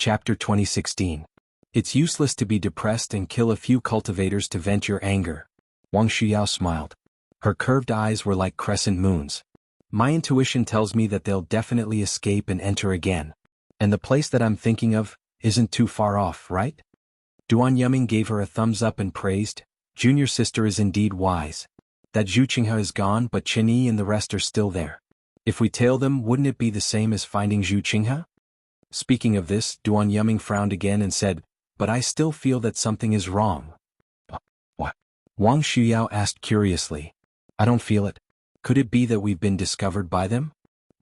Chapter 2016. It's useless to be depressed and kill a few cultivators to vent your anger. Wang Shuyao smiled. Her curved eyes were like crescent moons. My intuition tells me that they'll definitely escape and enter again. And the place that I'm thinking of isn't too far off, right? Duan Yuming gave her a thumbs up and praised, "Junior sister is indeed wise. That Zhu Qinghe is gone but Chen Yi and the rest are still there. If we tail them, wouldn't it be the same as finding Zhu Qinghe?" Speaking of this, Duan Yuming frowned again and said, "But I still feel that something is wrong." What? Wang Shuyao asked curiously. "I don't feel it. Could it be that we've been discovered by them?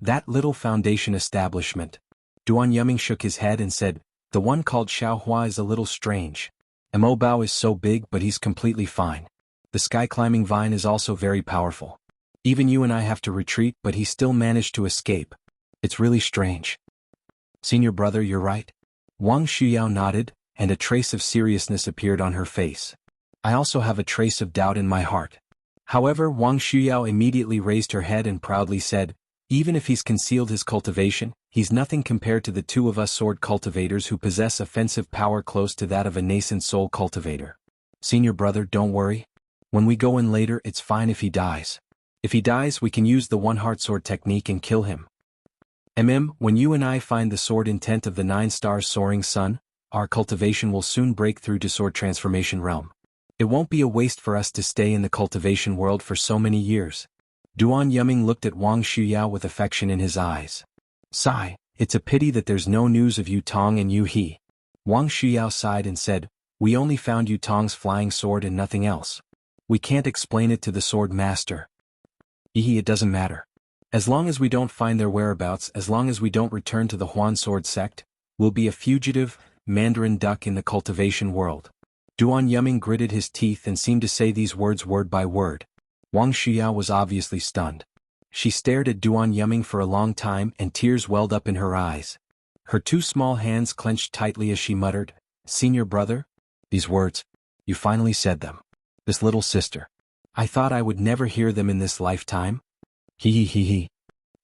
That little foundation establishment." Duan Yuming shook his head and said, "The one called Xiaohua is a little strange. Mo Bao is so big but he's completely fine. The sky-climbing vine is also very powerful. Even you and I have to retreat but he still managed to escape. It's really strange." "Senior brother, you're right." Wang Shuyao nodded, and a trace of seriousness appeared on her face. "I also have a trace of doubt in my heart." However, Wang Shuyao immediately raised her head and proudly said, "Even if he's concealed his cultivation, he's nothing compared to the two of us sword cultivators who possess offensive power close to that of a nascent soul cultivator. Senior brother, don't worry. When we go in later, it's fine if he dies. If he dies, we can use the one-heart sword technique and kill him. When you and I find the sword intent of the 9 stars soaring sun, our cultivation will soon break through to sword transformation realm. It won't be a waste for us to stay in the cultivation world for so many years." Duan Yuming looked at Wang Shuyao with affection in his eyes. "Sigh, it's a pity that there's no news of Yu Tong and Yu He." Wang Shuyao sighed and said, "We only found Yu Tong's flying sword and nothing else. We can't explain it to the sword master." It doesn't matter. As long as we don't find their whereabouts, as long as we don't return to the Huan sword sect, we'll be a fugitive, Mandarin duck in the cultivation world." Duan Yuming gritted his teeth and seemed to say these words word by word. Wang Shuyao was obviously stunned. She stared at Duan Yuming for a long time and tears welled up in her eyes. Her 2 small hands clenched tightly as she muttered, "Senior brother? These words, you finally said them. This little sister. I thought I would never hear them in this lifetime." He.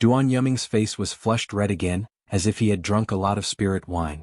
Duan Yuming's face was flushed red again, as if he had drunk a lot of spirit wine.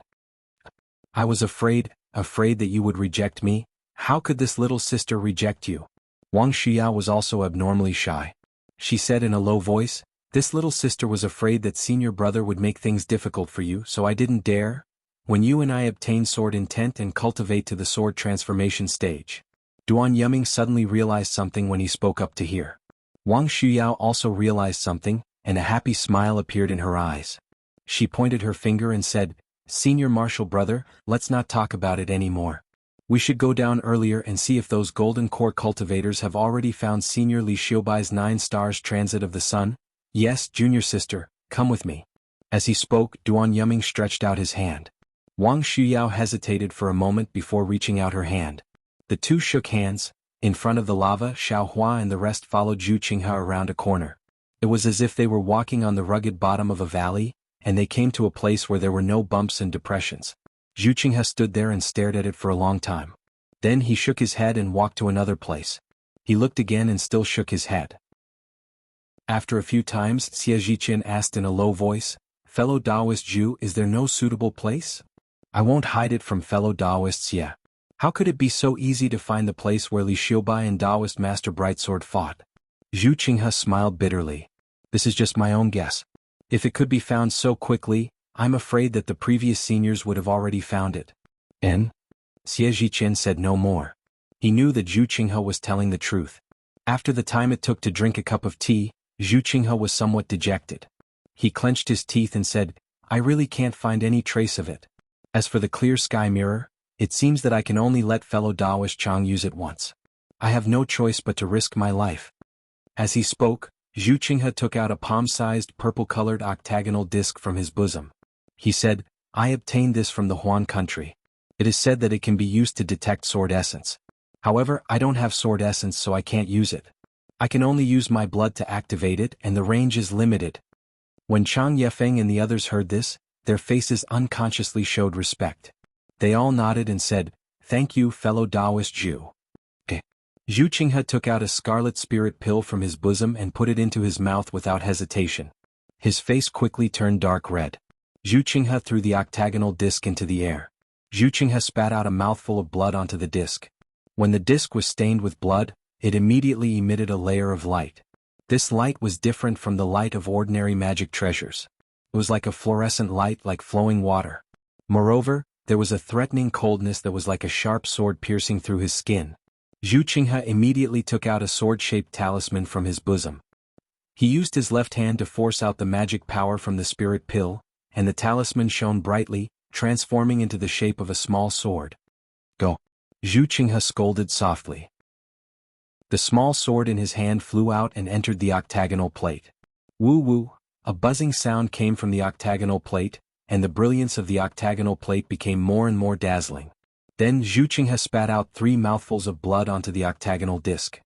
"I was afraid that you would reject me. How could this little sister reject you?" Wang Shuyao was also abnormally shy. She said in a low voice, "This little sister was afraid that senior brother would make things difficult for you, so I didn't dare. When you and I obtain sword intent and cultivate to the sword transformation stage." Duan Yuming suddenly realized something when he spoke up to hear. Wang Shuyao also realized something, and a happy smile appeared in her eyes. She pointed her finger and said, "Senior martial brother, let's not talk about it anymore. We should go down earlier and see if those golden core cultivators have already found Senior Li Xiubai's 9 stars transit of the sun. Yes, junior sister, come with me." As he spoke, Duan Yuming stretched out his hand. Wang Shuyao hesitated for a moment before reaching out her hand. The two shook hands. In front of the lava, Xiaohua and the rest followed Zhu Qinghe around a corner. It was as if they were walking on the rugged bottom of a valley, and they came to a place where there were no bumps and depressions. Zhu Qinghe stood there and stared at it for a long time. Then he shook his head and walked to another place. He looked again and still shook his head. After a few times, Xie Zhiqian asked in a low voice, "Fellow Taoist Zhu, is there no suitable place? I won't hide it from fellow Taoists yet. How could it be so easy to find the place where Li Xiubai and Taoist Master Brightsword fought?" Zhu Qinghe smiled bitterly. "This is just my own guess. If it could be found so quickly, I'm afraid that the previous seniors would have already found it." "En?" Xie Zhiqian said no more. He knew that Zhu Qinghe was telling the truth. After the time it took to drink a cup of tea, Zhu Qinghe was somewhat dejected. He clenched his teeth and said, "I really can't find any trace of it. As for the clear sky mirror, it seems that I can only let fellow Taoist Chang use it once. I have no choice but to risk my life." As he spoke, Zhu Qinghe took out a palm-sized purple-colored octagonal disc from his bosom. He said, "I obtained this from the Huan country. It is said that it can be used to detect sword essence. However, I don't have sword essence so I can't use it. I can only use my blood to activate it and the range is limited." When Chang Yefeng and the others heard this, their faces unconsciously showed respect. They all nodded and said, "Thank you, fellow Taoist Zhu." Zhu Qinghe took out a scarlet spirit pill from his bosom and put it into his mouth without hesitation. His face quickly turned dark red. Zhu Qinghe threw the octagonal disc into the air. Zhu Qinghe spat out a mouthful of blood onto the disc. When the disc was stained with blood, it immediately emitted a layer of light. This light was different from the light of ordinary magic treasures. It was like a fluorescent light like flowing water. Moreover, there was a threatening coldness that was like a sharp sword piercing through his skin. Zhu Qinghe immediately took out a sword-shaped talisman from his bosom. He used his left hand to force out the magic power from the spirit pill, and the talisman shone brightly, transforming into the shape of a small sword. Go! Zhu Qinghe scolded softly. The small sword in his hand flew out and entered the octagonal plate. Woo-woo! A buzzing sound came from the octagonal plate, and the brilliance of the octagonal plate became more and more dazzling. Then Zhu Qinghe spat out 3 mouthfuls of blood onto the octagonal disc.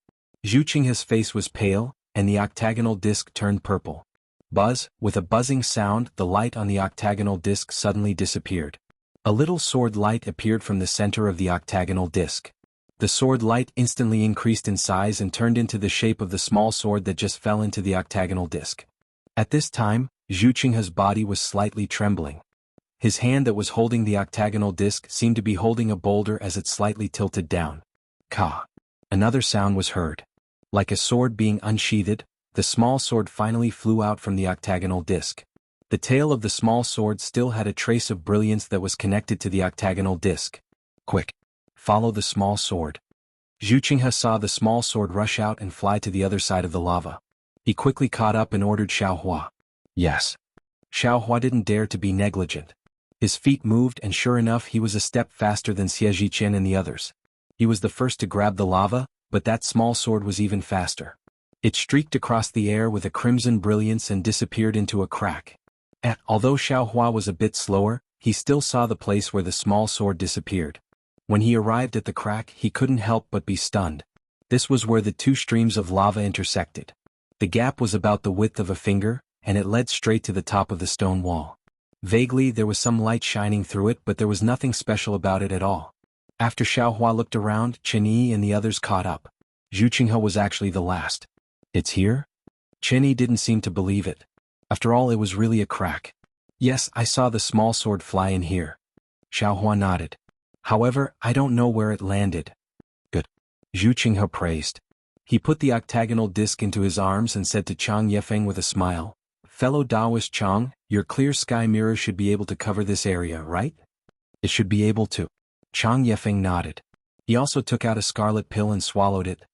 Zhu Qinghe's face was pale, and the octagonal disc turned purple. Buzz! With a buzzing sound, the light on the octagonal disc suddenly disappeared. A little sword light appeared from the center of the octagonal disc. The sword light instantly increased in size and turned into the shape of the small sword that just fell into the octagonal disc. At this time, Zhu Qinghe's body was slightly trembling. His hand that was holding the octagonal disc seemed to be holding a boulder as it slightly tilted down. Ka! Another sound was heard. Like a sword being unsheathed, the small sword finally flew out from the octagonal disc. The tail of the small sword still had a trace of brilliance that was connected to the octagonal disc. Quick! Follow the small sword. Zhu Qinghe saw the small sword rush out and fly to the other side of the lava. He quickly caught up and ordered Xiaohua. Yes. Xiaohua didn't dare to be negligent. His feet moved and sure enough he was a step faster than Xie Zhiqian and the others. He was the first to grab the lava, but that small sword was even faster. It streaked across the air with a crimson brilliance and disappeared into a crack. Although Xiaohua was a bit slower, he still saw the place where the small sword disappeared. When he arrived at the crack, he couldn't help but be stunned. This was where the 2 streams of lava intersected. The gap was about the width of a finger, and it led straight to the top of the stone wall. Vaguely there was some light shining through it, but there was nothing special about it at all. After Xiaohua looked around, Chen Yi and the others caught up. Zhu Qinghe was actually the last. It's here? Chen Yi didn't seem to believe it. After all, it was really a crack. Yes, I saw the small sword fly in here. Xiaohua nodded. However, I don't know where it landed. Good. Zhu Qinghe praised. He put the octagonal disc into his arms and said to Chang Yefeng with a smile, Fellow Taoist Chang, your clear sky mirror should be able to cover this area, right? It should be able to. Chang Yefeng nodded. He also took out a scarlet pill and swallowed it.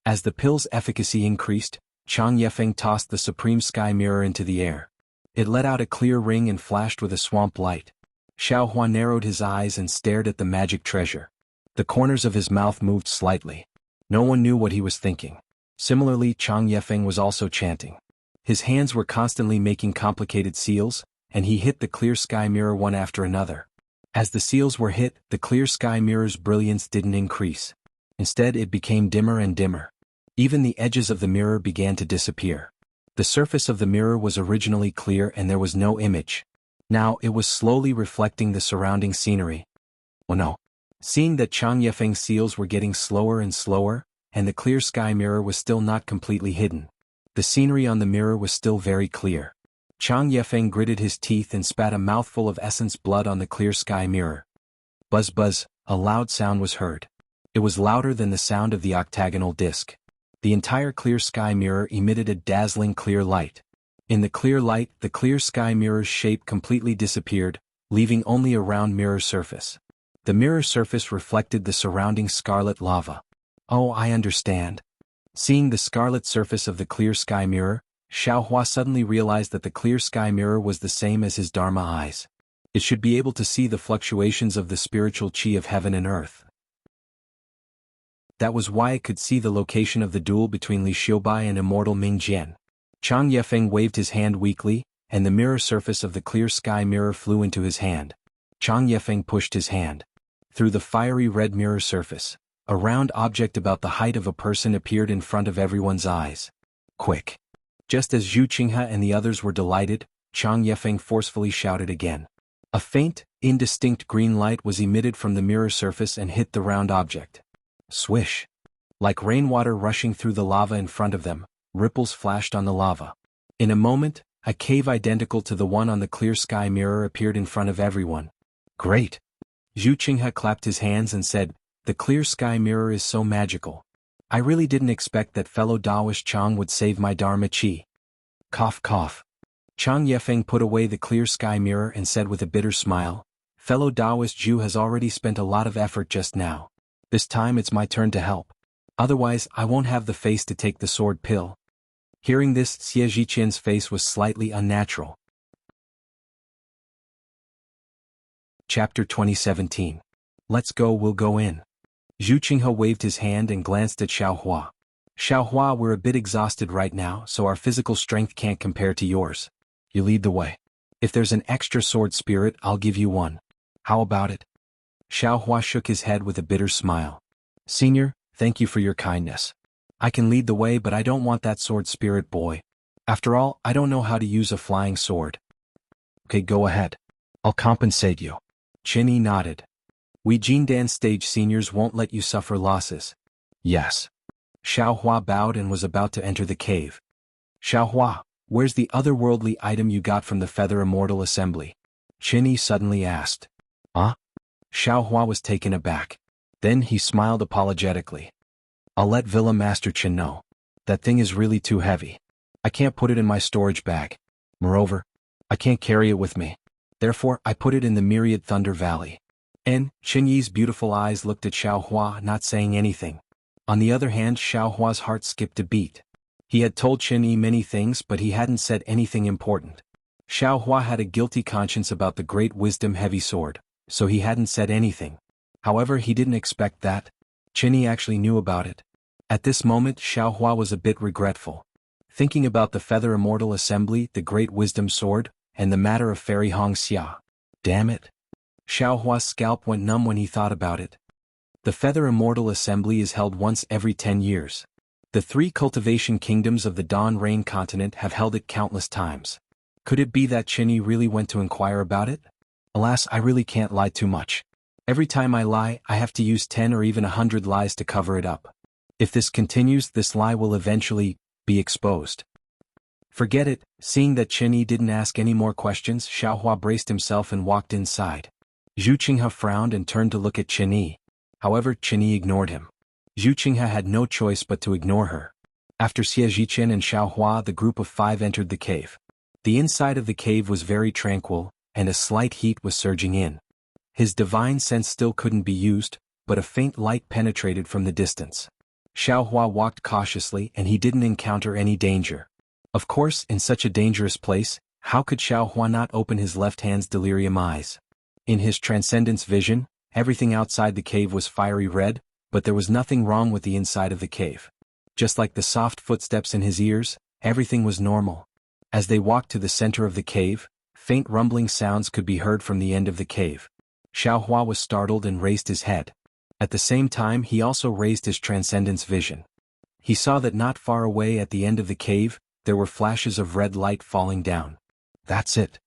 As the pill's efficacy increased, Chang Yefeng tossed the supreme sky mirror into the air. It let out a clear ring and flashed with a swamp light. Xiaohua narrowed his eyes and stared at the magic treasure. The corners of his mouth moved slightly. No one knew what he was thinking. Similarly, Chang Yefeng was also chanting. His hands were constantly making complicated seals, and he hit the clear sky mirror one after another. As the seals were hit, the clear sky mirror's brilliance didn't increase. Instead, it became dimmer and dimmer. Even the edges of the mirror began to disappear. The surface of the mirror was originally clear and there was no image. Now it was slowly reflecting the surrounding scenery. Oh no. Seeing that Chang Yefeng's seals were getting slower and slower, and the clear sky mirror was still not completely hidden. The scenery on the mirror was still very clear. Chang Yefeng gritted his teeth and spat a mouthful of essence blood on the clear sky mirror. Buzz buzz, a loud sound was heard. It was louder than the sound of the octagonal disc. The entire clear sky mirror emitted a dazzling clear light. In the clear light, the clear sky mirror's shape completely disappeared, leaving only a round mirror surface. The mirror surface reflected the surrounding scarlet lava. Oh, I understand. Seeing the scarlet surface of the clear sky mirror, Xiaohua suddenly realized that the clear sky mirror was the same as his Dharma eyes. It should be able to see the fluctuations of the spiritual qi of heaven and earth. That was why it could see the location of the duel between Li Xiubai and immortal Ming Jian. Chang Yefeng waved his hand weakly, and the mirror surface of the clear sky mirror flew into his hand. Chang Yefeng pushed his hand. Through the fiery red mirror surface, a round object about the height of a person appeared in front of everyone's eyes. Quick! Just as Zhu Qinghe and the others were delighted, Chang Yefeng forcefully shouted again. A faint, indistinct green light was emitted from the mirror surface and hit the round object. Swish! Like rainwater rushing through the lava in front of them, ripples flashed on the lava. In a moment, A cave identical to the one on the clear sky mirror appeared in front of everyone. Great! Zhu Qinghe clapped his hands and said, "The clear sky mirror is so magical. I really didn't expect that fellow Daoist Chang would save my Dharma Chi." Cough cough. Chang Yefeng put away the clear sky mirror and said with a bitter smile, "Fellow Daoist Zhu has already spent a lot of effort just now. This time it's my turn to help. Otherwise I won't have the face to take the sword pill." Hearing this, Xie Zhiqian's face was slightly unnatural. Chapter 2017. Let's go, we'll go in. Zhu Qinghe waved his hand and glanced at Xiaohua. "Xiaohua, we're a bit exhausted right now, so our physical strength can't compare to yours. You lead the way. If there's an extra sword spirit, I'll give you one. How about it?" Xiaohua shook his head with a bitter smile. "Senior, thank you for your kindness. I can lead the way, but I don't want that sword spirit boy. After all, I don't know how to use a flying sword." "Okay, go ahead. I'll compensate you." Qin Yi nodded. "We Jindan stage seniors won't let you suffer losses." "Yes." Xiaohua bowed and was about to enter the cave. "Xiaohua, where's the otherworldly item you got from the Feather Immortal Assembly?" Qin Yi suddenly asked. "Huh?" Xiaohua was taken aback. Then he smiled apologetically. "I'll let Villa Master Qin know. That thing is really too heavy. I can't put it in my storage bag. Moreover, I can't carry it with me. Therefore, I put it in the Myriad Thunder Valley." And Qin Yi's beautiful eyes looked at Xiaohua, not saying anything. On the other hand, Xiaohua's heart skipped a beat. He had told Qin Yi many things, but he hadn't said anything important. Xiaohua had a guilty conscience about the great wisdom heavy sword, so he hadn't said anything. However, he didn't expect that. Qin Yi actually knew about it. At this moment, Xiaohua was a bit regretful. Thinking about the Feather Immortal Assembly, the Great Wisdom Sword, and the matter of Fairy Hong Xia. Damn it. Xiaohua's scalp went numb when he thought about it. The Feather Immortal Assembly is held once every 10 years. The 3 cultivation kingdoms of the Dawn Rain continent have held it countless times. Could it be that Qin Yi really went to inquire about it? Alas, I really can't lie too much. Every time I lie, I have to use 10 or even 100 lies to cover it up. If this continues, this lie will eventually be exposed. Forget it. Seeing that Qin Yi didn't ask any more questions, Xiaohua braced himself and walked inside. Zhu Qinghe frowned and turned to look at Qin Yi. However, Qin Yi ignored him. Zhu Qinghe had no choice but to ignore her. After Xie Zhiqian and Xiaohua, the group of 5 entered the cave. The inside of the cave was very tranquil, and a slight heat was surging in. His divine sense still couldn't be used, but a faint light penetrated from the distance. Xiaohua walked cautiously and he didn't encounter any danger. Of course, in such a dangerous place, how could Xiaohua not open his left hand's delirium eyes? In his transcendence vision, everything outside the cave was fiery red, but there was nothing wrong with the inside of the cave. Just like the soft footsteps in his ears, everything was normal. As they walked to the center of the cave, faint rumbling sounds could be heard from the end of the cave. Xiaohua was startled and raised his head. At the same time, he also raised his transcendence vision. He saw that not far away at the end of the cave, there were flashes of red light falling down. "That's it!"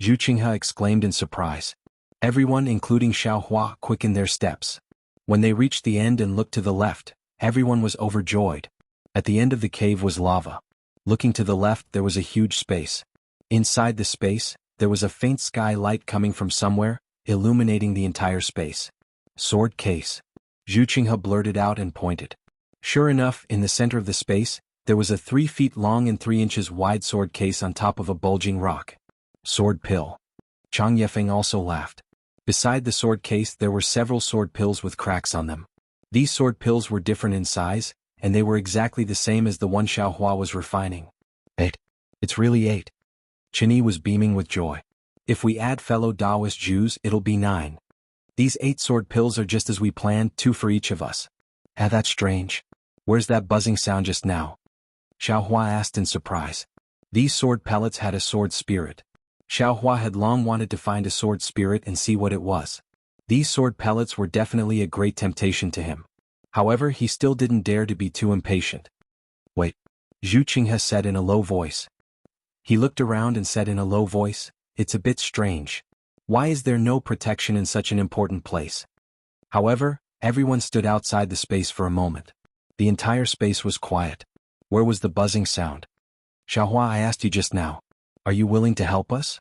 Zhu Qinghe exclaimed in surprise. Everyone, including Xiaohua, quickened their steps. When they reached the end and looked to the left, everyone was overjoyed. At the end of the cave was lava. Looking to the left, there was a huge space. Inside the space, there was a faint sky light coming from somewhere, illuminating the entire space. "Sword case." Zhu Qinghe blurted out and pointed. Sure enough, in the center of the space, there was a 3 feet long and 3 inches wide sword case on top of a bulging rock. "Sword pill." Chang Yefeng also laughed. Beside the sword case there were several sword pills with cracks on them. These sword pills were different in size, and they were exactly the same as the one Xiaohua was refining. 8. It's really 8. Qin Yi was beaming with joy. If we add fellow Taoist Jews, it'll be 9. These 8 sword pills are just as we planned, 2 for each of us. That's strange. Where's that buzzing sound just now? Xiaohua asked in surprise. These sword pellets had a sword spirit. Xiaohua had long wanted to find a sword spirit and see what it was. These sword pellets were definitely a great temptation to him. However, he still didn't dare to be too impatient. "Wait," Zhu Qinghe said in a low voice. He looked around and said in a low voice, "It's a bit strange. Why is there no protection in such an important place?" However, everyone stood outside the space for a moment. The entire space was quiet. Where was the buzzing sound? "Xiaohua, I asked you just now." Are you willing to help us?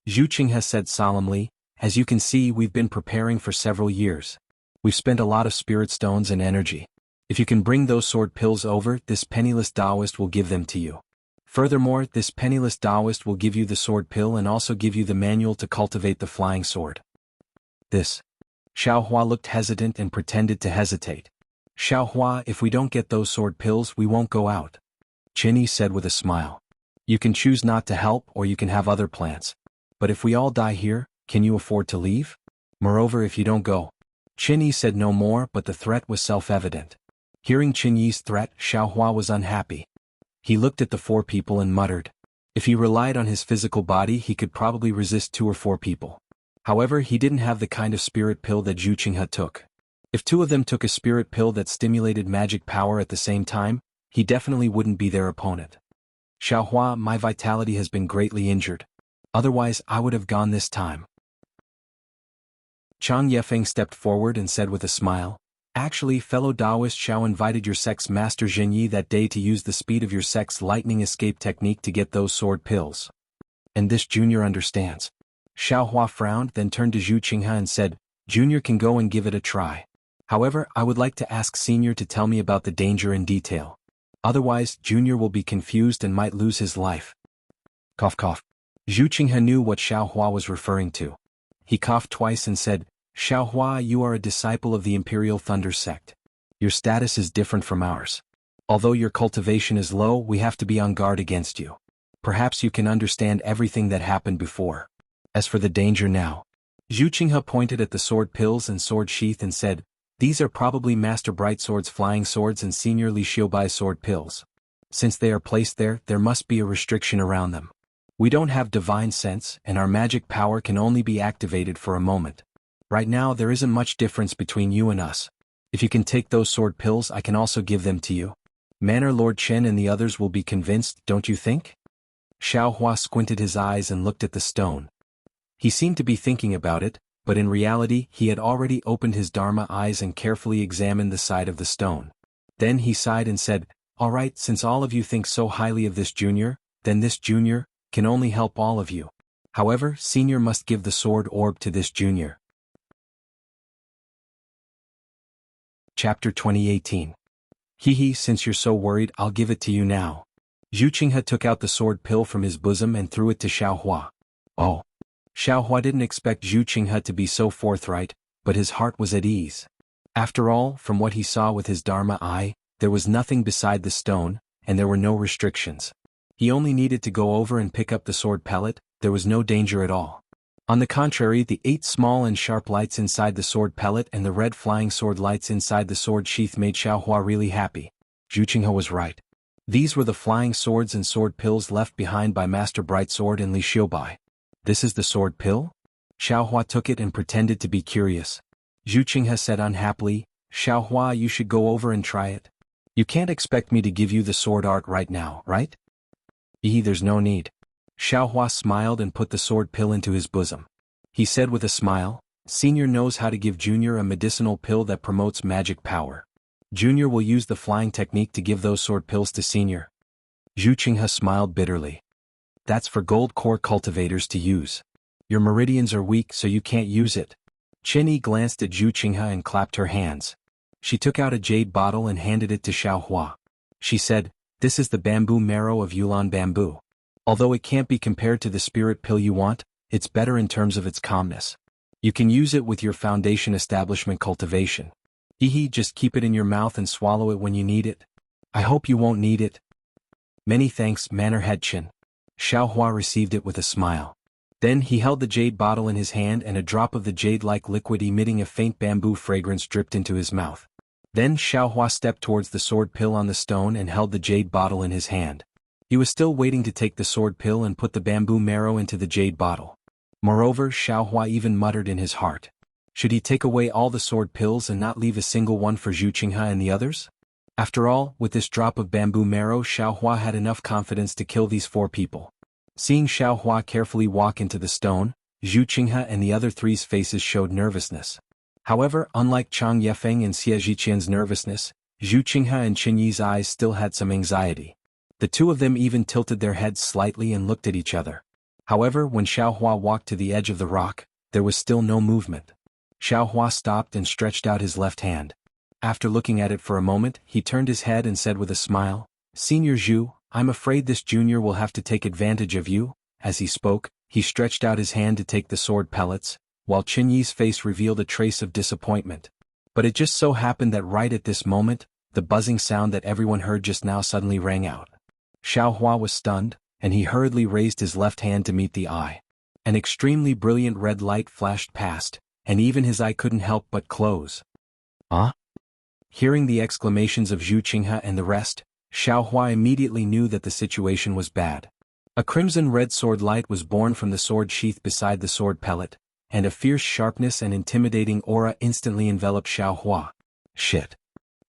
Zhu Qinghe said solemnly, as you can see, we've been preparing for several years. We've spent a lot of spirit stones and energy. If you can bring those sword pills over, this penniless Taoist will give them to you. Furthermore, this penniless Taoist will give you the sword pill and also give you the manual to cultivate the flying sword. This. Xiaohua looked hesitant and pretended to hesitate. Xiaohua, if we don't get those sword pills, we won't go out. Qinyi said with a smile. You can choose not to help or you can have other plans. But if we all die here, can you afford to leave? Moreover, if you don't go. Qinyi said no more, but the threat was self-evident. Hearing Qinyi's threat, Xiaohua was unhappy. He looked at the 4 people and muttered. If he relied on his physical body, he could probably resist 2 or 4 people. However, he didn't have the kind of spirit pill that Zhu Qinghe took. If 2 of them took a spirit pill that stimulated magic power at the same time, he definitely wouldn't be their opponent. Xiaohua, my vitality has been greatly injured. Otherwise, I would have gone this time. Chang Yefeng stepped forward and said with a smile, actually, fellow Taoist Xiao invited your sect's master Zhenyi that day to use the speed of your sect's lightning escape technique to get those sword pills. And this junior understands. Xiaohua frowned, then turned to Zhu Qinghe and said, Junior can go and give it a try. However, I would like to ask Senior to tell me about the danger in detail. Otherwise, Junior will be confused and might lose his life. Cough cough. Zhu Qinghe knew what Xiaohua was referring to. He coughed twice and said, Xiaohua, you are a disciple of the Imperial Thunder sect. Your status is different from ours. Although your cultivation is low, we have to be on guard against you. Perhaps you can understand everything that happened before. As for the danger now. Zhu Qinghe pointed at the sword pills and sword sheath and said, these are probably Master Brightsword's flying swords and Senior Li Xiaobai's sword pills. Since they are placed there, there must be a restriction around them. We don't have divine sense, and our magic power can only be activated for a moment. Right now there isn't much difference between you and us. If you can take those sword pills, I can also give them to you. Manor Lord Chen and the others will be convinced, don't you think? Xiaohua squinted his eyes and looked at the stone. He seemed to be thinking about it, but in reality he had already opened his Dharma eyes and carefully examined the side of the stone. Then he sighed and said, all right, since all of you think so highly of this junior, then this junior can only help all of you. However, Senior must give the sword orb to this junior. Chapter 2018. Hehe, since you're so worried, I'll give it to you now. Zhu Qinghe took out the sword pill from his bosom and threw it to Xiaohua. Oh. Xiaohua didn't expect Zhu Qinghe to be so forthright, but his heart was at ease. After all, from what he saw with his Dharma eye, there was nothing beside the stone, and there were no restrictions. He only needed to go over and pick up the sword pellet, there was no danger at all. On the contrary, the 8 small and sharp lights inside the sword pellet and the red flying sword lights inside the sword sheath made Xiaohua really happy. Zhu Qinghe was right. These were the flying swords and sword pills left behind by Master Brightsword and Li Xiaobai. This is the sword pill? Xiaohua took it and pretended to be curious. Zhu Qinghe said unhappily, Xiaohua, you should go over and try it. You can't expect me to give you the sword art right now, right? There's no need. Xiaohua smiled and put the sword pill into his bosom. He said with a smile, Senior knows how to give Junior a medicinal pill that promotes magic power. Junior will use the flying technique to give those sword pills to Senior. Zhu Qinghe smiled bitterly. That's for gold core cultivators to use. Your meridians are weak, so you can't use it. Qinyi glanced at Zhu Qinghe and clapped her hands. She took out a jade bottle and handed it to Xiaohua. She said, this is the bamboo marrow of Yulon bamboo. Although it can't be compared to the spirit pill you want, it's better in terms of its calmness. You can use it with your foundation establishment cultivation. Just keep it in your mouth and swallow it when you need it. I hope you won't need it. Many thanks, Manor Head Chin. Xiaohua received it with a smile. Then he held the jade bottle in his hand and a drop of the jade-like liquid emitting a faint bamboo fragrance dripped into his mouth. Then Xiaohua stepped towards the sword pill on the stone and held the jade bottle in his hand. He was still waiting to take the sword pill and put the bamboo marrow into the jade bottle. Moreover, Xiaohua even muttered in his heart. Should he take away all the sword pills and not leave a single one for Zhu Qinghe and the others? After all, with this drop of bamboo marrow, Xiaohua had enough confidence to kill these 4 people. Seeing Xiaohua carefully walk into the stone, Zhu Qinghe and the other 3's faces showed nervousness. However, unlike Chang Yefeng and Xie Zhiqian's nervousness, Zhu Qinghe and Qinyi's eyes still had some anxiety. The 2 of them even tilted their heads slightly and looked at each other. However, when Xiaohua walked to the edge of the rock, there was still no movement. Xiaohua stopped and stretched out his left hand. After looking at it for a moment, he turned his head and said with a smile, "Senior Zhu, I'm afraid this junior will have to take advantage of you." As he spoke, he stretched out his hand to take the sword pellets, while Qin Yi's face revealed a trace of disappointment. But it just so happened that right at this moment, the buzzing sound that everyone heard just now suddenly rang out. Xiaohua was stunned, and he hurriedly raised his left hand to meet the eye. An extremely brilliant red light flashed past, and even his eye couldn't help but close. "Huh?" Hearing the exclamations of Zhu Qinghe and the rest, Xiaohua immediately knew that the situation was bad. A crimson-red sword light was born from the sword sheath beside the sword pellet, and a fierce sharpness and intimidating aura instantly enveloped Xiaohua. Shit.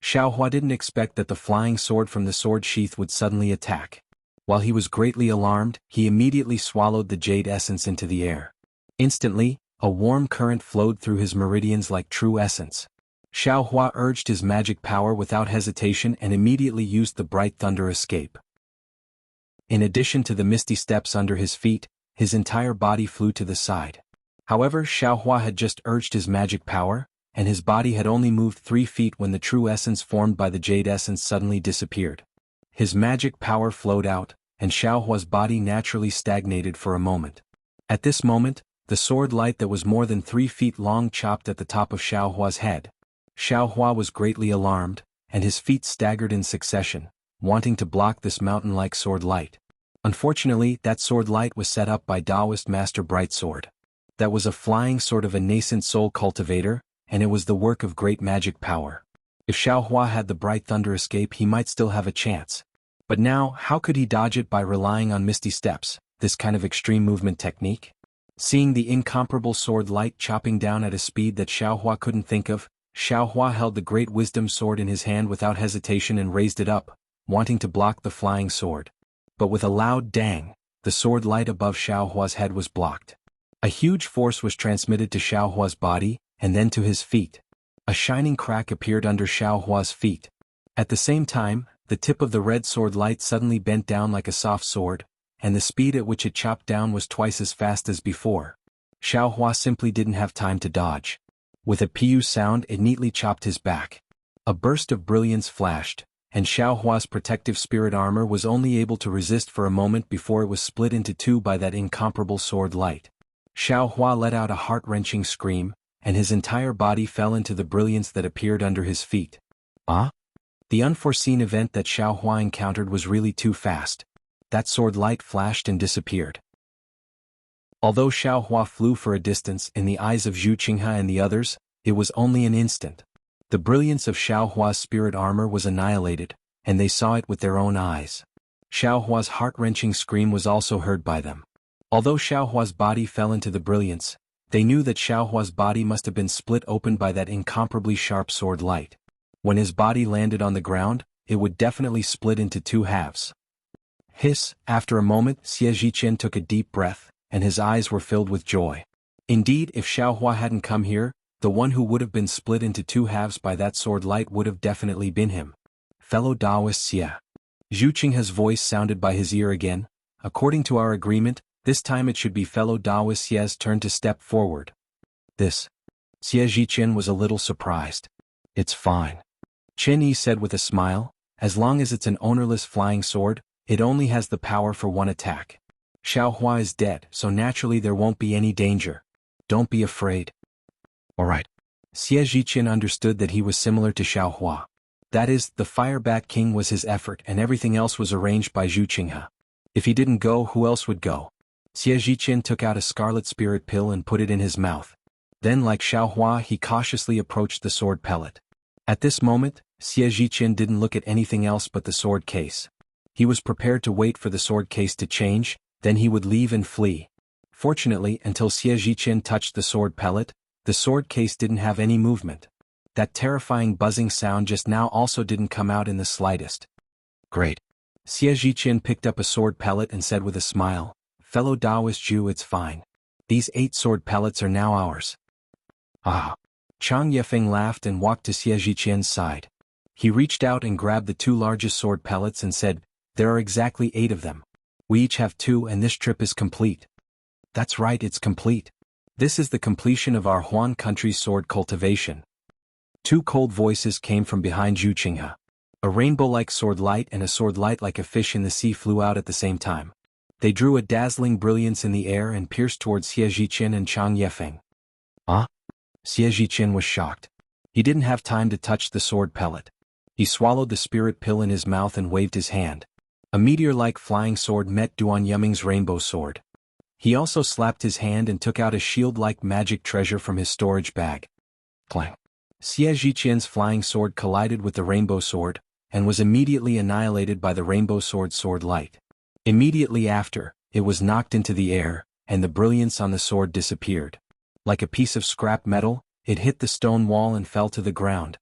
Xiaohua didn't expect that the flying sword from the sword sheath would suddenly attack. While he was greatly alarmed, he immediately swallowed the jade essence into the air. Instantly, a warm current flowed through his meridians like true essence. Xiaohua urged his magic power without hesitation and immediately used the bright thunder escape. In addition to the misty steps under his feet, his entire body flew to the side. However, Xiaohua had just urged his magic power, and his body had only moved 3 feet when the true essence formed by the jade essence suddenly disappeared. His magic power flowed out, and Xiaohua's body naturally stagnated for a moment. At this moment, the sword light that was more than 3 feet long chopped at the top of Xiaohua's head. Xiaohua was greatly alarmed, and his feet staggered in succession, wanting to block this mountain-like sword light. Unfortunately, that sword light was set up by Taoist Master Brightsword. That was a flying sort of a nascent soul cultivator, and it was the work of great magic power. If Xiaohua had the bright thunder escape, he might still have a chance. But now, how could he dodge it by relying on misty steps, this kind of extreme movement technique? Seeing the incomparable sword light chopping down at a speed that Xiaohua couldn't think of, Xiaohua held the great wisdom sword in his hand without hesitation and raised it up, wanting to block the flying sword. But with a loud dang, the sword light above Xiaohua's head was blocked. A huge force was transmitted to Xiaohua's body, and then to his feet. A shining crack appeared under Xiaohua's feet. At the same time, the tip of the red sword light suddenly bent down like a soft sword, and the speed at which it chopped down was twice as fast as before. Xiaohua simply didn't have time to dodge. With a piu sound, it neatly chopped his back. A burst of brilliance flashed, and Xiaohua's protective spirit armor was only able to resist for a moment before it was split into 2 by that incomparable sword light. Xiaohua let out a heart-wrenching scream, and his entire body fell into the brilliance that appeared under his feet. Ah? The unforeseen event that Xiaohua encountered was really too fast. That sword light flashed and disappeared. Although Xiaohua flew for a distance, in the eyes of Zhu Qinghe and the others, it was only an instant. The brilliance of Xiaohua's spirit armor was annihilated, and they saw it with their own eyes. Xiaohua's heart-wrenching scream was also heard by them. Although Xiaohua's body fell into the brilliance, they knew that Xiaohua's body must have been split open by that incomparably sharp sword light. When his body landed on the ground, it would definitely split into 2 halves. Hiss! After a moment, Xie Zhiqian took a deep breath, and his eyes were filled with joy. Indeed, if Xiaohua hadn't come here, the one who would have been split into 2 halves by that sword light would have definitely been him. Fellow Taoist Xie. Zhu Qinghe's voice sounded by his ear again. According to our agreement, this time it should be fellow Taoist Xie's turn to step forward. This. Xie Zhiqian was a little surprised. It's fine. Qin Yi said with a smile, as long as it's an ownerless flying sword, it only has the power for 1 attack. Xiaohua is dead, so naturally there won't be any danger. Don't be afraid. Alright. Xie Zhiqian understood that he was similar to Xiaohua. That is, the Firebat King was his effort and everything else was arranged by Zhu Qinghe. If he didn't go, who else would go? Xie Zhiqian took out a scarlet spirit pill and put it in his mouth. Then, like Xiaohua, he cautiously approached the sword pellet. At this moment, Xie Zhiqian didn't look at anything else but the sword case. He was prepared to wait for the sword case to change, then he would leave and flee. Fortunately, until Xie Zhiqian touched the sword pellet, the sword case didn't have any movement. That terrifying buzzing sound just now also didn't come out in the slightest. Great. Xie Zhiqian picked up a sword pellet and said with a smile, "Fellow Taoist Zhu, it's fine. These 8 sword pellets are now ours." Ah. Chang Yefeng laughed and walked to Xie Zhiqian's side. He reached out and grabbed the 2 largest sword pellets and said, "There are exactly 8 of them. We each have 2 and this trip is complete." That's right, it's complete. This is the completion of our Huan country's sword cultivation. Two cold voices came from behind Zhu Qinghe. A rainbow-like sword light and a sword light like a fish in the sea flew out at the same time. They drew a dazzling brilliance in the air and pierced towards Xie Zhiqian and Chang Yefeng. Huh? Xie Zhiqian was shocked. He didn't have time to touch the sword pellet. He swallowed the spirit pill in his mouth and waved his hand. A meteor-like flying sword met Duan Yuming's rainbow sword. He also slapped his hand and took out a shield-like magic treasure from his storage bag. Clang! Xie Zhiqian's flying sword collided with the rainbow sword, and was immediately annihilated by the rainbow sword's sword light. Immediately after, it was knocked into the air, and the brilliance on the sword disappeared. Like a piece of scrap metal, it hit the stone wall and fell to the ground.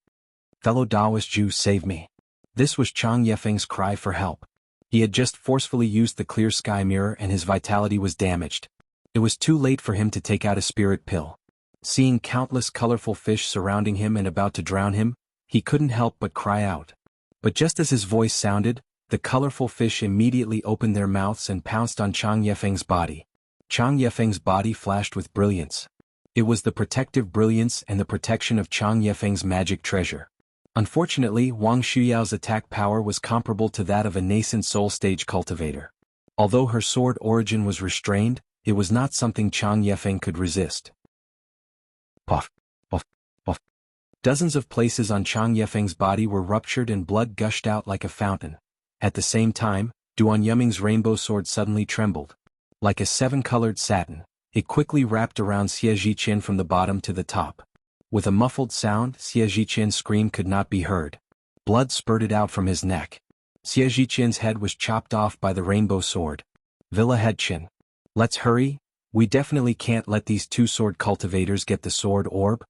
Fellow Taoist Jew, save me. This was Chang Yefeng's cry for help. He had just forcefully used the clear sky mirror and his vitality was damaged. It was too late for him to take out a spirit pill. Seeing countless colorful fish surrounding him and about to drown him, he couldn't help but cry out. But just as his voice sounded, the colorful fish immediately opened their mouths and pounced on Chang Yefeng's body. Chang Yefeng's body flashed with brilliance. It was the protective brilliance and the protection of Chang Yefeng's magic treasure. Unfortunately, Wang Xuyao's attack power was comparable to that of a nascent soul stage cultivator. Although her sword origin was restrained, it was not something Chang Yefeng could resist. Puff, puff, puff. Dozens of places on Chang Yefeng's body were ruptured and blood gushed out like a fountain. At the same time, Duan Yuming's rainbow sword suddenly trembled. Like a seven-colored satin, it quickly wrapped around Xie Zhiqian from the bottom to the top. With a muffled sound, Xie Zhiqian's scream could not be heard. Blood spurted out from his neck. Xie Zhiqian's head was chopped off by the rainbow sword. Villa Headchin. Let's hurry, we definitely can't let these two sword cultivators get the sword orb.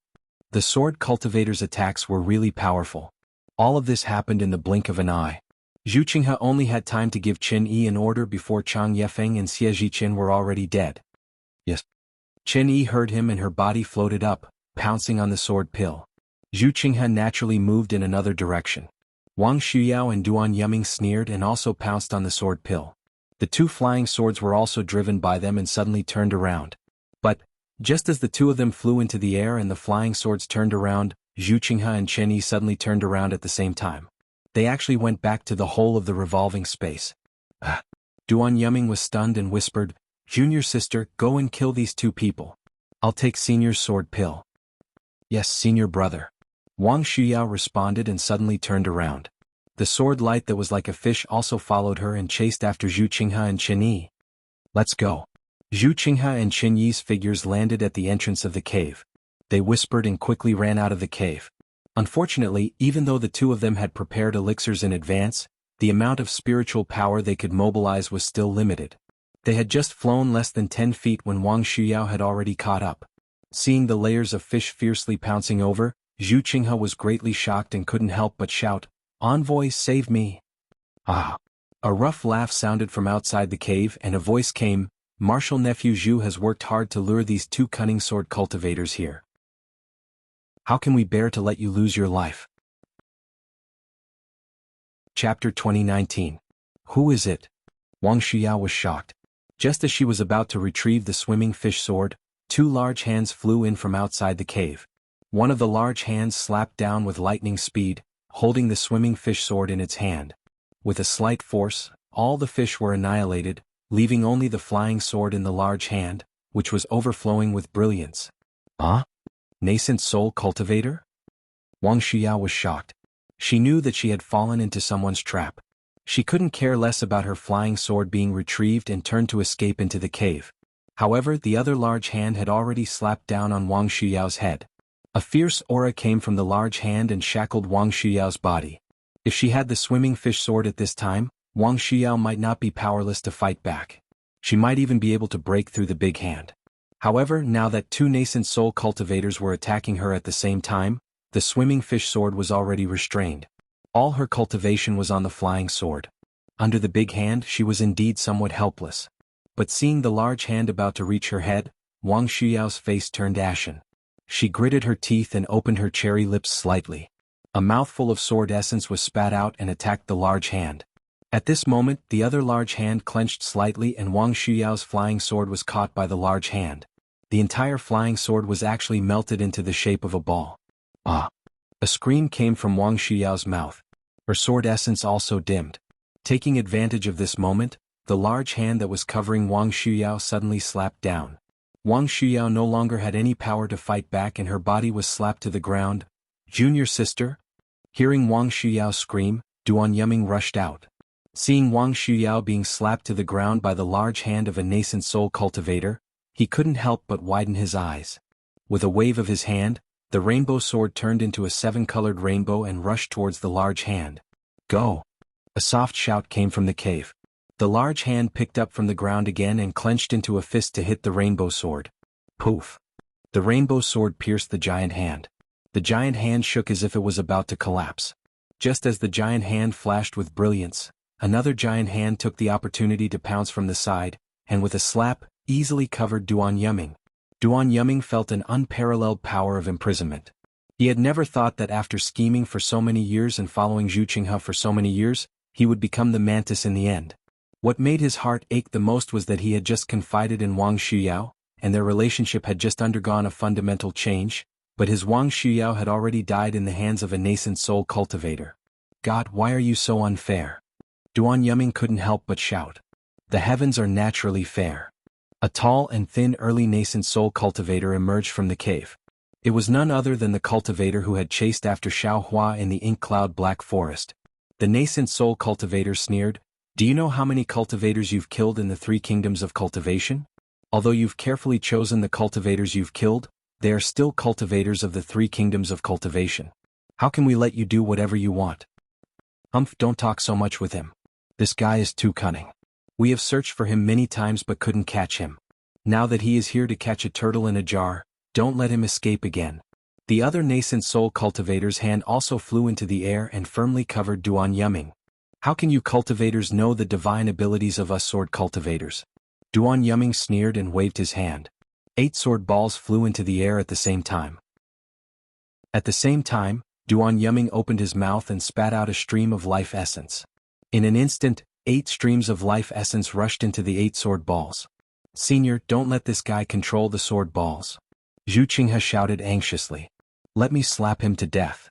The sword cultivators' attacks were really powerful. All of this happened in the blink of an eye. Zhu Qinghe only had time to give Qin Yi an order before Chang Yefeng and Xie Zhiqian were already dead. Yes. Qin Yi heard him and her body floated up, pouncing on the sword pill. Zhu Qinghe naturally moved in another direction. Wang Xuyao and Duan Yuming sneered and also pounced on the sword pill. The two flying swords were also driven by them and suddenly turned around. But, just as the two of them flew into the air and the flying swords turned around, Zhu Qinghe and Qin Yi suddenly turned around at the same time. They actually went back to the whole of the revolving space. Duan Yuming was stunned and whispered, "Junior sister, go and kill these two people. I'll take Senior's sword pill." "Yes, Senior brother." Wang Xuyao responded and suddenly turned around. The sword light that was like a fish also followed her and chased after Zhu Qinghe and Qin Yi. "Let's go." Zhu Qinghe and Qin Yi's figures landed at the entrance of the cave. They whispered and quickly ran out of the cave. Unfortunately, even though the two of them had prepared elixirs in advance, the amount of spiritual power they could mobilize was still limited. They had just flown less than 10 feet when Wang Xuyao had already caught up. Seeing the layers of fish fiercely pouncing over, Zhu Qinghe was greatly shocked and couldn't help but shout, "Envoy, save me!" Ah! A rough laugh sounded from outside the cave and a voice came, "Martial nephew Zhu has worked hard to lure these two cunning sword cultivators here. How can we bear to let you lose your life?" Chapter 2019. Who is it? Wang Xuyao was shocked. Just as she was about to retrieve the swimming fish sword, two large hands flew in from outside the cave. One of the large hands slapped down with lightning speed, holding the swimming fish sword in its hand. With a slight force, all the fish were annihilated, leaving only the flying sword in the large hand, which was overflowing with brilliance. Huh? Nascent soul cultivator? Wang Xuyao was shocked. She knew that she had fallen into someone's trap. She couldn't care less about her flying sword being retrieved and turned to escape into the cave. However, the other large hand had already slapped down on Wang Xuyao's head. A fierce aura came from the large hand and shackled Wang Xuyao's body. If she had the swimming fish sword at this time, Wang Xuyao might not be powerless to fight back. She might even be able to break through the big hand. However, now that two nascent soul cultivators were attacking her at the same time, the swimming fish sword was already restrained. All her cultivation was on the flying sword. Under the big hand, she was indeed somewhat helpless. But seeing the large hand about to reach her head, Wang Xuyao's face turned ashen. She gritted her teeth and opened her cherry lips slightly. A mouthful of sword essence was spat out and attacked the large hand. At this moment, the other large hand clenched slightly and Wang Xuyao's flying sword was caught by the large hand. The entire flying sword was actually melted into the shape of a ball. Ah! A scream came from Wang Xuyao's mouth. Her sword essence also dimmed. Taking advantage of this moment, the large hand that was covering Wang Xuyao suddenly slapped down. Wang Xuyao no longer had any power to fight back and her body was slapped to the ground. Junior sister? Hearing Wang Xuyao scream, Duan Yuming rushed out. Seeing Wang Xuyao being slapped to the ground by the large hand of a nascent soul cultivator, he couldn't help but widen his eyes. With a wave of his hand, the rainbow sword turned into a 7-colored rainbow and rushed towards the large hand. Go! A soft shout came from the cave. The large hand picked up from the ground again and clenched into a fist to hit the rainbow sword. Poof! The rainbow sword pierced the giant hand. The giant hand shook as if it was about to collapse. Just as the giant hand flashed with brilliance, another giant hand took the opportunity to pounce from the side, and with a slap, easily covered Duan Yuming. Duan Yuming felt an unparalleled power of imprisonment. He had never thought that after scheming for so many years and following Zhu Qinghe for so many years, he would become the mantis in the end. What made his heart ache the most was that he had just confided in Wang Xuyao, and their relationship had just undergone a fundamental change, but his Wang Xuyao had already died in the hands of a nascent soul cultivator. God, why are you so unfair? Duan Yuming couldn't help but shout. The heavens are naturally fair. A tall and thin early nascent soul cultivator emerged from the cave. It was none other than the cultivator who had chased after Xiao Hua in the ink cloud black forest. The nascent soul cultivator sneered, "Do you know how many cultivators you've killed in the 3 kingdoms of cultivation? Although you've carefully chosen the cultivators you've killed, they are still cultivators of the 3 kingdoms of cultivation. How can we let you do whatever you want?" "Humph, don't talk so much with him. This guy is too cunning. We have searched for him many times but couldn't catch him. Now that he is here to catch a turtle in a jar, don't let him escape again." The other nascent soul cultivator's hand also flew into the air and firmly covered Duan Yuming. "How can you cultivators know the divine abilities of us sword cultivators?" Duan Yuming sneered and waved his hand. 8 sword balls flew into the air at the same time. At the same time, Duan Yuming opened his mouth and spat out a stream of life essence. In an instant, 8 streams of life essence rushed into the 8 sword balls. "Senior, don't let this guy control the sword balls." Zhu Qinghe shouted anxiously. "Let me slap him to death."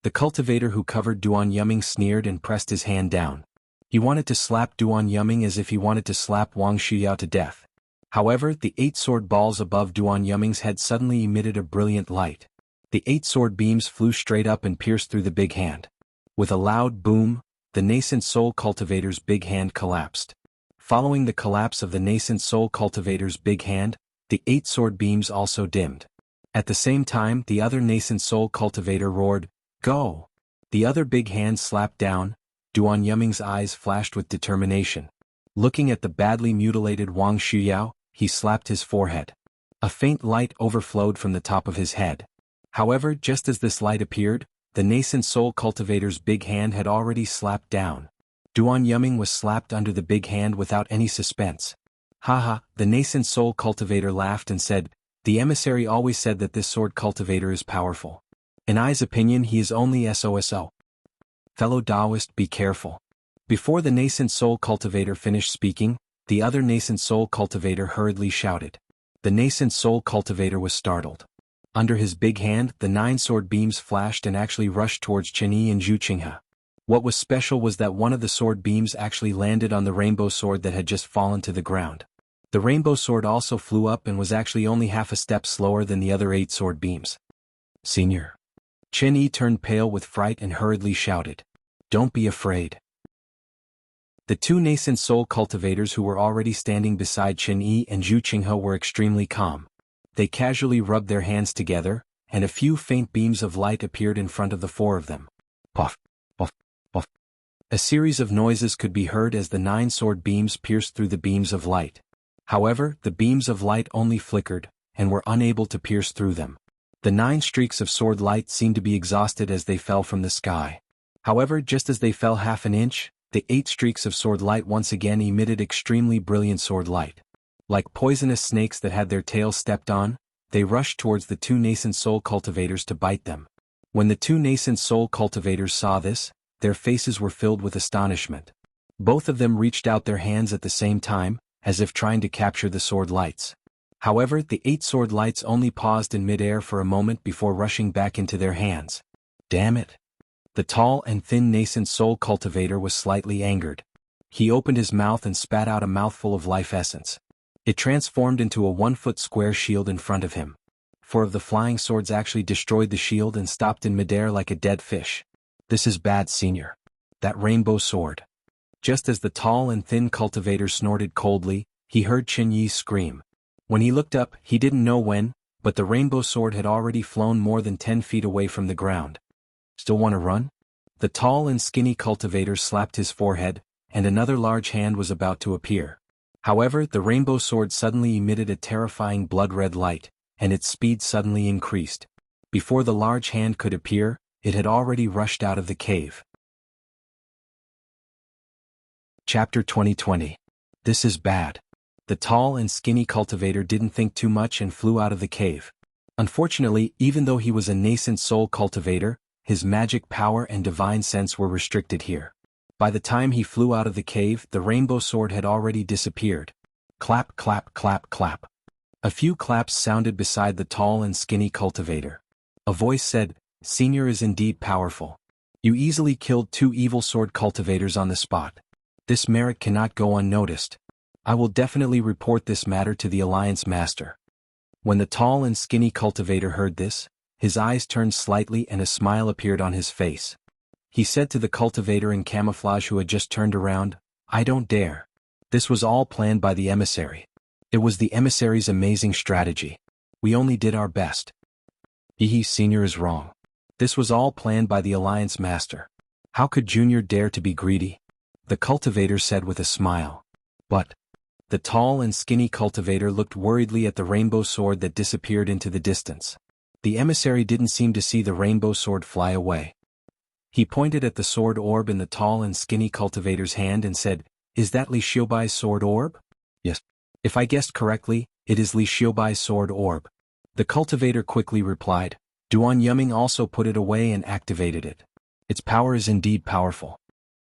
The cultivator who covered Duan Yuming sneered and pressed his hand down. He wanted to slap Duan Yuming as if he wanted to slap Wang Xuyao to death. However, the 8 sword balls above Duan Yuming's head suddenly emitted a brilliant light. The 8 sword beams flew straight up and pierced through the big hand. With a loud boom, the nascent soul cultivator's big hand collapsed. Following the collapse of the nascent soul cultivator's big hand, the 8 sword beams also dimmed. At the same time, the other nascent soul cultivator roared, "Go!" The other big hand slapped down. Duan Yuming's eyes flashed with determination. Looking at the badly mutilated Wang Xuyao, he slapped his forehead. A faint light overflowed from the top of his head. However, just as this light appeared, the nascent soul cultivator's big hand had already slapped down. Duan Yuming was slapped under the big hand without any suspense. "Haha," the nascent soul cultivator laughed and said, "The emissary always said that this sword cultivator is powerful. In I's opinion he is only SOSO. Fellow Taoist, be careful." Before the nascent soul cultivator finished speaking, the other nascent soul cultivator hurriedly shouted. The nascent soul cultivator was startled. Under his big hand, the 9 sword beams flashed and actually rushed towards Chen Yi and Zhu Qinghe. What was special was that one of the sword beams actually landed on the rainbow sword that had just fallen to the ground. The rainbow sword also flew up and was actually only half a step slower than the other 8 sword beams. "Senior." Chen Yi turned pale with fright and hurriedly shouted, "Don't be afraid." The 2 nascent soul cultivators who were already standing beside Chen Yi and Zhu Qinghe were extremely calm. They casually rubbed their hands together, and a few faint beams of light appeared in front of the 4 of them. Puff, puff, puff. A series of noises could be heard as the 9 sword beams pierced through the beams of light. However, the beams of light only flickered, and were unable to pierce through them. The 9 streaks of sword light seemed to be exhausted as they fell from the sky. However, just as they fell half an inch, the 8 streaks of sword light once again emitted extremely brilliant sword light. Like poisonous snakes that had their tails stepped on, they rushed towards the 2 nascent soul cultivators to bite them. When the 2 nascent soul cultivators saw this, their faces were filled with astonishment. Both of them reached out their hands at the same time, as if trying to capture the sword lights. However, the 8 sword lights only paused in midair for a moment before rushing back into their hands. Damn it! The tall and thin nascent soul cultivator was slightly angered. He opened his mouth and spat out a mouthful of life essence. It transformed into a 1-foot square shield in front of him. 4 of the flying swords actually destroyed the shield and stopped in midair like a dead fish. This is bad, Senior. That rainbow sword. Just as the tall and thin cultivator snorted coldly, he heard Chen Yi scream. When he looked up, he didn't know when, but the rainbow sword had already flown more than 10 feet away from the ground. Still want to run? The tall and skinny cultivator slapped his forehead, and another large hand was about to appear. However, the rainbow sword suddenly emitted a terrifying blood-red light, and its speed suddenly increased. Before the large hand could appear, it had already rushed out of the cave. Chapter 2020. This is bad. The tall and skinny cultivator didn't think too much and flew out of the cave. Unfortunately, even though he was a nascent soul cultivator, his magic power and divine sense were restricted here. By the time he flew out of the cave, the rainbow sword had already disappeared. Clap, clap, clap, clap. A few claps sounded beside the tall and skinny cultivator. A voice said, "Senior is indeed powerful. You easily killed 2 evil sword cultivators on the spot. This merit cannot go unnoticed. I will definitely report this matter to the Alliance Master." When the tall and skinny cultivator heard this, his eyes turned slightly and a smile appeared on his face. He said to the cultivator in camouflage who had just turned around, "I don't dare. This was all planned by the emissary. It was the emissary's amazing strategy. We only did our best." Senior is wrong. This was all planned by the Alliance Master. How could Junior dare to be greedy? The cultivator said with a smile. But the tall and skinny cultivator looked worriedly at the rainbow sword that disappeared into the distance. The emissary didn't seem to see the rainbow sword fly away. He pointed at the sword orb in the tall and skinny cultivator's hand and said, "Is that Li Xiaobai's sword orb?" "Yes. If I guessed correctly, it is Li Xiaobai's sword orb." The cultivator quickly replied. Duan Yuming also put it away and activated it. Its power is indeed powerful.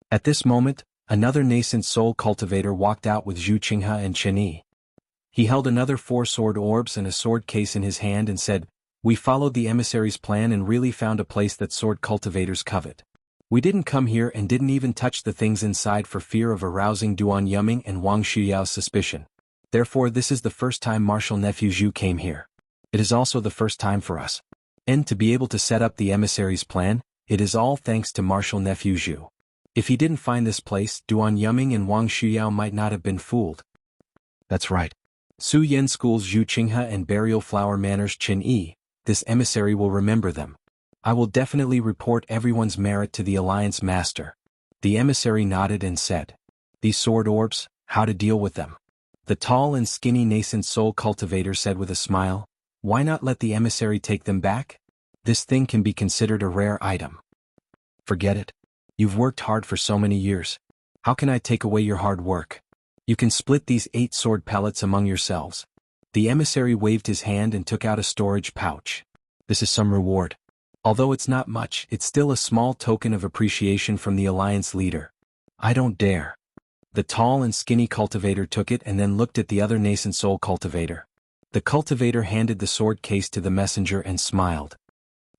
At this moment, another nascent soul cultivator walked out with Zhu Qinghe and Chen Yi. He held another 4 sword orbs and a sword case in his hand and said, "We followed the emissary's plan and really found a place that sword cultivators covet. We didn't come here and didn't even touch the things inside for fear of arousing Duan Yuming and Wang Xuyao's suspicion. Therefore this is the first time Marshal Nephew Zhu came here. It is also the first time for us. And to be able to set up the emissary's plan, it is all thanks to Marshal Nephew Zhu. If he didn't find this place, Duan Yuming and Wang Xuyao might not have been fooled." That's right. Su Yen School's Zhu Qinghe and Burial Flower Manor's Chen Yi, this emissary will remember them. I will definitely report everyone's merit to the Alliance Master. The emissary nodded and said, "These sword orbs, how to deal with them?" The tall and skinny nascent soul cultivator said with a smile, "Why not let the emissary take them back? This thing can be considered a rare item." "Forget it. You've worked hard for so many years. How can I take away your hard work? You can split these 8 sword pellets among yourselves." The emissary waved his hand and took out a storage pouch. "This is some reward. Although it's not much, it's still a small token of appreciation from the Alliance leader." "I don't dare." The tall and skinny cultivator took it and then looked at the other nascent soul cultivator. The cultivator handed the sword case to the messenger and smiled.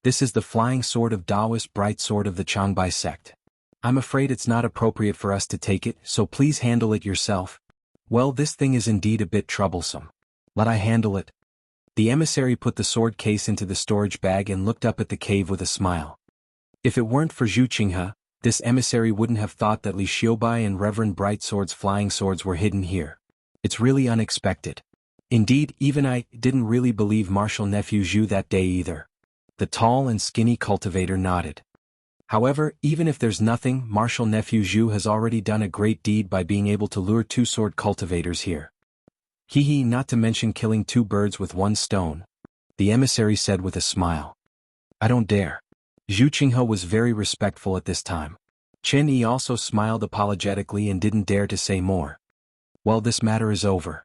"This is the flying sword of Daoist bright sword of the Changbai sect. I'm afraid it's not appropriate for us to take it, so please handle it yourself." "Well, this thing is indeed a bit troublesome. Let I handle it." The emissary put the sword case into the storage bag and looked up at the cave with a smile. If it weren't for Zhu Qinghe, this emissary wouldn't have thought that Li Xiaobai and Reverend Brightsword's flying swords were hidden here. It's really unexpected. Indeed, even I didn't really believe Marshal Nephew Zhu that day either. The tall and skinny cultivator nodded. However, even if there's nothing, Marshal Nephew Zhu has already done a great deed by being able to lure 2 sword cultivators here. Not to mention killing 2 birds with 1 stone. The emissary said with a smile. "I don't dare." Zhu Qinghe was very respectful at this time. Chen Yi also smiled apologetically and didn't dare to say more. "Well, this matter is over.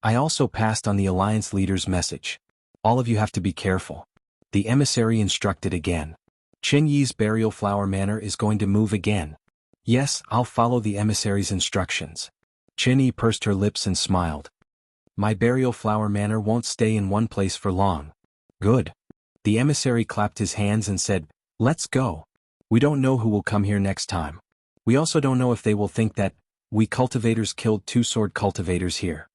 I also passed on the Alliance leader's message. All of you have to be careful." The emissary instructed again. "Chen Yi's Burial Flower Manor is going to move again. Yes, I'll follow the emissary's instructions. Chen Yi pursed her lips and smiled. My burial flower manor won't stay in one place for long. Good. The emissary clapped his hands and said, let's go. We don't know who will come here next time. We also don't know if they will think that we cultivators killed two sword cultivators here.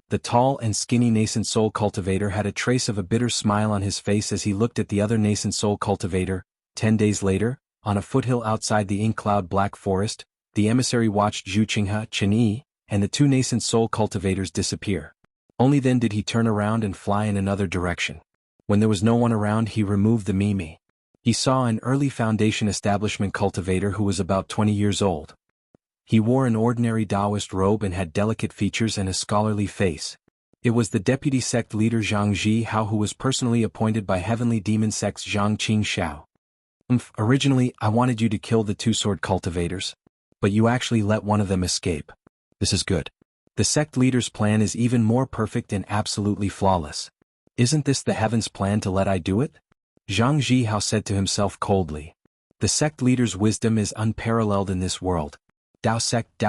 The tall and skinny nascent soul cultivator had a trace of a bitter smile on his face as he looked at the other nascent soul cultivator. 10 days later, on a foothill outside the ink cloud black forest, the emissary watched Zhu Qinghe, Chen Yi, and the two nascent soul cultivators disappear. Only then did he turn around and fly in another direction. When there was no one around, he removed the Mimi. He saw an early Foundation establishment cultivator who was about 20 years old. He wore an ordinary Taoist robe and had delicate features and a scholarly face. It was the deputy sect leader Zhang Zhihao who was personally appointed by heavenly demon sect's Zhang Qingxiao. Originally, I wanted you to kill the two sword cultivators. But you actually let one of them escape. This is good. The sect leader's plan is even more perfect and absolutely flawless. Isn't this the heaven's plan to let I do it? Zhang Zhihao said to himself coldly. The sect leader's wisdom is unparalleled in this world. Dao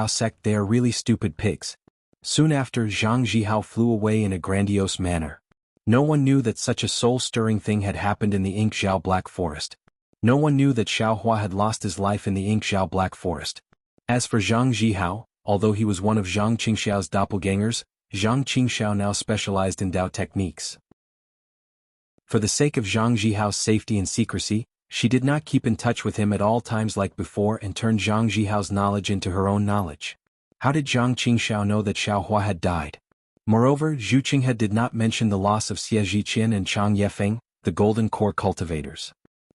sect, they are really stupid pigs. Soon after, Zhang Zhihao flew away in a grandiose manner. No one knew that such a soul-stirring thing had happened in the Ink Zhao Black Forest. No one knew that Xiaohua had lost his life in the Ink Zhao Black Forest. As for Zhang Zhihao, although he was one of Zhang Qingxiao's doppelgangers, Zhang Qingxiao now specialized in Dao techniques. For the sake of Zhang Zhihao's safety and secrecy, she did not keep in touch with him at all times like before and turned Zhang Zhihao's knowledge into her own knowledge. How did Zhang Qingxiao know that Xiaohua had died? Moreover, Zhu Qinghe did not mention the loss of Xie Zhiqian and Chang Yefeng, the Golden Core cultivators.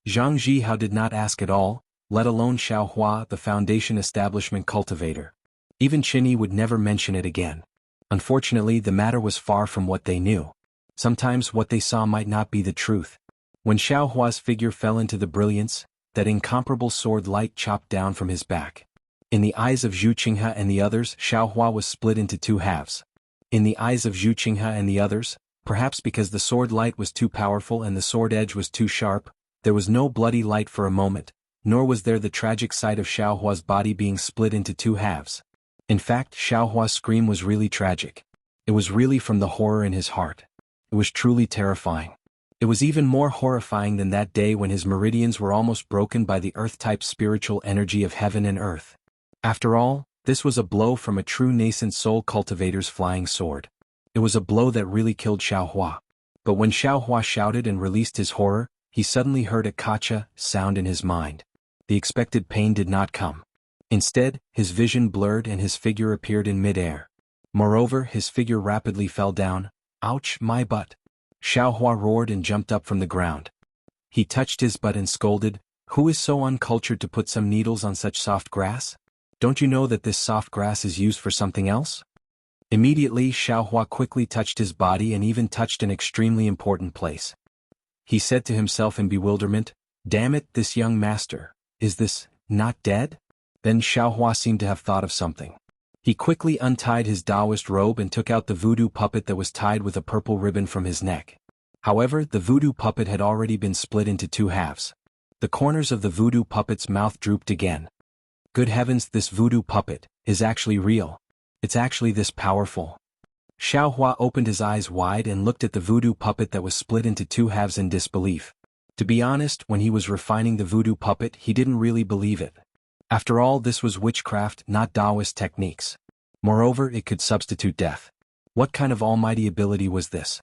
Zhang Zhihao did not ask at all, let alone Xiaohua, the Foundation establishment cultivator. Even Chen Yi would never mention it again. Unfortunately, the matter was far from what they knew. Sometimes what they saw might not be the truth. When Xiaohua's figure fell into the brilliance, that incomparable sword light chopped down from his back. In the eyes of Zhu Qinghe and the others, Xiaohua was split into two halves. In the eyes of Zhu Qinghe and the others, perhaps because the sword light was too powerful and the sword edge was too sharp, there was no bloody light for a moment, nor was there the tragic sight of Xiaohua's body being split into two halves. In fact, Xiaohua's scream was really tragic. It was really from the horror in his heart. It was truly terrifying. It was even more horrifying than that day when his meridians were almost broken by the earth-type spiritual energy of heaven and earth. After all, this was a blow from a true nascent soul cultivator's flying sword. It was a blow that really killed Xiaohua. But when Xiaohua shouted and released his horror, he suddenly heard a kacha sound in his mind. The expected pain did not come. Instead, his vision blurred and his figure appeared in mid-air. Moreover, his figure rapidly fell down. Ouch, my butt! Xiaohua roared and jumped up from the ground. He touched his butt and scolded, "Who is so uncultured to put some needles on such soft grass? Don't you know that this soft grass is used for something else?" Immediately, Xiaohua quickly touched his body and even touched an extremely important place. He said to himself in bewilderment, "Damn it, this young master, is this not dead?" Then Xiaohua seemed to have thought of something. He quickly untied his Taoist robe and took out the voodoo puppet that was tied with a purple ribbon from his neck. However, the voodoo puppet had already been split into two halves. The corners of the voodoo puppet's mouth drooped again. Good heavens, this voodoo puppet is actually real. It's actually this powerful. Xiaohua opened his eyes wide and looked at the voodoo puppet that was split into two halves in disbelief. To be honest, when he was refining the voodoo puppet, he didn't really believe it. After all, this was witchcraft, not Taoist techniques. Moreover, it could substitute death. What kind of almighty ability was this?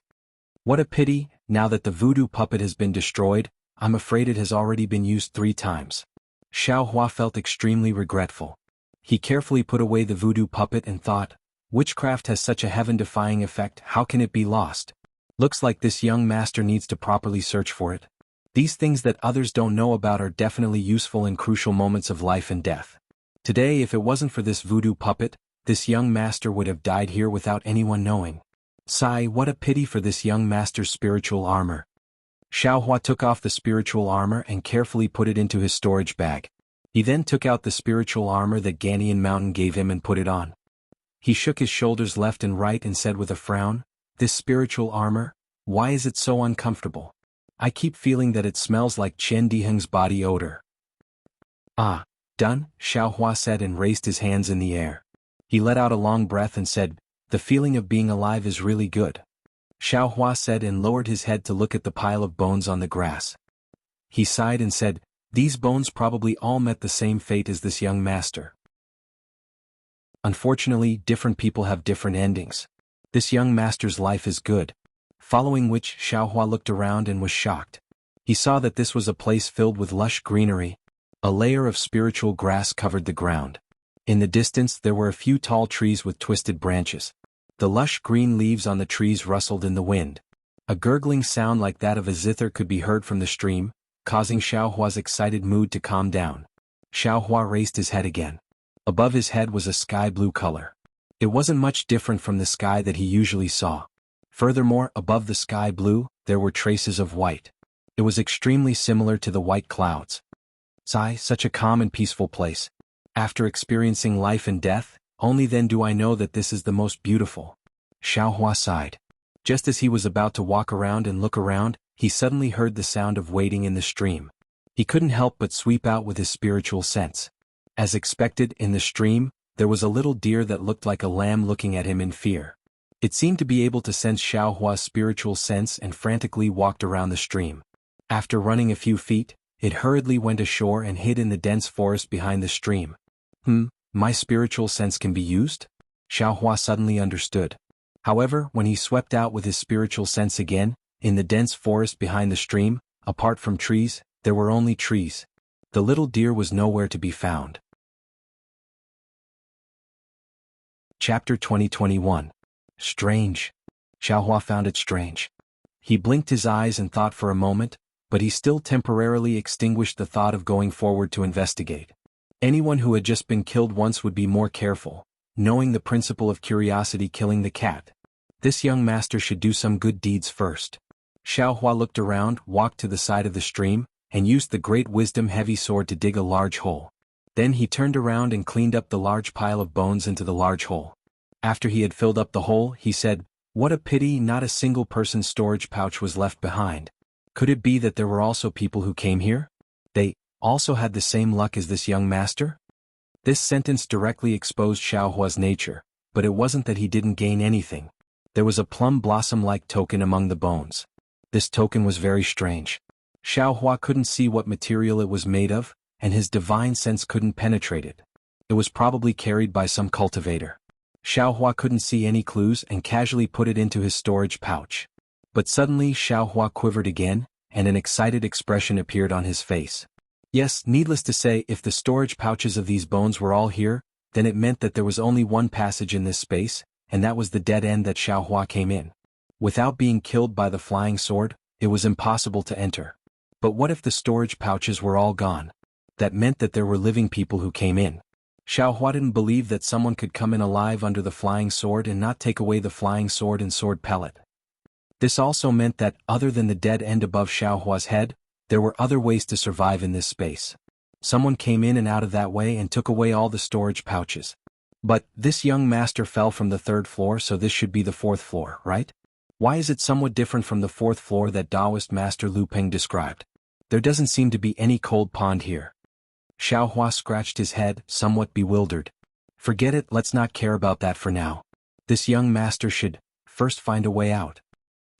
What a pity, now that the voodoo puppet has been destroyed, I'm afraid it has already been used 3 times. Xiaohua felt extremely regretful. He carefully put away the voodoo puppet and thought, witchcraft has such a heaven-defying effect, how can it be lost? Looks like this young master needs to properly search for it. These things that others don't know about are definitely useful in crucial moments of life and death. Today, if it wasn't for this voodoo puppet, this young master would have died here without anyone knowing. Sigh, what a pity for this young master's spiritual armor. Xiaohua took off the spiritual armor and carefully put it into his storage bag. He then took out the spiritual armor that Ganyan Mountain gave him and put it on. He shook his shoulders left and right and said with a frown, "This spiritual armor, why is it so uncomfortable? I keep feeling that it smells like Chen Diheng's body odor." Ah, Done, Xiaohua said and raised his hands in the air. He let out a long breath and said, "The feeling of being alive is really good." Xiaohua said and lowered his head to look at the pile of bones on the grass. He sighed and said, "These bones probably all met the same fate as this young master. Unfortunately, different people have different endings. This young master's life is good." Following which, Xiaohua looked around and was shocked. He saw that this was a place filled with lush greenery. A layer of spiritual grass covered the ground. In the distance there were a few tall trees with twisted branches. The lush green leaves on the trees rustled in the wind. A gurgling sound like that of a zither could be heard from the stream, causing Xiaohua's excited mood to calm down. Xiaohua raised his head again. Above his head was a sky blue color. It wasn't much different from the sky that he usually saw. Furthermore, above the sky blue, there were traces of white. It was extremely similar to the white clouds. Sigh, such a calm and peaceful place. After experiencing life and death, only then do I know that this is the most beautiful. Xiaohua sighed. Just as he was about to walk around and look around, he suddenly heard the sound of wading in the stream. He couldn't help but sweep out with his spiritual sense. As expected, in the stream, there was a little deer that looked like a lamb looking at him in fear. It seemed to be able to sense Xiaohua's spiritual sense and frantically walked around the stream. After running a few feet, it hurriedly went ashore and hid in the dense forest behind the stream. My spiritual sense can be used? Xiaohua suddenly understood. However, when he swept out with his spiritual sense again, in the dense forest behind the stream, apart from trees, there were only trees. The little deer was nowhere to be found. Chapter 2021. Strange. Xiaohua found it strange. He blinked his eyes and thought for a moment, but he still temporarily extinguished the thought of going forward to investigate. Anyone who had just been killed once would be more careful, knowing the principle of curiosity killing the cat. This young master should do some good deeds first. Xiaohua looked around, walked to the side of the stream, and used the great wisdom heavy sword to dig a large hole. Then he turned around and cleaned up the large pile of bones into the large hole. After he had filled up the hole, he said, "What a pity not a single person's storage pouch was left behind. Could it be that there were also people who came here? They also had the same luck as this young master?" This sentence directly exposed Xiaohua's nature, but it wasn't that he didn't gain anything. There was a plum blossom-like token among the bones. This token was very strange. Xiaohua couldn't see what material it was made of, and his divine sense couldn't penetrate it. It was probably carried by some cultivator. Xiaohua couldn't see any clues and casually put it into his storage pouch. But suddenly Xiaohua quivered again, and an excited expression appeared on his face. Yes, needless to say, if the storage pouches of these bones were all here, then it meant that there was only one passage in this space, and that was the dead end that Xiaohua came in. Without being killed by the flying sword, it was impossible to enter. But what if the storage pouches were all gone? That meant that there were living people who came in. Xiaohua didn't believe that someone could come in alive under the flying sword and not take away the flying sword and sword pellet. This also meant that, other than the dead end above Xiaohua's head, there were other ways to survive in this space. Someone came in and out of that way and took away all the storage pouches. But, this young master fell from the 3rd floor, so this should be the 4th floor, right? Why is it somewhat different from the 4th floor that Taoist Master Lu Peng described? There doesn't seem to be any cold pond here. Xiaohua scratched his head, somewhat bewildered. Forget it, let's not care about that for now. This young master should first find a way out.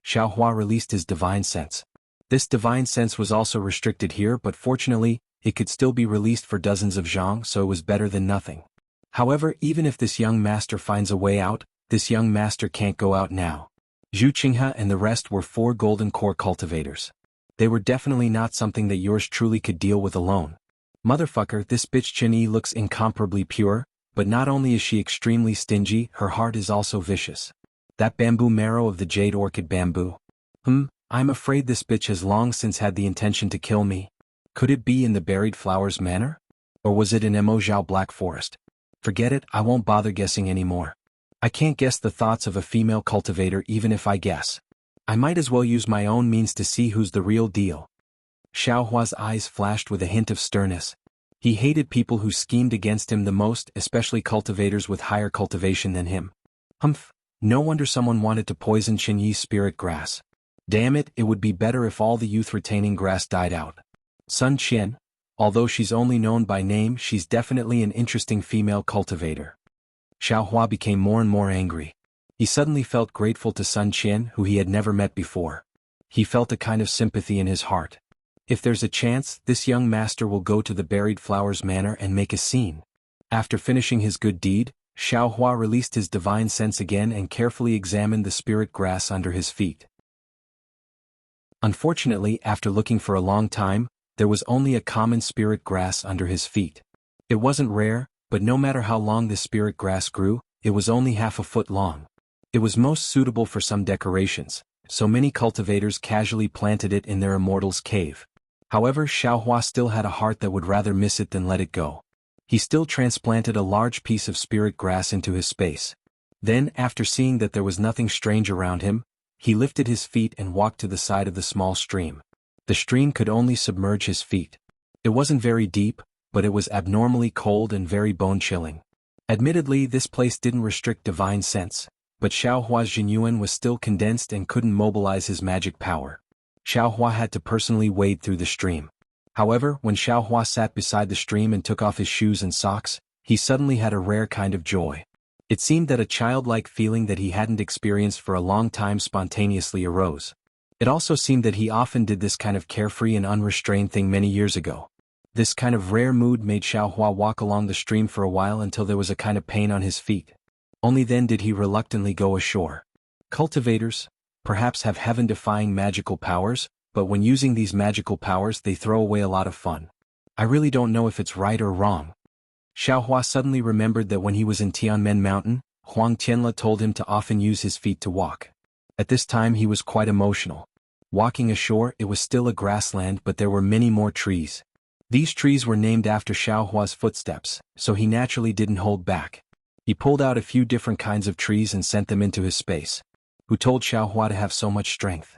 Xiaohua released his divine sense. This divine sense was also restricted here, but fortunately, it could still be released for dozens of zhang, so it was better than nothing. However, even if this young master finds a way out, this young master can't go out now. Zhu Qinghe and the rest were 4 golden core cultivators. They were definitely not something that yours truly could deal with alone. Motherfucker, this bitch Chenyi looks incomparably pure, but not only is she extremely stingy, her heart is also vicious. That bamboo marrow of the jade orchid bamboo. I'm afraid this bitch has long since had the intention to kill me. Could it be in the Buried Flowers Manor? Or was it in Mo Zhao Black Forest? Forget it, I won't bother guessing anymore. I can't guess the thoughts of a female cultivator even if I guess. I might as well use my own means to see who's the real deal. Xiaohua's eyes flashed with a hint of sternness. He hated people who schemed against him the most, especially cultivators with higher cultivation than him. No wonder someone wanted to poison Chenyi's spirit grass. Damn it, it would be better if all the youth-retaining grass died out. Sun Qian, Although she's only known by name, she's definitely an interesting female cultivator. Xiaohua became more and more angry. He suddenly felt grateful to Sun Qian, who he had never met before. He felt a kind of sympathy in his heart. If there's a chance, this young master will go to the Buried Flowers Manor and make a scene. After finishing his good deed, Xiaohua released his divine sense again and carefully examined the spirit grass under his feet. Unfortunately, after looking for a long time, there was only a common spirit grass under his feet. It wasn't rare, but no matter how long this spirit grass grew, it was only half a foot long. It was most suitable for some decorations, so many cultivators casually planted it in their immortal's cave. However, Xiaohua still had a heart that would rather miss it than let it go. He still transplanted a large piece of spirit grass into his space. Then, after seeing that there was nothing strange around him, he lifted his feet and walked to the side of the small stream. The stream could only submerge his feet. It wasn't very deep, but it was abnormally cold and very bone-chilling. Admittedly, this place didn't restrict divine sense, but Xiaohua's Jinyuan was still condensed and couldn't mobilize his magic power. Xiaohua had to personally wade through the stream. However, when Xiaohua sat beside the stream and took off his shoes and socks, he suddenly had a rare kind of joy. It seemed that a childlike feeling that he hadn't experienced for a long time spontaneously arose. It also seemed that he often did this kind of carefree and unrestrained thing many years ago. This kind of rare mood made Xiaohua walk along the stream for a while until there was a kind of pain on his feet. Only then did he reluctantly go ashore. Cultivators, perhaps, have heaven-defying magical powers, but when using these magical powers they throw away a lot of fun. I really don't know if it's right or wrong. Xiaohua suddenly remembered that when he was in Tianmen Mountain, Huang Tianle told him to often use his feet to walk. At this time he was quite emotional. Walking ashore, it was still a grassland, but there were many more trees. These trees were named after Xiaohua's footsteps, so he naturally didn't hold back. He pulled out a few different kinds of trees and sent them into his space. Who told Xiaohua to have so much strength?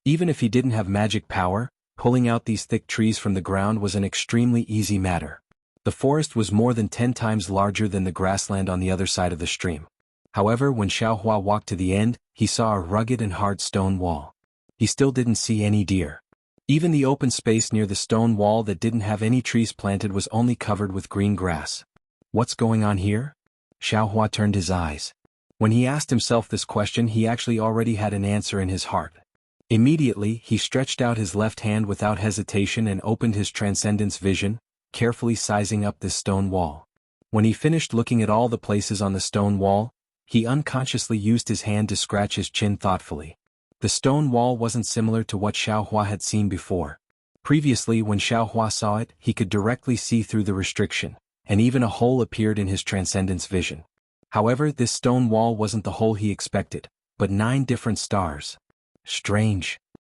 Even if he didn't have magic power, pulling out these thick trees from the ground was an extremely easy matter. The forest was more than 10 times larger than the grassland on the other side of the stream. However, when Xiaohua walked to the end, he saw a rugged and hard stone wall. He still didn't see any deer. Even the open space near the stone wall that didn't have any trees planted was only covered with green grass. What's going on here? Xiaohua turned his eyes. When he asked himself this question, he actually already had an answer in his heart. Immediately, he stretched out his left hand without hesitation and opened his transcendence vision, carefully sizing up this stone wall. When he finished looking at all the places on the stone wall, he unconsciously used his hand to scratch his chin thoughtfully. The stone wall wasn't similar to what Xiaohua had seen before. Previously, when Xiaohua saw it, he could directly see through the restriction, and even a hole appeared in his transcendence vision. However, this stone wall wasn't the hole he expected, but 9 different stars. Strange.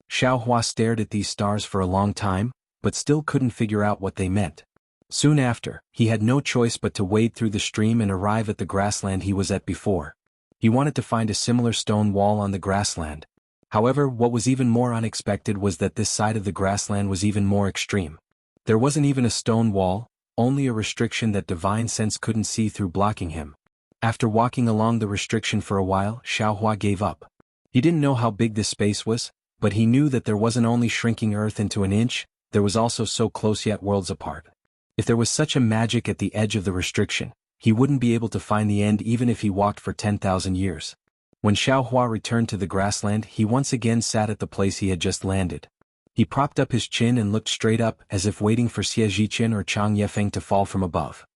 Xiaohua stared at these stars for a long time, but still couldn't figure out what they meant. Soon after, he had no choice but to wade through the stream and arrive at the grassland he was at before. He wanted to find a similar stone wall on the grassland. However, what was even more unexpected was that this side of the grassland was even more extreme. There wasn't even a stone wall, only a restriction that divine sense couldn't see through, blocking him. After walking along the restriction for a while, Xiaohua gave up. He didn't know how big this space was, but he knew that there wasn't only shrinking Earth into an inch, there was also so close yet worlds apart. If there was such a magic at the edge of the restriction, he wouldn't be able to find the end even if he walked for 10,000 years. When Xiaohua returned to the grassland, he once again sat at the place he had just landed. He propped up his chin and looked straight up, as if waiting for Xie Zhiqian or Chang Yefeng to fall from above.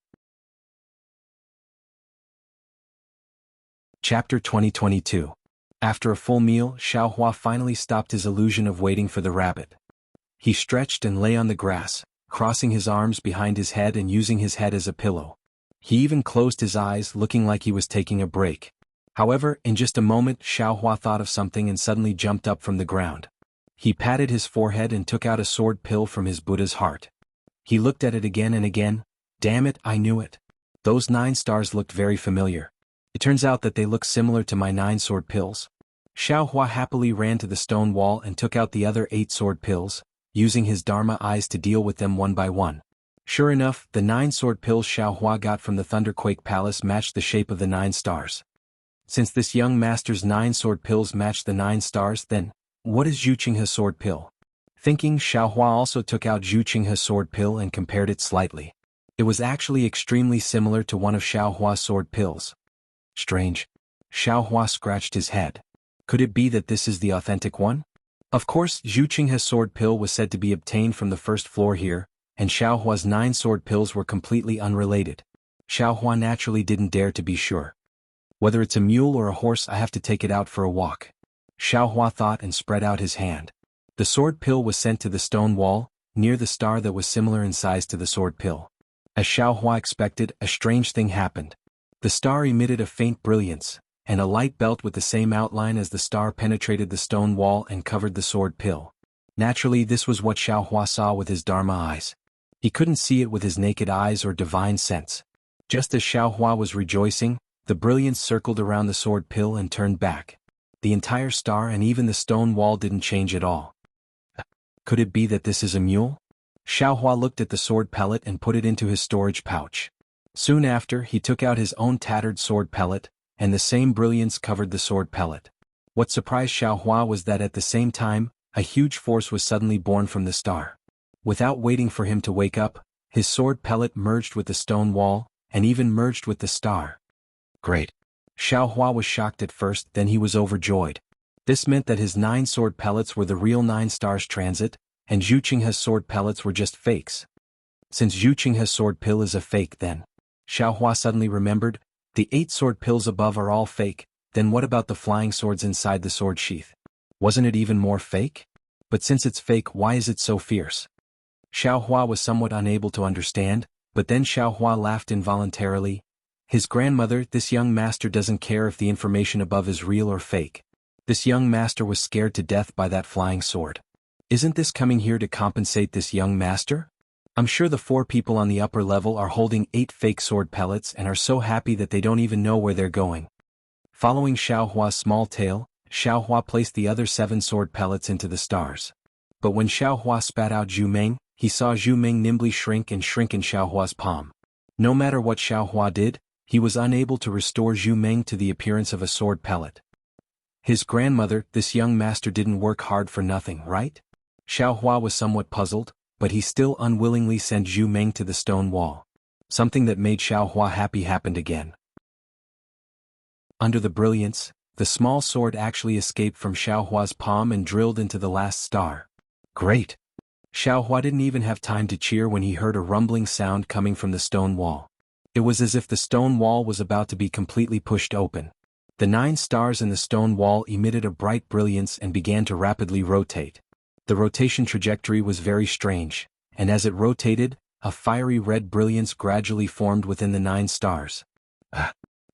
Chapter 2022. After a full meal, Xiaohua finally stopped his illusion of waiting for the rabbit. He stretched and lay on the grass, crossing his arms behind his head and using his head as a pillow. He even closed his eyes, looking like he was taking a break. However, in just a moment, Xiaohua thought of something and suddenly jumped up from the ground. He patted his forehead and took out a sword pill from his Buddha's heart. He looked at it again and again. Damn it, I knew it. Those 9 stars looked very familiar. It turns out that they look similar to my 9 sword pills. Xiaohua happily ran to the stone wall and took out the other 8 sword pills, using his Dharma eyes to deal with them one by one. Sure enough, the 9 sword pills Xiaohua got from the Thunderquake Palace matched the shape of the 9 stars. Since this young master's 9 sword pills matched the 9 stars, then, what is Zhu Qinghe's sword pill? Thinking, Xiaohua also took out Zhu Qinghe's sword pill and compared it slightly. It was actually extremely similar to one of Xiaohua's sword pills. Strange. Xiaohua scratched his head. Could it be that this is the authentic one? Of course, Zhu Qinghe's sword pill was said to be obtained from the first floor here, and Xiaohua's 9 sword pills were completely unrelated. Xiaohua naturally didn't dare to be sure. Whether it's a mule or a horse, I have to take it out for a walk. Xiaohua thought and spread out his hand. The sword pill was sent to the stone wall, near the star that was similar in size to the sword pill. As Xiaohua expected, a strange thing happened. The star emitted a faint brilliance, and a light belt with the same outline as the star penetrated the stone wall and covered the sword pill. Naturally, this was what Xiaohua saw with his Dharma eyes. He couldn't see it with his naked eyes or divine sense. Just as Xiaohua was rejoicing, the brilliance circled around the sword pill and turned back. The entire star and even the stone wall didn't change at all. Could it be that this is a mule? Xiaohua looked at the sword pellet and put it into his storage pouch. Soon after, he took out his own tattered sword pellet, and the same brilliance covered the sword pellet. What surprised Xiaohua was that at the same time, a huge force was suddenly born from the star. Without waiting for him to wake up, his sword pellet merged with the stone wall, and even merged with the star. Great. Xiaohua was shocked at first, then he was overjoyed. This meant that his 9 sword pellets were the real 9 stars transit, and Zhu Qinghe's sword pellets were just fakes. Since Zhu Qinghe's sword pill is a fake then, Xiaohua suddenly remembered, the 8 sword pills above are all fake, then what about the flying swords inside the sword sheath? Wasn't it even more fake? But since it's fake, why is it so fierce? Xiaohua was somewhat unable to understand, but then Xiaohua laughed involuntarily. His grandmother, this young master doesn't care if the information above is real or fake. This young master was scared to death by that flying sword. Isn't this coming here to compensate this young master? I'm sure the 4 people on the upper level are holding 8 fake sword pellets and are so happy that they don't even know where they're going. Following Xiaohua's small tail, Xiaohua placed the other 7 sword pellets into the stars. But when Xiaohua spat out Zhu Meng, he saw Zhu Meng nimbly shrink in Xiaohua's palm. No matter what Xiaohua did, he was unable to restore Zhu Meng to the appearance of a sword pellet. His grandmother, this young master didn't work hard for nothing, right? Xiaohua was somewhat puzzled, but he still unwillingly sent Zhu Meng to the stone wall. Something that made Xiaohua happy happened again. Under the brilliance, the small sword actually escaped from Xiaohua's palm and drilled into the last star. Great! Xiaohua didn't even have time to cheer when he heard a rumbling sound coming from the stone wall. It was as if the stone wall was about to be completely pushed open. The 9 stars in the stone wall emitted a bright brilliance and began to rapidly rotate. The rotation trajectory was very strange, and as it rotated, a fiery red brilliance gradually formed within the 9 stars.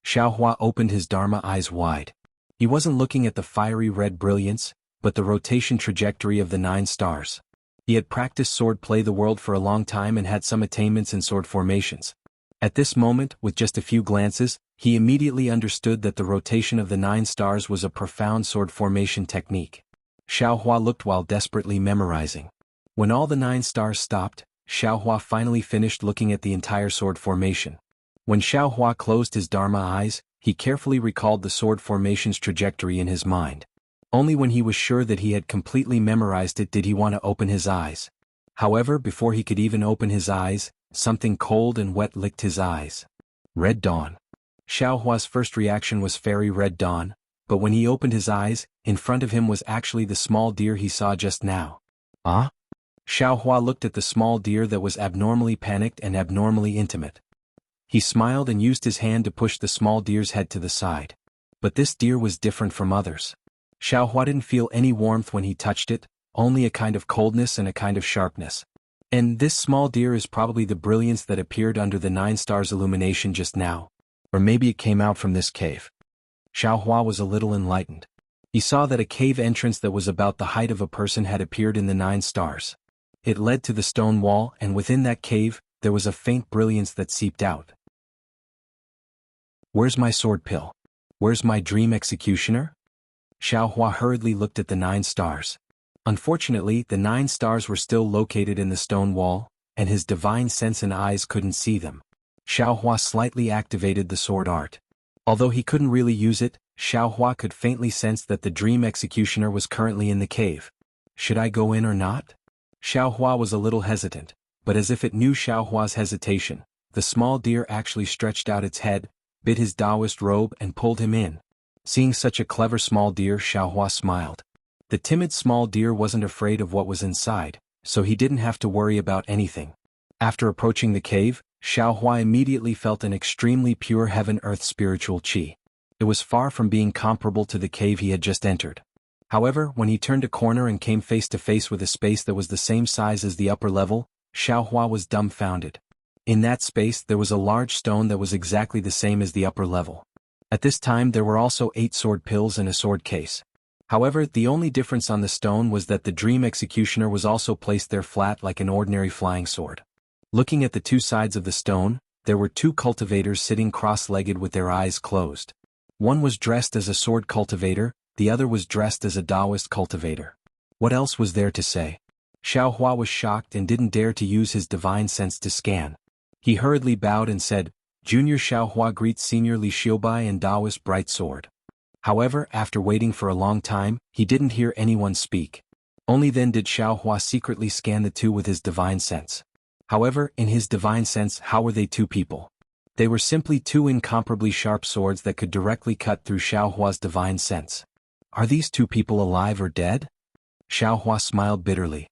Xiaohua opened his Dharma eyes wide. He wasn't looking at the fiery red brilliance, but the rotation trajectory of the 9 stars. He had practiced sword play the world for a long time and had some attainments in sword formations. At this moment, with just a few glances, he immediately understood that the rotation of the 9 stars was a profound sword formation technique. Xiaohua looked while desperately memorizing. When all the 9 stars stopped, Xiaohua finally finished looking at the entire sword formation. When Xiaohua closed his Dharma eyes, he carefully recalled the sword formation's trajectory in his mind. Only when he was sure that he had completely memorized it did he want to open his eyes. However, before he could even open his eyes, something cold and wet licked his eyes. Red dawn. Xiaohua's first reaction was fairy red dawn, but when he opened his eyes, in front of him was actually the small deer he saw just now. Ah? Xiaohua looked at the small deer that was abnormally panicked and abnormally intimate. He smiled and used his hand to push the small deer's head to the side. But this deer was different from others. Xiaohua didn't feel any warmth when he touched it, only a kind of coldness and a kind of sharpness. And this small deer is probably the brilliance that appeared under the 9 stars illumination just now. Or maybe it came out from this cave. Xiaohua was a little enlightened. He saw that a cave entrance that was about the height of a person had appeared in the 9 stars. It led to the stone wall, and within that cave, there was a faint brilliance that seeped out. Where's my sword pill? Where's my dream executioner? Xiaohua hurriedly looked at the 9 stars. Unfortunately, the 9 stars were still located in the stone wall, and his divine sense and eyes couldn't see them. Xiaohua slightly activated the sword art. Although he couldn't really use it, Xiaohua could faintly sense that the dream executioner was currently in the cave. Should I go in or not? Xiaohua was a little hesitant, but as if it knew Xiaohua's hesitation, the small deer actually stretched out its head, bit his Taoist robe and pulled him in. Seeing such a clever small deer, Xiaohua smiled. The timid small deer wasn't afraid of what was inside, so he didn't have to worry about anything. After approaching the cave, Xiaohua immediately felt an extremely pure heaven-earth spiritual qi. It was far from being comparable to the cave he had just entered. However, when he turned a corner and came face to face with a space that was the same size as the upper level, Xiaohua was dumbfounded. In that space there was a large stone that was exactly the same as the upper level. At this time there were also 8 sword pills and a sword case. However, the only difference on the stone was that the Dream Executioner was also placed there flat like an ordinary flying sword. Looking at the two sides of the stone, there were 2 cultivators sitting cross-legged with their eyes closed. One was dressed as a sword cultivator, the other was dressed as a Taoist cultivator. What else was there to say? Xiaohua was shocked and didn't dare to use his divine sense to scan. He hurriedly bowed and said, "Junior Xiaohua greets Senior Li Xiubai and Taoist Bright Sword." However, after waiting for a long time, he didn't hear anyone speak. Only then did Xiaohua secretly scan the two with his divine sense. However, in his divine sense, how were they 2 people? They were simply 2 incomparably sharp swords that could directly cut through Xiaohua's divine sense. Are these 2 people alive or dead? Xiaohua smiled bitterly.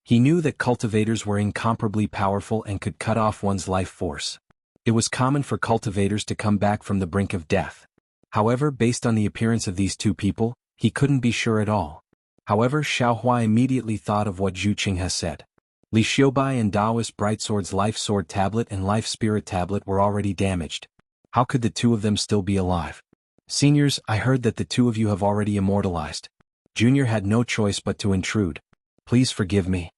He knew that cultivators were incomparably powerful and could cut off one's life force. It was common for cultivators to come back from the brink of death. However, based on the appearance of these 2 people, he couldn't be sure at all. However, Xiaohua immediately thought of what Zhu Qing has said. Li Xiubai and Taoist Brightsword's Life Sword Tablet and Life Spirit Tablet were already damaged. How could the 2 of them still be alive? Seniors, I heard that the 2 of you have already immortalized. Junior had no choice but to intrude. Please forgive me.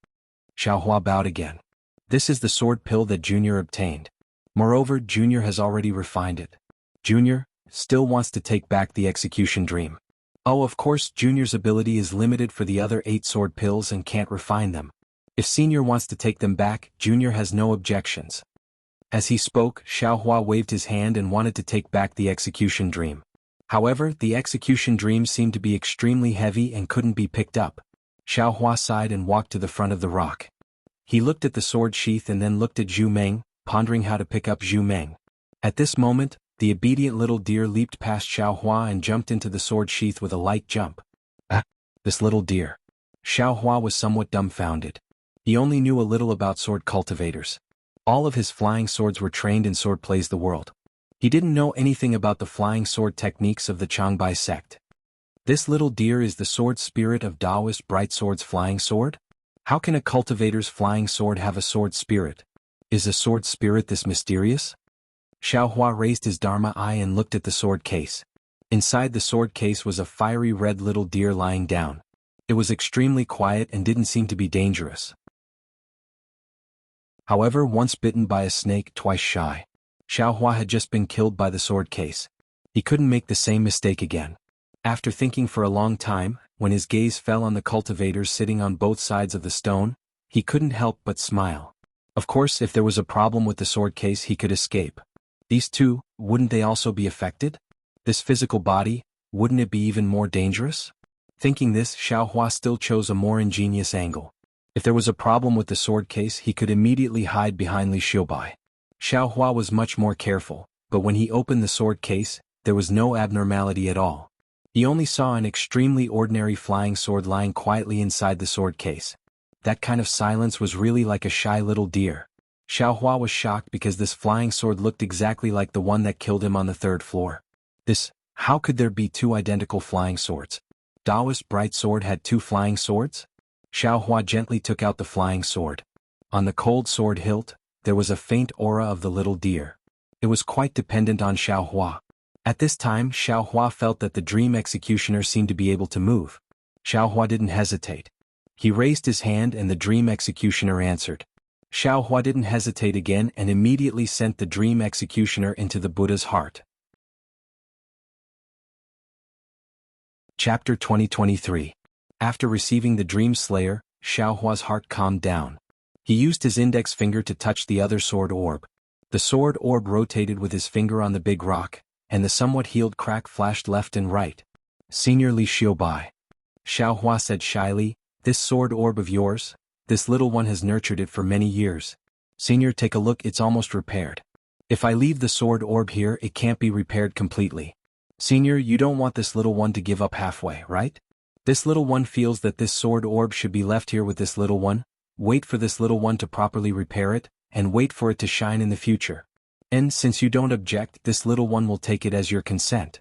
Xiaohua bowed again. This is the sword pill that Junior obtained. Moreover, Junior has already refined it. Junior still wants to take back the execution dream. Oh, of course, Junior's ability is limited for the other 8 sword pills and can't refine them. If Senior wants to take them back, Junior has no objections. As he spoke, Xiaohua waved his hand and wanted to take back the execution dream. However, the execution dream seemed to be extremely heavy and couldn't be picked up. Xiaohua sighed and walked to the front of the rock. He looked at the sword sheath and then looked at Zhu Meng, pondering how to pick up Zhu Meng. At this moment, the obedient little deer leaped past Xiaohua and jumped into the sword sheath with a light jump. Ah, this little deer. Xiaohua was somewhat dumbfounded. He only knew a little about sword cultivators. All of his flying swords were trained in sword plays the world. He didn't know anything about the flying sword techniques of the Changbai sect. This little deer is the sword spirit of Taoist Bright Sword's flying sword? How can a cultivator's flying sword have a sword spirit? Is a sword spirit this mysterious? Xiaohua raised his Dharma eye and looked at the sword case. Inside the sword case was a fiery red little deer lying down. It was extremely quiet and didn't seem to be dangerous. However, once bitten by a snake, twice shy. Xiaohua had just been killed by the sword case. He couldn't make the same mistake again. After thinking for a long time, when his gaze fell on the cultivators sitting on both sides of the stone, he couldn't help but smile. Of course, if there was a problem with the sword case, he could escape. These 2, wouldn't they also be affected? This physical body, wouldn't it be even more dangerous? Thinking this, Xiaohua still chose a more ingenious angle. If there was a problem with the sword case, he could immediately hide behind Li Xiubai. Xiaohua was much more careful, but when he opened the sword case, there was no abnormality at all. He only saw an extremely ordinary flying sword lying quietly inside the sword case. That kind of silence was really like a shy little deer. Xiaohua was shocked because this flying sword looked exactly like the one that killed him on the 3rd floor. How could there be 2 identical flying swords? Taoist Bright Sword had 2 flying swords? Xiaohua gently took out the flying sword. On the cold sword hilt, there was a faint aura of the little deer. It was quite dependent on Xiaohua. At this time, Xiaohua felt that the Dream Executioner seemed to be able to move. Xiaohua didn't hesitate. He raised his hand and the Dream Executioner answered. Xiaohua didn't hesitate again and immediately sent the Dream Executioner into the Buddha's heart. Chapter 2023. After receiving the Dream Slayer, Xiaohua's heart calmed down. He used his index finger to touch the other sword orb. The sword orb rotated with his finger on the big rock, and the somewhat healed crack flashed left and right. Senior Li Xiubai. Xiaohua said shyly, "This sword orb of yours, this little one has nurtured it for many years. Senior, take a look, it's almost repaired. If I leave the sword orb here, it can't be repaired completely. Senior, you don't want this little one to give up halfway, right? This little one feels that this sword orb should be left here with this little one. Wait for this little one to properly repair it, and wait for it to shine in the future. And since you don't object, this little one will take it as your consent.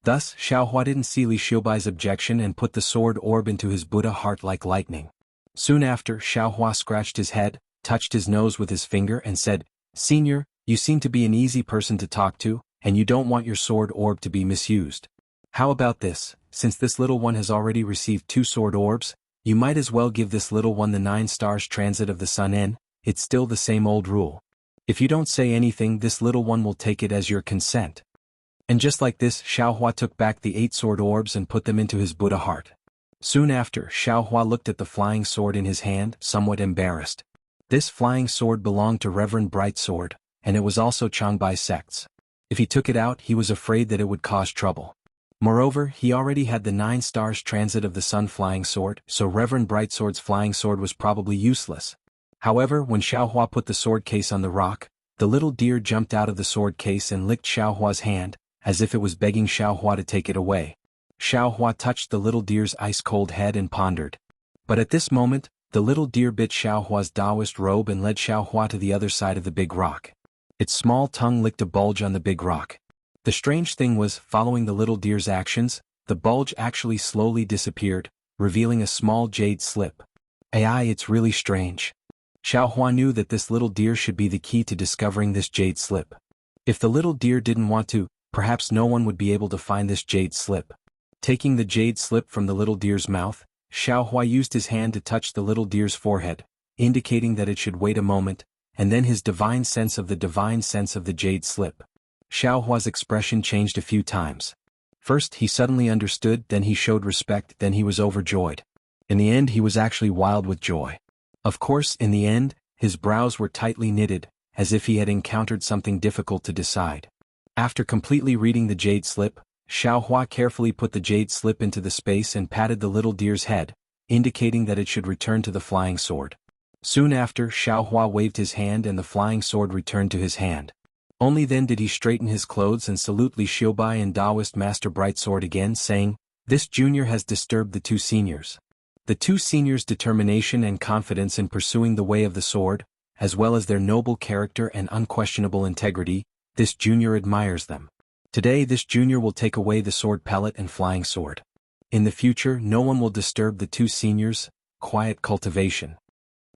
Thus, Xiaohua didn't see Li Xiubai's objection and put the sword orb into his Buddha heart like lightning. Soon after, Xiaohua scratched his head, touched his nose with his finger and said, Senior, you seem to be an easy person to talk to, and you don't want your sword orb to be misused. How about this? Since this little one has already received 2 sword orbs, you might as well give this little one the 9 stars transit of the sun in. It's still the same old rule. If you don't say anything, this little one will take it as your consent. And just like this, Xiaohua took back the 8 sword orbs and put them into his Buddha heart. Soon after, Xiaohua looked at the flying sword in his hand, somewhat embarrassed. This flying sword belonged to Reverend Brightsword, and it was also Changbai sect's. If he took it out, he was afraid that it would cause trouble. Moreover, he already had the 9 stars transit of the sun flying sword, so Reverend Brightsword's flying sword was probably useless. However, when Xiaohua put the sword case on the rock, the little deer jumped out of the sword case and licked Xiaohua's hand, as if it was begging Xiaohua to take it away. Xiaohua touched the little deer's ice-cold head and pondered. But at this moment, the little deer bit Xiaohua's Taoist robe and led Xiaohua to the other side of the big rock. Its small tongue licked a bulge on the big rock. The strange thing was, following the little deer's actions, the bulge actually slowly disappeared, revealing a small jade slip. Ai, it's really strange. Xiaohua knew that this little deer should be the key to discovering this jade slip. If the little deer didn't want to, perhaps no one would be able to find this jade slip. Taking the jade slip from the little deer's mouth, Xiaohua used his hand to touch the little deer's forehead, indicating that it should wait a moment, and then his divine sense of the jade slip. Xiaohua's expression changed a few times. First he suddenly understood, then he showed respect, then he was overjoyed. In the end he was actually wild with joy. Of course, in the end, his brows were tightly knitted, as if he had encountered something difficult to decide. After completely reading the jade slip, Xiaohua carefully put the jade slip into the space and patted the little deer's head, indicating that it should return to the flying sword. Soon after, Xiaohua waved his hand and the flying sword returned to his hand. Only then did he straighten his clothes and salute Li Xiubai and Taoist Master Brightsword again, saying, "This junior has disturbed the 2 seniors. The 2 seniors' determination and confidence in pursuing the way of the sword, as well as their noble character and unquestionable integrity, this junior admires them. Today this junior will take away the sword pellet and flying sword. In the future no one will disturb the 2 seniors. Quiet cultivation."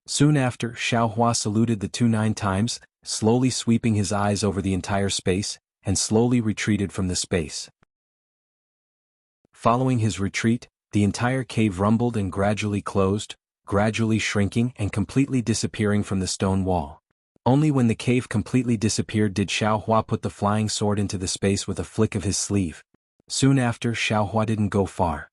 Soon after, Xiaohua saluted the 2 9 times, slowly sweeping his eyes over the entire space, and slowly retreated from the space. Following his retreat, the entire cave rumbled and gradually closed, gradually shrinking and completely disappearing from the stone wall. Only when the cave completely disappeared did Xiaohua put the flying sword into the space with a flick of his sleeve. Soon after, Xiaohua didn't go far.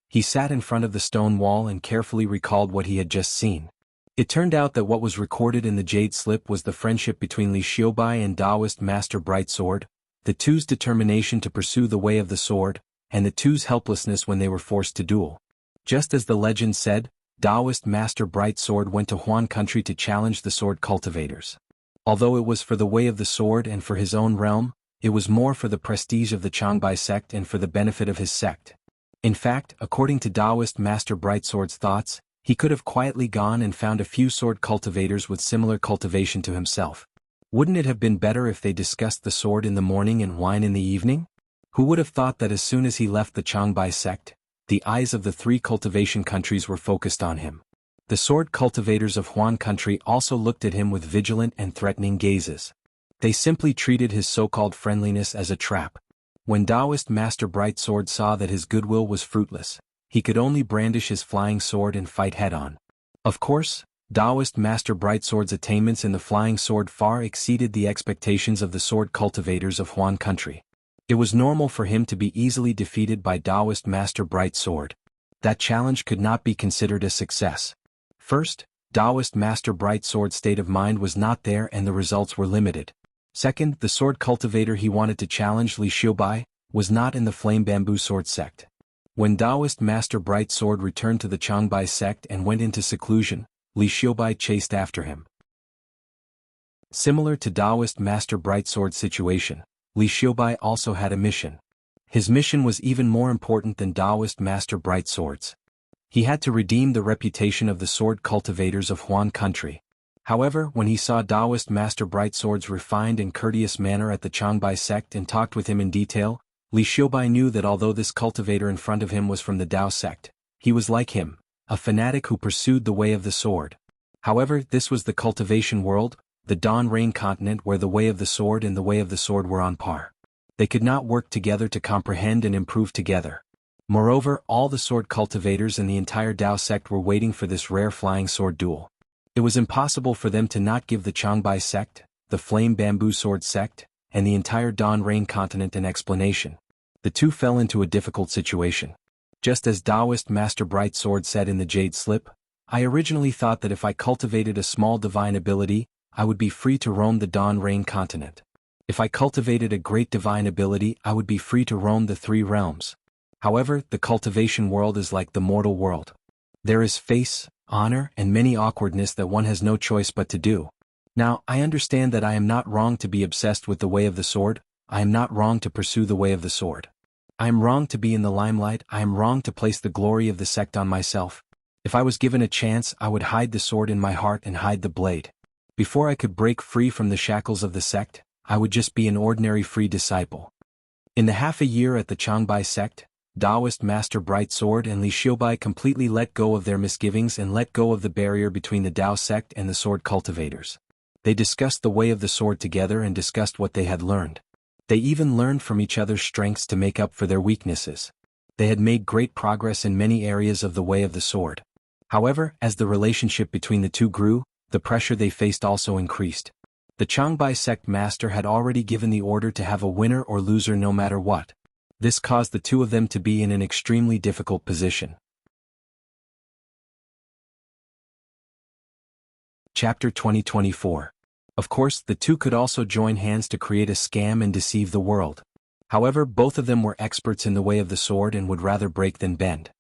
He sat in front of the stone wall and carefully recalled what he had just seen. It turned out that what was recorded in the jade slip was the friendship between Li Xiubai and Taoist Master Brightsword, the 2's determination to pursue the way of the sword, and the 2's helplessness when they were forced to duel. Just as the legend said, Taoist Master Brightsword went to Huan country to challenge the sword cultivators. Although it was for the way of the sword and for his own realm, it was more for the prestige of the Changbai sect and for the benefit of his sect. In fact, according to Taoist Master Brightsword's thoughts, he could have quietly gone and found a few sword cultivators with similar cultivation to himself. Wouldn't it have been better if they discussed the sword in the morning and wine in the evening? Who would have thought that as soon as he left the Changbai sect, the eyes of the 3 cultivation countries were focused on him. The sword cultivators of Huan country also looked at him with vigilant and threatening gazes. They simply treated his so-called friendliness as a trap. When Taoist Master Brightsword saw that his goodwill was fruitless, he could only brandish his flying sword and fight head-on. Of course, Taoist Master Brightsword's attainments in the flying sword far exceeded the expectations of the sword cultivators of Huan country. It was normal for him to be easily defeated by Taoist Master Brightsword. That challenge could not be considered a success. First, Taoist Master Brightsword's state of mind was not there and the results were limited. Second, the sword cultivator he wanted to challenge, Li Xiubai, was not in the Flame Bamboo Sword sect. When Taoist Master Brightsword returned to the Changbai sect and went into seclusion, Li Xiaobai chased after him. Similar to Taoist Master Brightsword's situation, Li Xiaobai also had a mission. His mission was even more important than Taoist Master Brightsword's. He had to redeem the reputation of the sword cultivators of Huan country. However, when he saw Taoist Master Brightsword's refined and courteous manner at the Changbai sect and talked with him in detail, Li Xiaobai knew that although this cultivator in front of him was from the Tao sect, he was like him, a fanatic who pursued the way of the sword. However, this was the cultivation world, the Dawn Rain continent where the way of the sword and the way of the sword were on par. They could not work together to comprehend and improve together. Moreover, all the sword cultivators and the entire Tao sect were waiting for this rare flying sword duel. It was impossible for them to not give the Changbai sect, the Flame Bamboo Sword sect, and the entire Dawn Rain continent an explanation. The two fell into a difficult situation. Just as Taoist Master Brightsword said in the Jade Slip, I originally thought that if I cultivated a small divine ability, I would be free to roam the Dawn Rain continent. If I cultivated a great divine ability, I would be free to roam the three realms. However, the cultivation world is like the mortal world. There is face, honor, and many awkwardness that one has no choice but to do. Now, I understand that I am not wrong to be obsessed with the way of the sword, I am not wrong to pursue the way of the sword. I am wrong to be in the limelight, I am wrong to place the glory of the sect on myself. If I was given a chance, I would hide the sword in my heart and hide the blade. Before I could break free from the shackles of the sect, I would just be an ordinary free disciple. In the half a year at the Changbai sect, Taoist Master Brightsword and Li Xiaobai completely let go of their misgivings and let go of the barrier between the Tao sect and the sword cultivators. They discussed the way of the sword together and discussed what they had learned. They even learned from each other's strengths to make up for their weaknesses. They had made great progress in many areas of the way of the sword. However, as the relationship between the two grew, the pressure they faced also increased. The Changbai sect master had already given the order to have a winner or loser no matter what. This caused the two of them to be in an extremely difficult position. Chapter 2024. Of course, the two could also join hands to create a scam and deceive the world. However, both of them were experts in the way of the sword and would rather break than bend.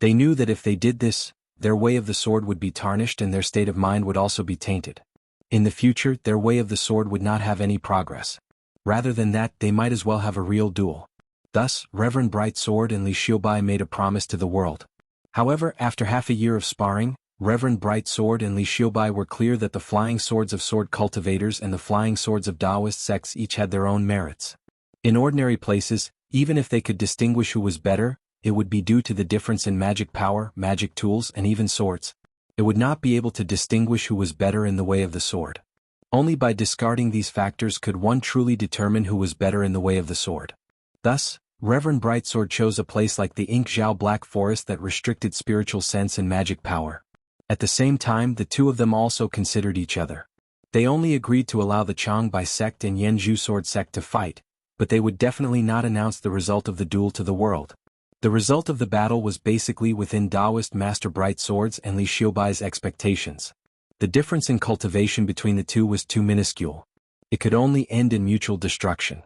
They knew that if they did this, their way of the sword would be tarnished and their state of mind would also be tainted. In the future, their way of the sword would not have any progress. Rather than that, they might as well have a real duel. Thus, Reverend Brightsword and Li Xiaobai made a promise to the world. However, after half a year of sparring, Reverend Brightsword and Li Xiaobai were clear that the flying swords of sword cultivators and the flying swords of Taoist sects each had their own merits. In ordinary places, even if they could distinguish who was better, it would be due to the difference in magic power, magic tools, and even swords. It would not be able to distinguish who was better in the way of the sword. Only by discarding these factors could one truly determine who was better in the way of the sword. Thus, Reverend Brightsword chose a place like the Ink Zhao Black Forest that restricted spiritual sense and magic power. At the same time, the two of them also considered each other. They only agreed to allow the Changbai sect and Yanzhou sword sect to fight, but they would definitely not announce the result of the duel to the world. The result of the battle was basically within Taoist Master Brightsword's and Li Xiaobai's expectations. The difference in cultivation between the two was too minuscule. It could only end in mutual destruction.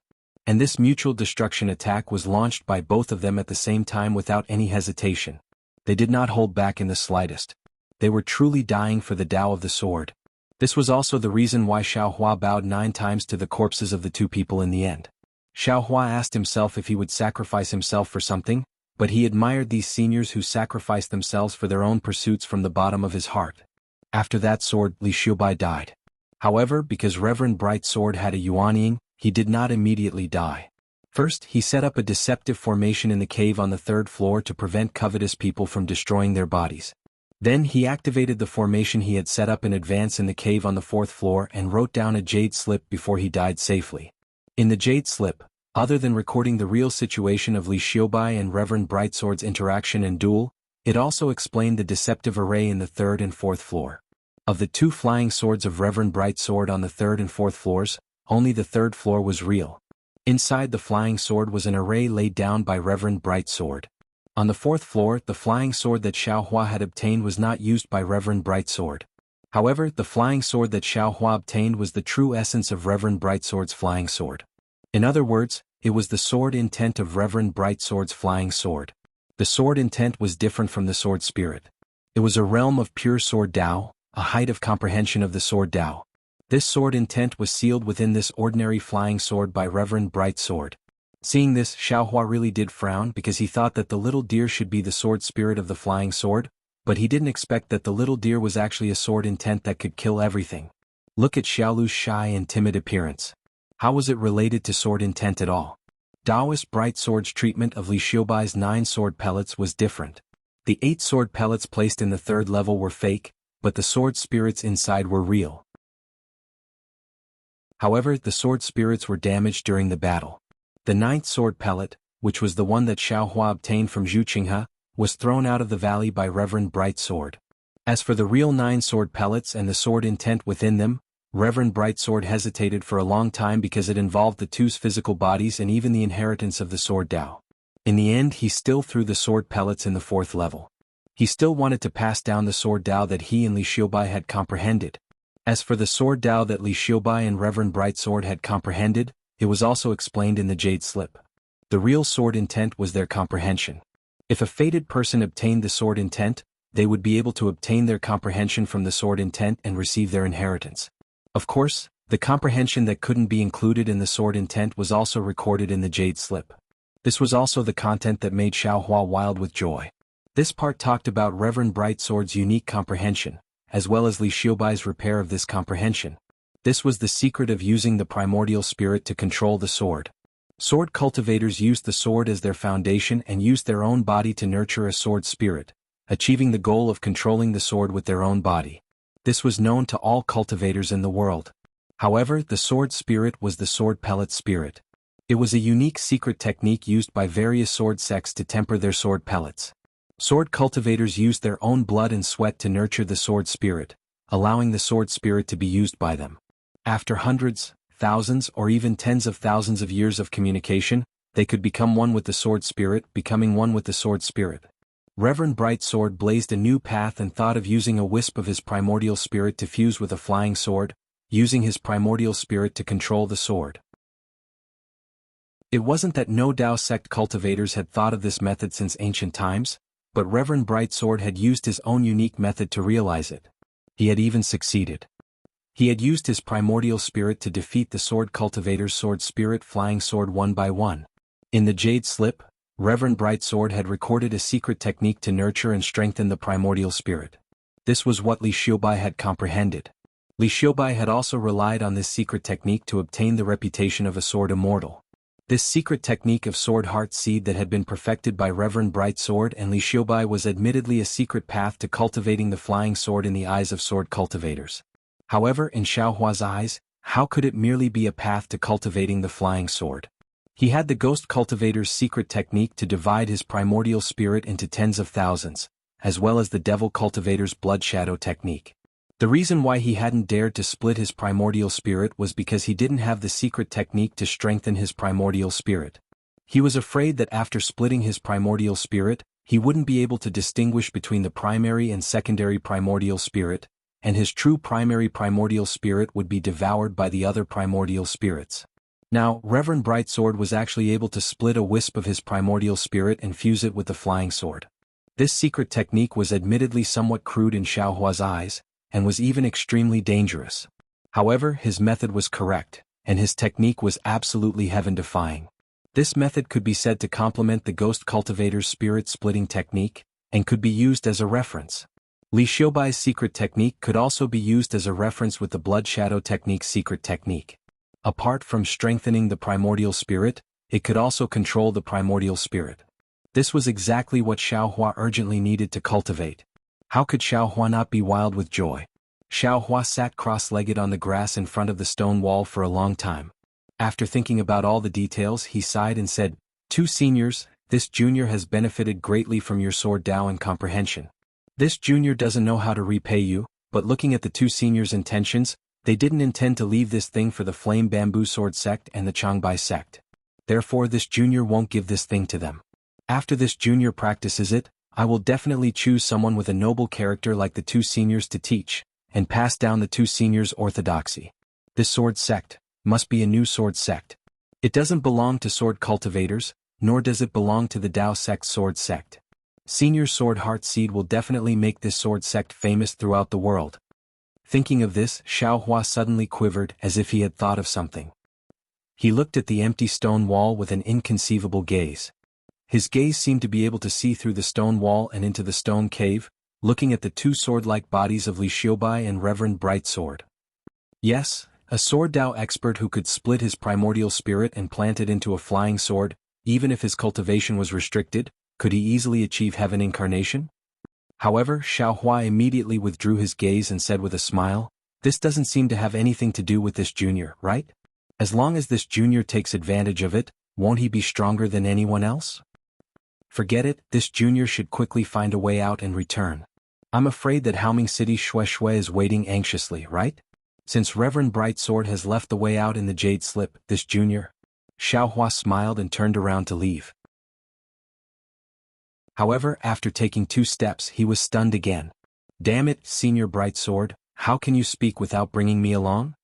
And this mutual destruction attack was launched by both of them at the same time without any hesitation. They did not hold back in the slightest. They were truly dying for the Tao of the sword. This was also the reason why Xiao Hua bowed 9 times to the corpses of the two people in the end. Xiao Hua asked himself if he would sacrifice himself for something, but he admired these seniors who sacrificed themselves for their own pursuits from the bottom of his heart. After that sword, Li Xiaobai died. However, because Reverend Brightsword had a Yuanying, he did not immediately die. First, he set up a deceptive formation in the cave on the 3rd floor to prevent covetous people from destroying their bodies. Then he activated the formation he had set up in advance in the cave on the 4th floor and wrote down a jade slip before he died safely. In the jade slip, other than recording the real situation of Li Xiaobai and Reverend Brightsword's interaction and duel, it also explained the deceptive array in the 3rd and 4th floor. Of the 2 flying swords of Reverend Brightsword on the 3rd and 4th floors, only the 3rd floor was real. Inside the flying sword was an array laid down by Reverend Brightsword. On the 4th floor, the flying sword that Xiao Hua had obtained was not used by Reverend Brightsword. However, the flying sword that Xiao Hua obtained was the true essence of Reverend Brightsword's flying sword. In other words, it was the sword intent of Reverend Brightsword's flying sword. The sword intent was different from the sword spirit. It was a realm of pure sword Tao, a height of comprehension of the sword Tao. This sword intent was sealed within this ordinary flying sword by Reverend Bright Sword. Seeing this, Xiaohua really did frown because he thought that the little deer should be the sword spirit of the flying sword, but he didn't expect that the little deer was actually a sword intent that could kill everything. Look at Xiaolu's shy and timid appearance. How was it related to sword intent at all? Taoist Bright Sword's treatment of Li Xiaobai's 9 sword pellets was different. The 8 sword pellets placed in the 3rd level were fake, but the sword spirits inside were real. However, the sword spirits were damaged during the battle. The 9th sword pellet, which was the one that Xiaohua obtained from Zhu Qinghe, was thrown out of the valley by Reverend Bright Sword. As for the real 9 sword pellets and the sword intent within them, Reverend Bright Sword hesitated for a long time because it involved the two's physical bodies and even the inheritance of the sword Tao. In the end, he still threw the sword pellets in the 4th level. He still wanted to pass down the sword Tao that he and Li Xiaobai had comprehended. As for the sword Tao that Li Xiaobai and Reverend Bright Sword had comprehended, it was also explained in the Jade Slip. The real sword intent was their comprehension. If a fated person obtained the sword intent, they would be able to obtain their comprehension from the sword intent and receive their inheritance. Of course, the comprehension that couldn't be included in the sword intent was also recorded in the Jade Slip. This was also the content that made Xiaohua wild with joy. This part talked about Reverend Bright Sword's unique comprehension, as well as Li Xiaobai's repair of this comprehension. This was the secret of using the primordial spirit to control the sword. Sword cultivators used the sword as their foundation and used their own body to nurture a sword spirit, achieving the goal of controlling the sword with their own body. This was known to all cultivators in the world. However, the sword spirit was the sword pellet spirit. It was a unique secret technique used by various sword sects to temper their sword pellets. Sword cultivators used their own blood and sweat to nurture the sword spirit, allowing the sword spirit to be used by them. After hundreds, thousands, or even tens of thousands of years of communication, they could become one with the sword spirit, becoming one with the sword spirit. Reverend Bright Sword blazed a new path and thought of using a wisp of his primordial spirit to fuse with a flying sword, using his primordial spirit to control the sword. It wasn't that no Dao sect cultivators had thought of this method since ancient times, but Reverend Bright Sword had used his own unique method to realize it. He had even succeeded. He had used his primordial spirit to defeat the sword cultivator's sword spirit flying sword one by one. In the Jade Slip, Reverend Bright Sword had recorded a secret technique to nurture and strengthen the primordial spirit. This was what Li Xiaobai had comprehended. Li Xiaobai had also relied on this secret technique to obtain the reputation of a sword immortal. This secret technique of sword heart seed that had been perfected by Reverend Bright Sword and Li Xiaobai was admittedly a secret path to cultivating the flying sword in the eyes of sword cultivators. However, in Xiaohua's eyes, how could it merely be a path to cultivating the flying sword? He had the ghost cultivator's secret technique to divide his primordial spirit into tens of thousands, as well as the devil cultivator's blood shadow technique. The reason why he hadn't dared to split his primordial spirit was because he didn't have the secret technique to strengthen his primordial spirit. He was afraid that after splitting his primordial spirit, he wouldn't be able to distinguish between the primary and secondary primordial spirit, and his true primary primordial spirit would be devoured by the other primordial spirits. Now, Reverend Bright Sword was actually able to split a wisp of his primordial spirit and fuse it with the flying sword. This secret technique was admittedly somewhat crude in Xiaohua's eyes, and was even extremely dangerous. However, his method was correct, and his technique was absolutely heaven-defying. This method could be said to complement the ghost cultivator's spirit-splitting technique, and could be used as a reference. Li Xiaobai's secret technique could also be used as a reference with the blood shadow technique's secret technique. Apart from strengthening the primordial spirit, it could also control the primordial spirit. This was exactly what Xiaohua urgently needed to cultivate. How could Xiaohua not be wild with joy? Xiaohua sat cross-legged on the grass in front of the stone wall for a long time. After thinking about all the details, he sighed and said, "Two seniors, this junior has benefited greatly from your sword Tao and comprehension. This junior doesn't know how to repay you, but looking at the two seniors' intentions, they didn't intend to leave this thing for the Flame Bamboo Sword sect and the Changbai sect. Therefore this junior won't give this thing to them. After this junior practices it, I will definitely choose someone with a noble character like the two seniors to teach, and pass down the two seniors' orthodoxy. This sword sect must be a new sword sect. It doesn't belong to sword cultivators, nor does it belong to the Dao sect sword sect. Senior Sword Heart Seed will definitely make this sword sect famous throughout the world. Thinking of this, Xiaohua suddenly quivered as if he had thought of something. He looked at the empty stone wall with an inconceivable gaze. His gaze seemed to be able to see through the stone wall and into the stone cave, looking at the two sword-like bodies of Li Xiubai and Reverend Brightsword. Yes, a sword Dao expert who could split his primordial spirit and plant it into a flying sword, even if his cultivation was restricted, could he easily achieve heaven incarnation? However, Xiaohua immediately withdrew his gaze and said with a smile, "This doesn't seem to have anything to do with this junior, right? As long as this junior takes advantage of it, won't he be stronger than anyone else? Forget it, this junior should quickly find a way out and return. I'm afraid that Haoming City Xue Xue is waiting anxiously, right? Since Reverend Brightsword has left the way out in the jade slip, this junior." Xiaohua smiled and turned around to leave. However, after taking 2 steps, he was stunned again. "Damn it, Senior Brightsword, how can you speak without bringing me along?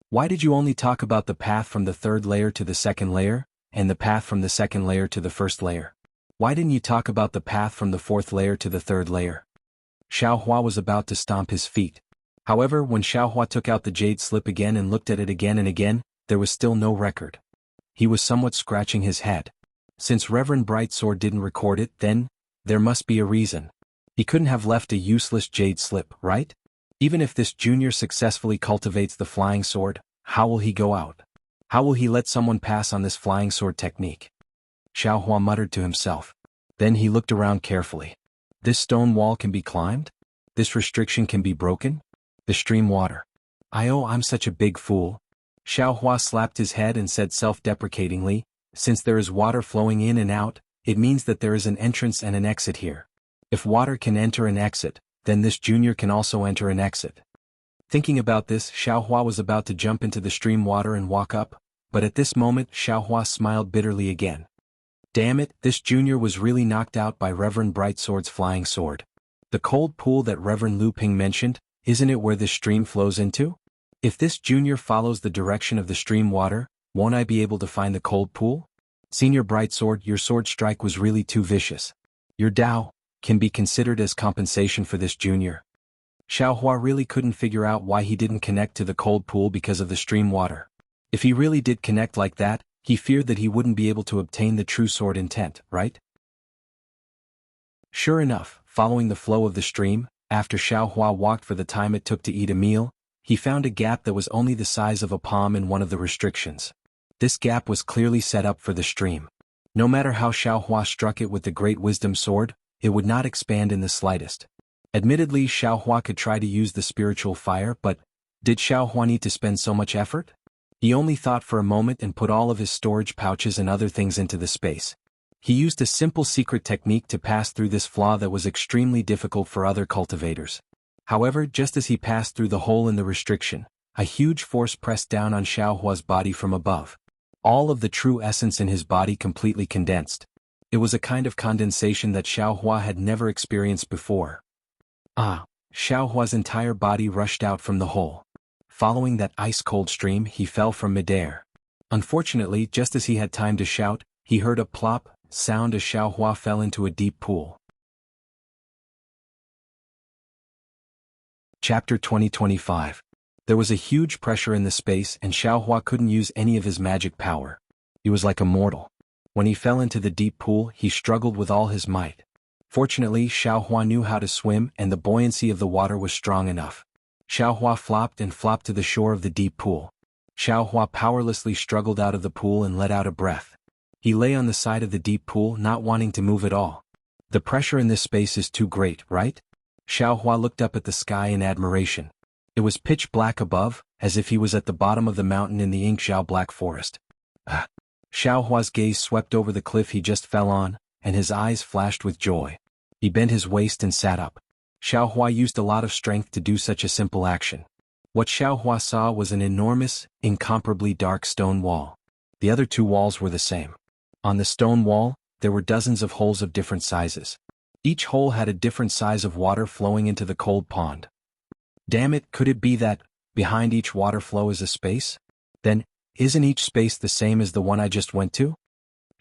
Why did you only talk about the path from the 3rd layer to the 2nd layer, and the path from the 2nd layer to the 1st layer? Why didn't you talk about the path from the 4th layer to the 3rd layer?" Xiaohua was about to stomp his feet. However, when Xiaohua took out the jade slip again and looked at it again and again, there was still no record. He was somewhat scratching his head. Since Reverend Brightsword didn't record it, then there must be a reason. He couldn't have left a useless jade slip, right? Even if this junior successfully cultivates the flying sword, how will he go out? How will he let someone pass on this flying sword technique? Xiaohua muttered to himself. Then he looked around carefully. This stone wall can be climbed? This restriction can be broken? The stream water. I'm such a big fool. Xiaohua slapped his head and said self-deprecatingly, "Since there is water flowing in and out, it means that there is an entrance and an exit here. If water can enter and exit, then this junior can also enter and exit." Thinking about this, Xiaohua was about to jump into the stream water and walk up, but at this moment Xiaohua smiled bitterly again. Damn it, this junior was really knocked out by Reverend Brightsword's flying sword. The cold pool that Reverend Lu Ping mentioned, isn't it where this stream flows into? If this junior follows the direction of the stream water, won't I be able to find the cold pool? Senior Brightsword, your sword strike was really too vicious. Your Dao can be considered as compensation for this junior. Xiaohua really couldn't figure out why he didn't connect to the cold pool because of the stream water. If he really did connect like that, he feared that he wouldn't be able to obtain the true sword intent, right? Sure enough, following the flow of the stream, after Xiaohua walked for the time it took to eat a meal, he found a gap that was only the size of a palm in one of the restrictions. This gap was clearly set up for the stream. No matter how Xiaohua struck it with the Great Wisdom Sword, it would not expand in the slightest. Admittedly, Xiaohua could try to use the spiritual fire, but did Xiaohua need to spend so much effort? He only thought for a moment and put all of his storage pouches and other things into the space. He used a simple secret technique to pass through this flaw that was extremely difficult for other cultivators. However, just as he passed through the hole in the restriction, a huge force pressed down on Xiaohua's body from above. All of the true essence in his body completely condensed. It was a kind of condensation that Xiaohua had never experienced before. Xiaohua's entire body rushed out from the hole. Following that ice-cold stream, he fell from midair. Unfortunately, just as he had time to shout, he heard a plop sound as Xiaohua fell into a deep pool. Chapter 2025. There was a huge pressure in the space and Xiaohua couldn't use any of his magic power. He was like a mortal. When he fell into the deep pool, he struggled with all his might. Fortunately, Xiaohua knew how to swim and the buoyancy of the water was strong enough. Xiaohua flopped and flopped to the shore of the deep pool. Xiaohua powerlessly struggled out of the pool and let out a breath. He lay on the side of the deep pool, not wanting to move at all. The pressure in this space is too great, right? Xiaohua looked up at the sky in admiration. It was pitch black above, as if he was at the bottom of the mountain in the ink-zhao black forest. Xiaohua's gaze swept over the cliff he just fell on, and his eyes flashed with joy. He bent his waist and sat up. Xiaohua used a lot of strength to do such a simple action. What Xiaohua saw was an enormous, incomparably dark stone wall. The other 2 walls were the same. On the stone wall, there were dozens of holes of different sizes. Each hole had a different size of water flowing into the cold pond. Damn it, could it be that, behind each water flow is a space? Then, isn't each space the same as the one I just went to?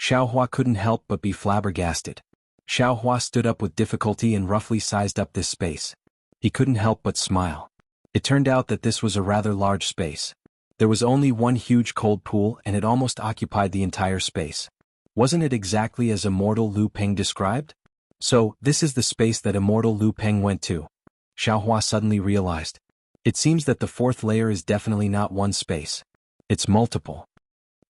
Xiaohua couldn't help but be flabbergasted. Xiaohua stood up with difficulty and roughly sized up this space. He couldn't help but smile. It turned out that this was a rather large space. There was only one huge cold pool and it almost occupied the entire space. Wasn't it exactly as immortal Lu Peng described? So, this is the space that immortal Lu Peng went to. Xiaohua suddenly realized. It seems that the fourth layer is definitely not one space. It's multiple.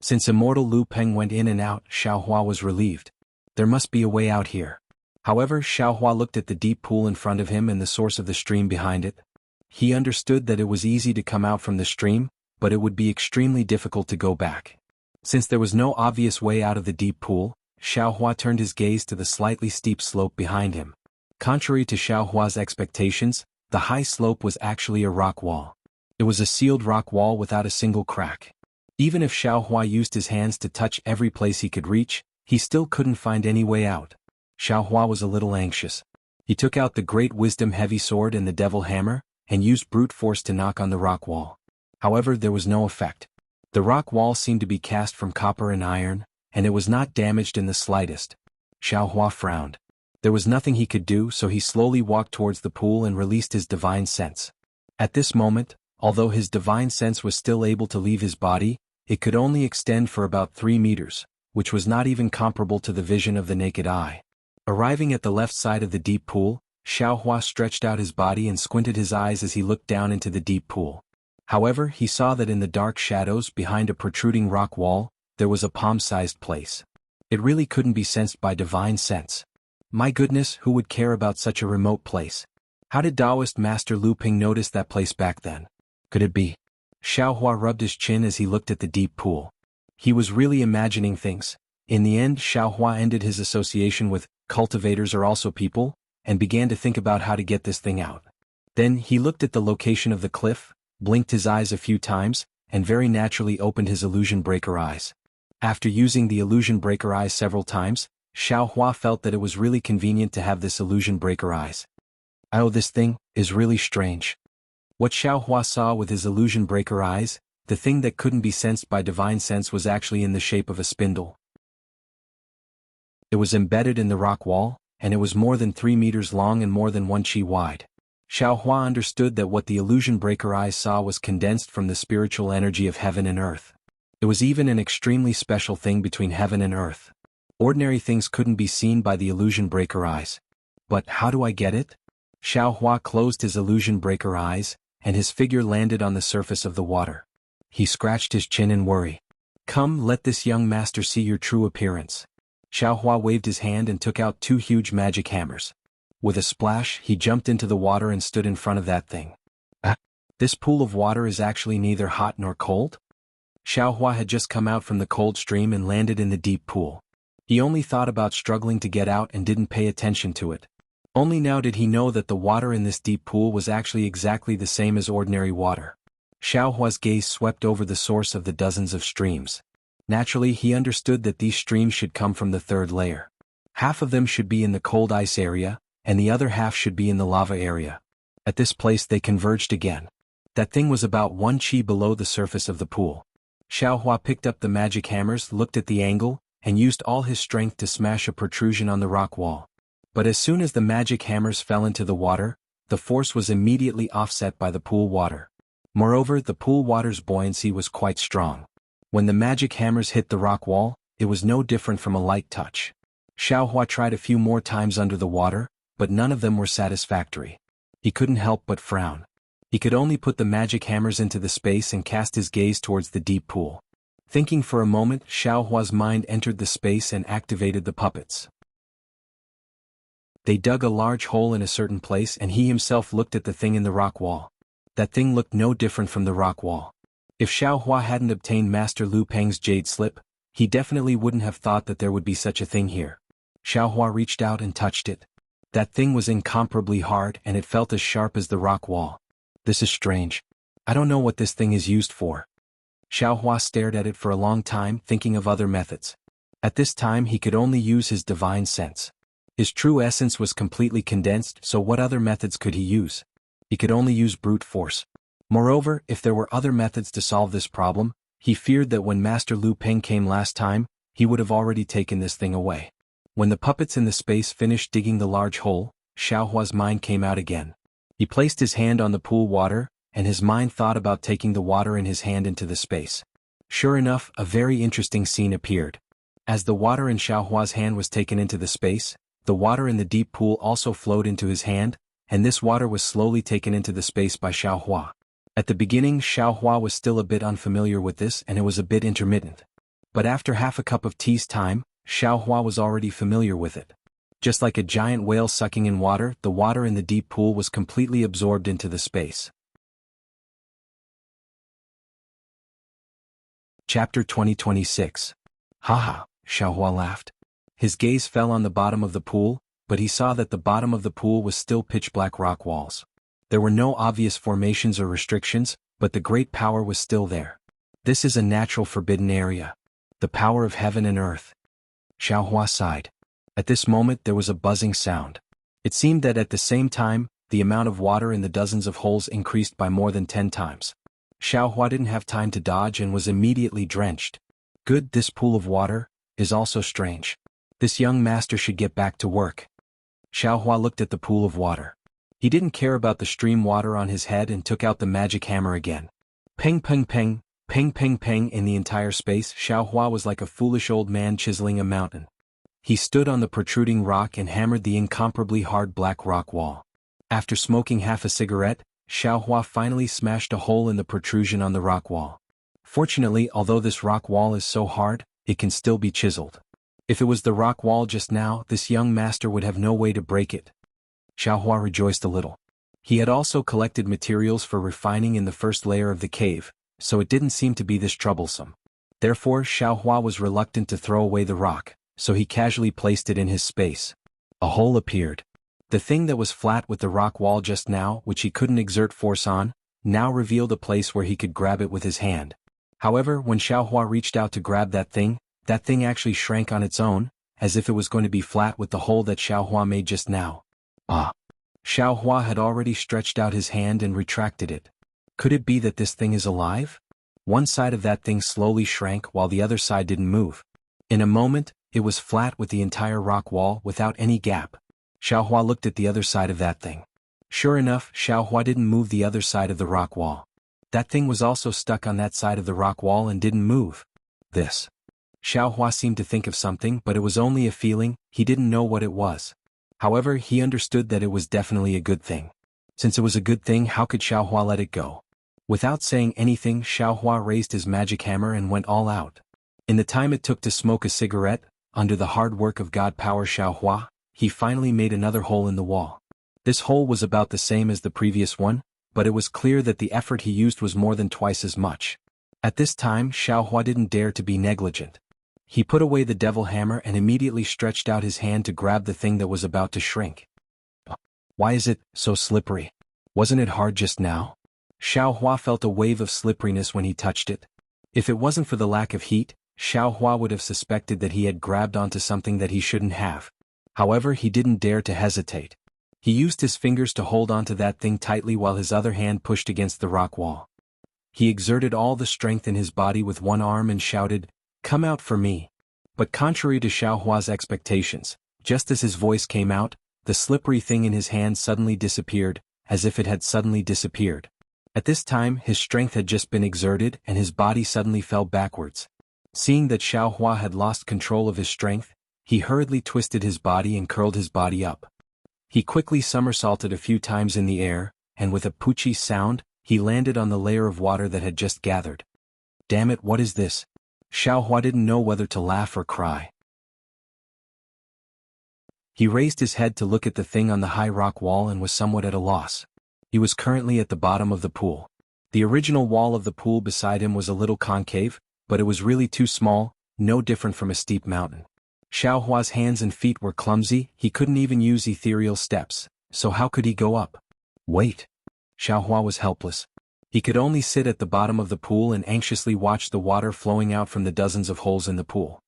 Since immortal Lu Peng went in and out, Xiaohua was relieved. There must be a way out here. However, Xiaohua looked at the deep pool in front of him and the source of the stream behind it. He understood that it was easy to come out from the stream, but it would be extremely difficult to go back. Since there was no obvious way out of the deep pool, Xiaohua turned his gaze to the slightly steep slope behind him. Contrary to Xiaohua's expectations, the high slope was actually a rock wall. It was a sealed rock wall without a single crack. Even if Xiaohua used his hands to touch every place he could reach, he still couldn't find any way out. Xiaohua was a little anxious. He took out the Great Wisdom Heavy Sword and the Devil Hammer, and used brute force to knock on the rock wall. However, there was no effect. The rock wall seemed to be cast from copper and iron, and it was not damaged in the slightest. Xiaohua frowned. There was nothing he could do, so he slowly walked towards the pool and released his divine sense. At this moment, although his divine sense was still able to leave his body, it could only extend for about 3 meters, which was not even comparable to the vision of the naked eye. Arriving at the left side of the deep pool, Xiaohua stretched out his body and squinted his eyes as he looked down into the deep pool. However, he saw that in the dark shadows behind a protruding rock wall, there was a palm-sized place. It really couldn't be sensed by divine sense. My goodness, who would care about such a remote place? How did Taoist Master Lu Ping notice that place back then? Could it be? Xiaohua rubbed his chin as he looked at the deep pool. He was really imagining things. In the end, Xiaohua ended his association with cultivators are also people, and began to think about how to get this thing out. Then he looked at the location of the cliff, blinked his eyes a few times, and very naturally opened his illusion breaker eyes. After using the illusion breaker eyes several times, Xiaohua felt that it was really convenient to have this illusion breaker eyes. Oh, this thing is really strange. What Xiaohua saw with his illusion breaker eyes, the thing that couldn't be sensed by divine sense, was actually in the shape of a spindle. It was embedded in the rock wall, and it was more than 3 meters long and more than 1 chi wide. Xiaohua understood that what the illusion breaker eyes saw was condensed from the spiritual energy of heaven and earth. It was even an extremely special thing between heaven and earth. Ordinary things couldn't be seen by the illusion breaker eyes. But how do I get it? Xiaohua closed his illusion breaker eyes, and his figure landed on the surface of the water. He scratched his chin in worry. Come, let this young master see your true appearance. Xiaohua waved his hand and took out 2 huge magic hammers. With a splash, he jumped into the water and stood in front of that thing. This pool of water is actually neither hot nor cold? Xiaohua had just come out from the cold stream and landed in the deep pool. He only thought about struggling to get out and didn't pay attention to it. Only now did he know that the water in this deep pool was actually exactly the same as ordinary water. Xiaohua's gaze swept over the source of the dozens of streams. Naturally, he understood that these streams should come from the 3rd layer. Half of them should be in the cold ice area, and the other half should be in the lava area. At this place they converged again. That thing was about 1 chi below the surface of the pool. Xiaohua picked up the magic hammers, looked at the angle, and used all his strength to smash a protrusion on the rock wall. But as soon as the magic hammers fell into the water, the force was immediately offset by the pool water. Moreover, the pool water's buoyancy was quite strong. When the magic hammers hit the rock wall, it was no different from a light touch. Xiaohua tried a few more times under the water, but none of them were satisfactory. He couldn't help but frown. He could only put the magic hammers into the space and cast his gaze towards the deep pool. Thinking for a moment, Xiaohua's mind entered the space and activated the puppets. They dug a large hole in a certain place and he himself looked at the thing in the rock wall. That thing looked no different from the rock wall. If Xiaohua hadn't obtained Master Lu Peng's jade slip, he definitely wouldn't have thought that there would be such a thing here. Xiaohua reached out and touched it. That thing was incomparably hard and it felt as sharp as the rock wall. This is strange. I don't know what this thing is used for. Xiaohua stared at it for a long time, thinking of other methods. At this time he could only use his divine sense. His true essence was completely condensed, so what other methods could he use? He could only use brute force. Moreover, if there were other methods to solve this problem, he feared that when Master Lu Peng came last time, he would have already taken this thing away. When the puppets in the space finished digging the large hole, Xiaohua's mind came out again. He placed his hand on the pool water, and his mind thought about taking the water in his hand into the space. Sure enough, a very interesting scene appeared. As the water in Xiaohua's hand was taken into the space, the water in the deep pool also flowed into his hand, and this water was slowly taken into the space by Xiaohua. At the beginning, Xiaohua was still a bit unfamiliar with this and it was a bit intermittent. But after half a cup of tea's time, Xiaohua was already familiar with it. Just like a giant whale sucking in water, the water in the deep pool was completely absorbed into the space. Chapter 2026. Haha, Xiaohua laughed. His gaze fell on the bottom of the pool, but he saw that the bottom of the pool was still pitch-black rock walls. There were no obvious formations or restrictions, but the great power was still there. This is a natural forbidden area. The power of heaven and earth. Xiaohua sighed. At this moment there was a buzzing sound. It seemed that at the same time, the amount of water in the dozens of holes increased by more than 10 times. Xiaohua didn't have time to dodge and was immediately drenched. Good, this pool of water is also strange. This young master should get back to work. Xiaohua looked at the pool of water. He didn't care about the stream water on his head and took out the magic hammer again. Ping ping ping, ping ping ping in the entire space. Xiaohua was like a foolish old man chiseling a mountain. He stood on the protruding rock and hammered the incomparably hard black rock wall. After smoking half a cigarette, Xiaohua finally smashed a hole in the protrusion on the rock wall. Fortunately, although this rock wall is so hard, it can still be chiseled. If it was the rock wall just now, this young master would have no way to break it. Xiaohua rejoiced a little. He had also collected materials for refining in the first layer of the cave, so it didn't seem to be this troublesome. Therefore, Xiaohua was reluctant to throw away the rock, so he casually placed it in his space. A hole appeared. The thing that was flat with the rock wall just now, which he couldn't exert force on, now revealed a place where he could grab it with his hand. However, when Xiaohua reached out to grab that thing actually shrank on its own, as if it was going to be flat with the hole that Xiaohua made just now. Ah! Xiaohua had already stretched out his hand and retracted it. Could it be that this thing is alive? One side of that thing slowly shrank while the other side didn't move. In a moment, it was flat with the entire rock wall without any gap. Xiaohua looked at the other side of that thing. Sure enough, Xiaohua didn't move the other side of the rock wall. That thing was also stuck on that side of the rock wall and didn't move. This. Xiaohua seemed to think of something, but it was only a feeling, he didn't know what it was. However, he understood that it was definitely a good thing. Since it was a good thing, how could Xiaohua let it go? Without saying anything, Xiaohua raised his magic hammer and went all out. In the time it took to smoke a cigarette, under the hard work of God Power Xiaohua, he finally made another hole in the wall. This hole was about the same as the previous one, but it was clear that the effort he used was more than twice as much. At this time, Xiaohua didn't dare to be negligent. He put away the devil hammer and immediately stretched out his hand to grab the thing that was about to shrink. Why is it so slippery? Wasn't it hard just now? Xiaohua felt a wave of slipperiness when he touched it. If it wasn't for the lack of heat, Xiaohua would have suspected that he had grabbed onto something that he shouldn't have. However, he didn't dare to hesitate. He used his fingers to hold onto that thing tightly while his other hand pushed against the rock wall. He exerted all the strength in his body with one arm and shouted, "Come out for me." But contrary to Xiaohua's expectations, just as his voice came out, the slippery thing in his hand suddenly disappeared, as if it had suddenly disappeared. At this time, his strength had just been exerted and his body suddenly fell backwards. Seeing that Xiaohua had lost control of his strength, he hurriedly twisted his body and curled his body up. He quickly somersaulted a few times in the air, and with a poochie sound, he landed on the layer of water that had just gathered. Damn it, what is this? Xiaohua didn't know whether to laugh or cry. He raised his head to look at the thing on the high rock wall and was somewhat at a loss. He was currently at the bottom of the pool. The original wall of the pool beside him was a little concave, but it was really too small, no different from a steep mountain. Xiaohua's hands and feet were clumsy, he couldn't even use ethereal steps, so how could he go up? Wait. Xiaohua was helpless. He could only sit at the bottom of the pool and anxiously watch the water flowing out from the dozens of holes in the pool.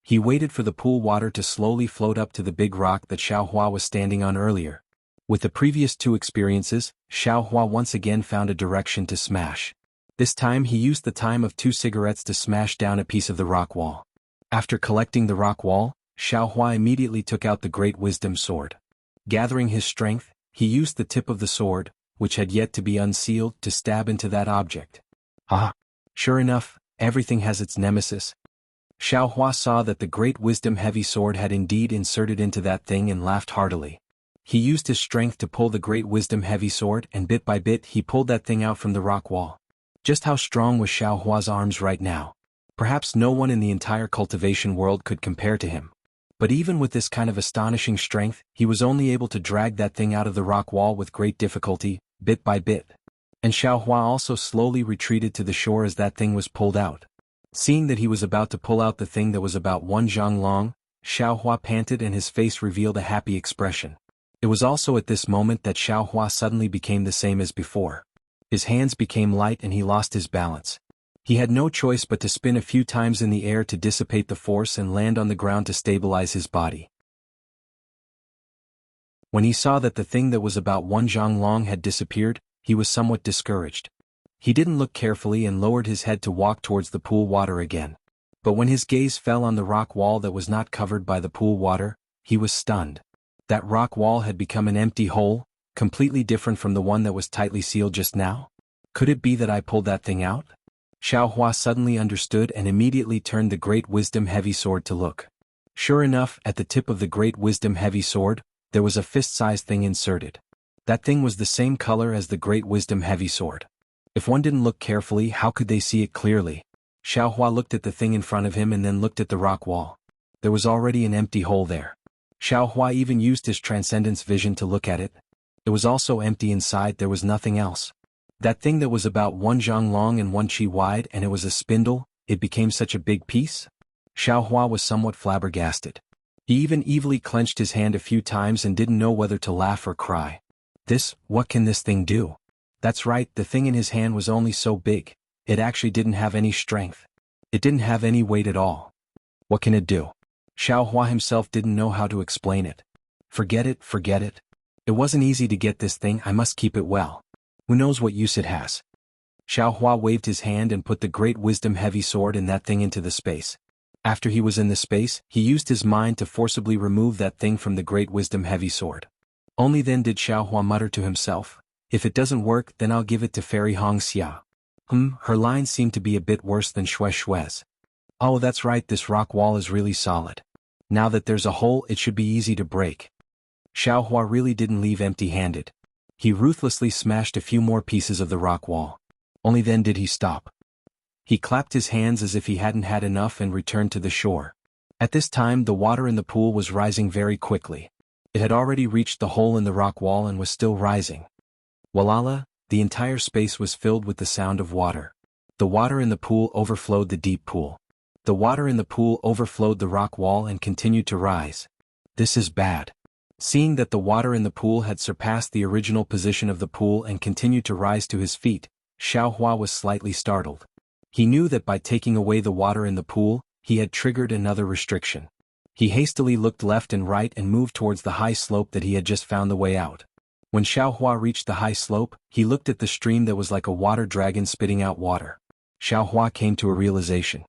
He waited for the pool water to slowly float up to the big rock that Xiaohua was standing on earlier. With the previous two experiences, Xiaohua once again found a direction to smash. This time he used the time of 2 cigarettes to smash down a piece of the rock wall. After collecting the rock wall, Xiaohua immediately took out the Great Wisdom Sword. Gathering his strength, he used the tip of the sword, which had yet to be unsealed, to stab into that object. Ah! Sure enough, everything has its nemesis. Xiaohua saw that the great wisdom heavy sword had indeed inserted into that thing and laughed heartily. He used his strength to pull the great wisdom heavy sword, and bit by bit he pulled that thing out from the rock wall. Just how strong was Xiaohua's arms right now? Perhaps no one in the entire cultivation world could compare to him. But even with this kind of astonishing strength, he was only able to drag that thing out of the rock wall with great difficulty, bit by bit. And Xiaohua also slowly retreated to the shore as that thing was pulled out. Seeing that he was about to pull out the thing that was about 1 zhang long, Xiaohua panted and his face revealed a happy expression. It was also at this moment that Xiaohua suddenly became the same as before. His hands became light and he lost his balance. He had no choice but to spin a few times in the air to dissipate the force and land on the ground to stabilize his body. When he saw that the thing that was about 1 zhang long had disappeared, he was somewhat discouraged. He didn't look carefully and lowered his head to walk towards the pool water again. But when his gaze fell on the rock wall that was not covered by the pool water, he was stunned. That rock wall had become an empty hole, completely different from the one that was tightly sealed just now. Could it be that I pulled that thing out? Xiaohua suddenly understood and immediately turned the great wisdom heavy sword to look. Sure enough, at the tip of the great wisdom heavy sword, there was a fist-sized thing inserted. That thing was the same color as the great wisdom heavy sword. If one didn't look carefully, how could they see it clearly? Xiaohua looked at the thing in front of him and then looked at the rock wall. There was already an empty hole there. Xiaohua even used his transcendence vision to look at it. It was also empty inside, there was nothing else. That thing that was about 1 zhang long and 1 qi wide and it was a spindle, it became such a big piece? Xiaohua was somewhat flabbergasted. He even evilly clenched his hand a few times and didn't know whether to laugh or cry. What can this thing do? That's right, the thing in his hand was only so big. It actually didn't have any strength. It didn't have any weight at all. What can it do? Xiaohua himself didn't know how to explain it. Forget it. It wasn't easy to get this thing, I must keep it well. Who knows what use it has? Xiaohua waved his hand and put the great wisdom heavy sword and that thing into the space. After he was in the space, he used his mind to forcibly remove that thing from the great wisdom heavy sword. Only then did Xiaohua mutter to himself, if it doesn't work, then I'll give it to Fairy Hong Xia. Her lines seem to be a bit worse than Shue's. Oh, that's right, this rock wall is really solid. Now that there's a hole, it should be easy to break. Xiaohua really didn't leave empty-handed. He ruthlessly smashed a few more pieces of the rock wall. Only then did he stop. He clapped his hands as if he hadn't had enough and returned to the shore. At this time, the water in the pool was rising very quickly. It had already reached the hole in the rock wall and was still rising. Walala, the entire space was filled with the sound of water. The water in the pool overflowed the deep pool. The water in the pool overflowed the rock wall and continued to rise. This is bad. Seeing that the water in the pool had surpassed the original position of the pool and continued to rise to his feet, Xiaohua was slightly startled. He knew that by taking away the water in the pool, he had triggered another restriction. He hastily looked left and right and moved towards the high slope that he had just found the way out. When Xiaohua reached the high slope, he looked at the stream that was like a water dragon spitting out water. Xiaohua came to a realization.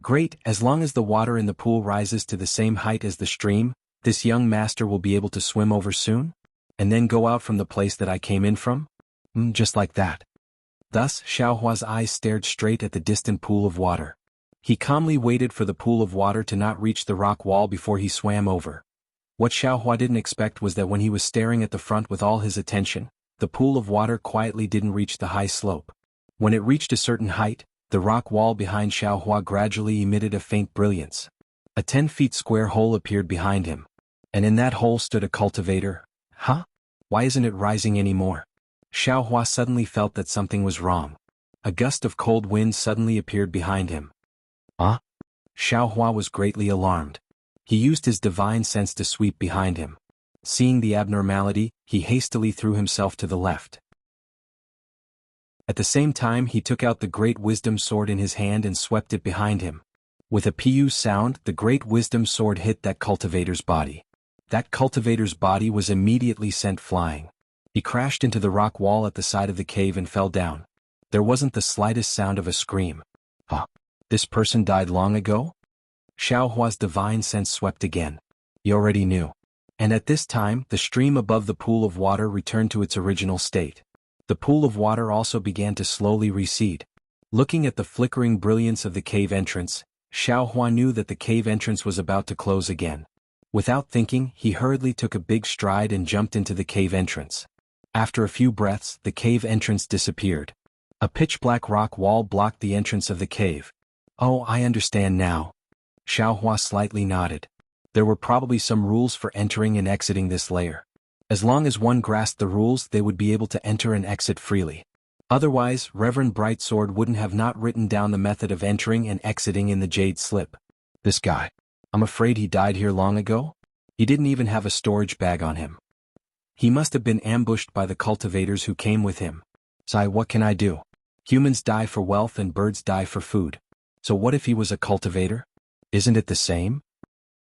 Great, as long as the water in the pool rises to the same height as the stream, this young master will be able to swim over soon? And then go out from the place that I came in from? Just like that. Thus, Xiaohua's eyes stared straight at the distant pool of water. He calmly waited for the pool of water to not reach the rock wall before he swam over. What Xiaohua didn't expect was that when he was staring at the front with all his attention, the pool of water quietly didn't reach the high slope. When it reached a certain height, the rock wall behind Xiaohua gradually emitted a faint brilliance. A 10-feet square hole appeared behind him. And in that hole stood a cultivator. Huh? Why isn't it rising anymore? Xiaohua suddenly felt that something was wrong. A gust of cold wind suddenly appeared behind him. Huh? Xiaohua was greatly alarmed. He used his divine sense to sweep behind him. Seeing the abnormality, he hastily threw himself to the left. At the same time, he took out the great wisdom sword in his hand and swept it behind him. With a pu sound, the great wisdom sword hit that cultivator's body. That cultivator's body was immediately sent flying. He crashed into the rock wall at the side of the cave and fell down. There wasn't the slightest sound of a scream. Huh? This person died long ago? Xiaohua's divine sense swept again. He already knew. And at this time, the stream above the pool of water returned to its original state. The pool of water also began to slowly recede. Looking at the flickering brilliance of the cave entrance, Xiao Hua knew that the cave entrance was about to close again. Without thinking, he hurriedly took a big stride and jumped into the cave entrance. After a few breaths, the cave entrance disappeared. A pitch-black rock wall blocked the entrance of the cave. "Oh, I understand now." Xiao Hua slightly nodded. There were probably some rules for entering and exiting this layer. As long as one grasped the rules, they would be able to enter and exit freely. Otherwise, Reverend Brightsword wouldn't have not written down the method of entering and exiting in the jade slip. This guy. I'm afraid he died here long ago? He didn't even have a storage bag on him. He must have been ambushed by the cultivators who came with him. Sai, what can I do? Humans die for wealth and birds die for food. So what if he was a cultivator? Isn't it the same?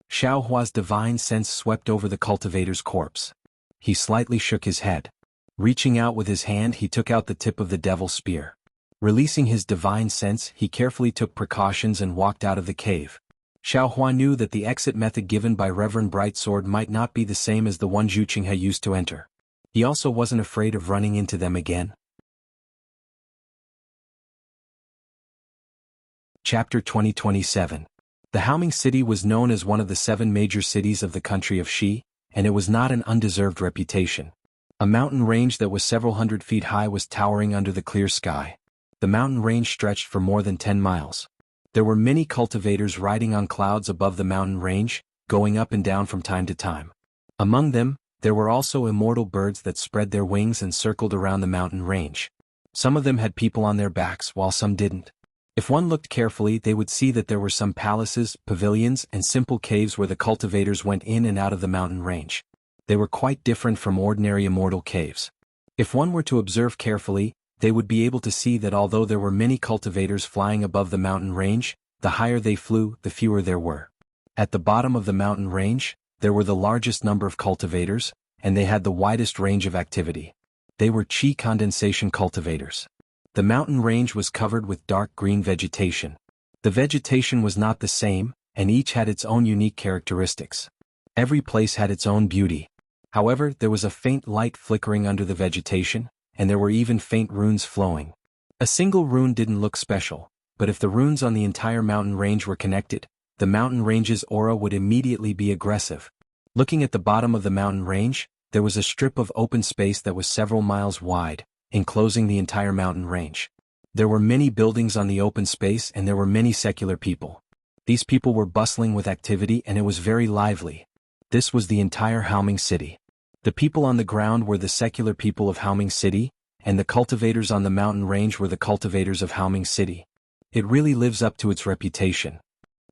Xiao Hua's divine sense swept over the cultivator's corpse. He slightly shook his head. Reaching out with his hand, he took out the tip of the devil's spear. Releasing his divine sense, he carefully took precautions and walked out of the cave. Xiao Hua knew that the exit method given by Reverend Brightsword might not be the same as the one Zhu Qinghe used to enter. He also wasn't afraid of running into them again. Chapter 2027. The Haoming City was known as one of the 7 major cities of the country of Xi, and it was not an undeserved reputation. A mountain range that was several hundred feet high was towering under the clear sky. The mountain range stretched for more than 10 miles. There were many cultivators riding on clouds above the mountain range, going up and down from time to time. Among them, there were also immortal birds that spread their wings and circled around the mountain range. Some of them had people on their backs while some didn't. If one looked carefully, they would see that there were some palaces, pavilions, and simple caves where the cultivators went in and out of the mountain range. They were quite different from ordinary immortal caves. If one were to observe carefully, they would be able to see that although there were many cultivators flying above the mountain range, the higher they flew, the fewer there were. At the bottom of the mountain range, there were the largest number of cultivators, and they had the widest range of activity. They were qi condensation cultivators. The mountain range was covered with dark green vegetation. The vegetation was not the same, and each had its own unique characteristics. Every place had its own beauty. However, there was a faint light flickering under the vegetation, and there were even faint runes flowing. A single rune didn't look special, but if the runes on the entire mountain range were connected, the mountain range's aura would immediately be aggressive. Looking at the bottom of the mountain range, there was a strip of open space that was several miles wide, enclosing the entire mountain range. There were many buildings on the open space and there were many secular people. These people were bustling with activity and it was very lively. This was the entire Haoming City. The people on the ground were the secular people of Haoming City, and the cultivators on the mountain range were the cultivators of Haoming City. It really lives up to its reputation.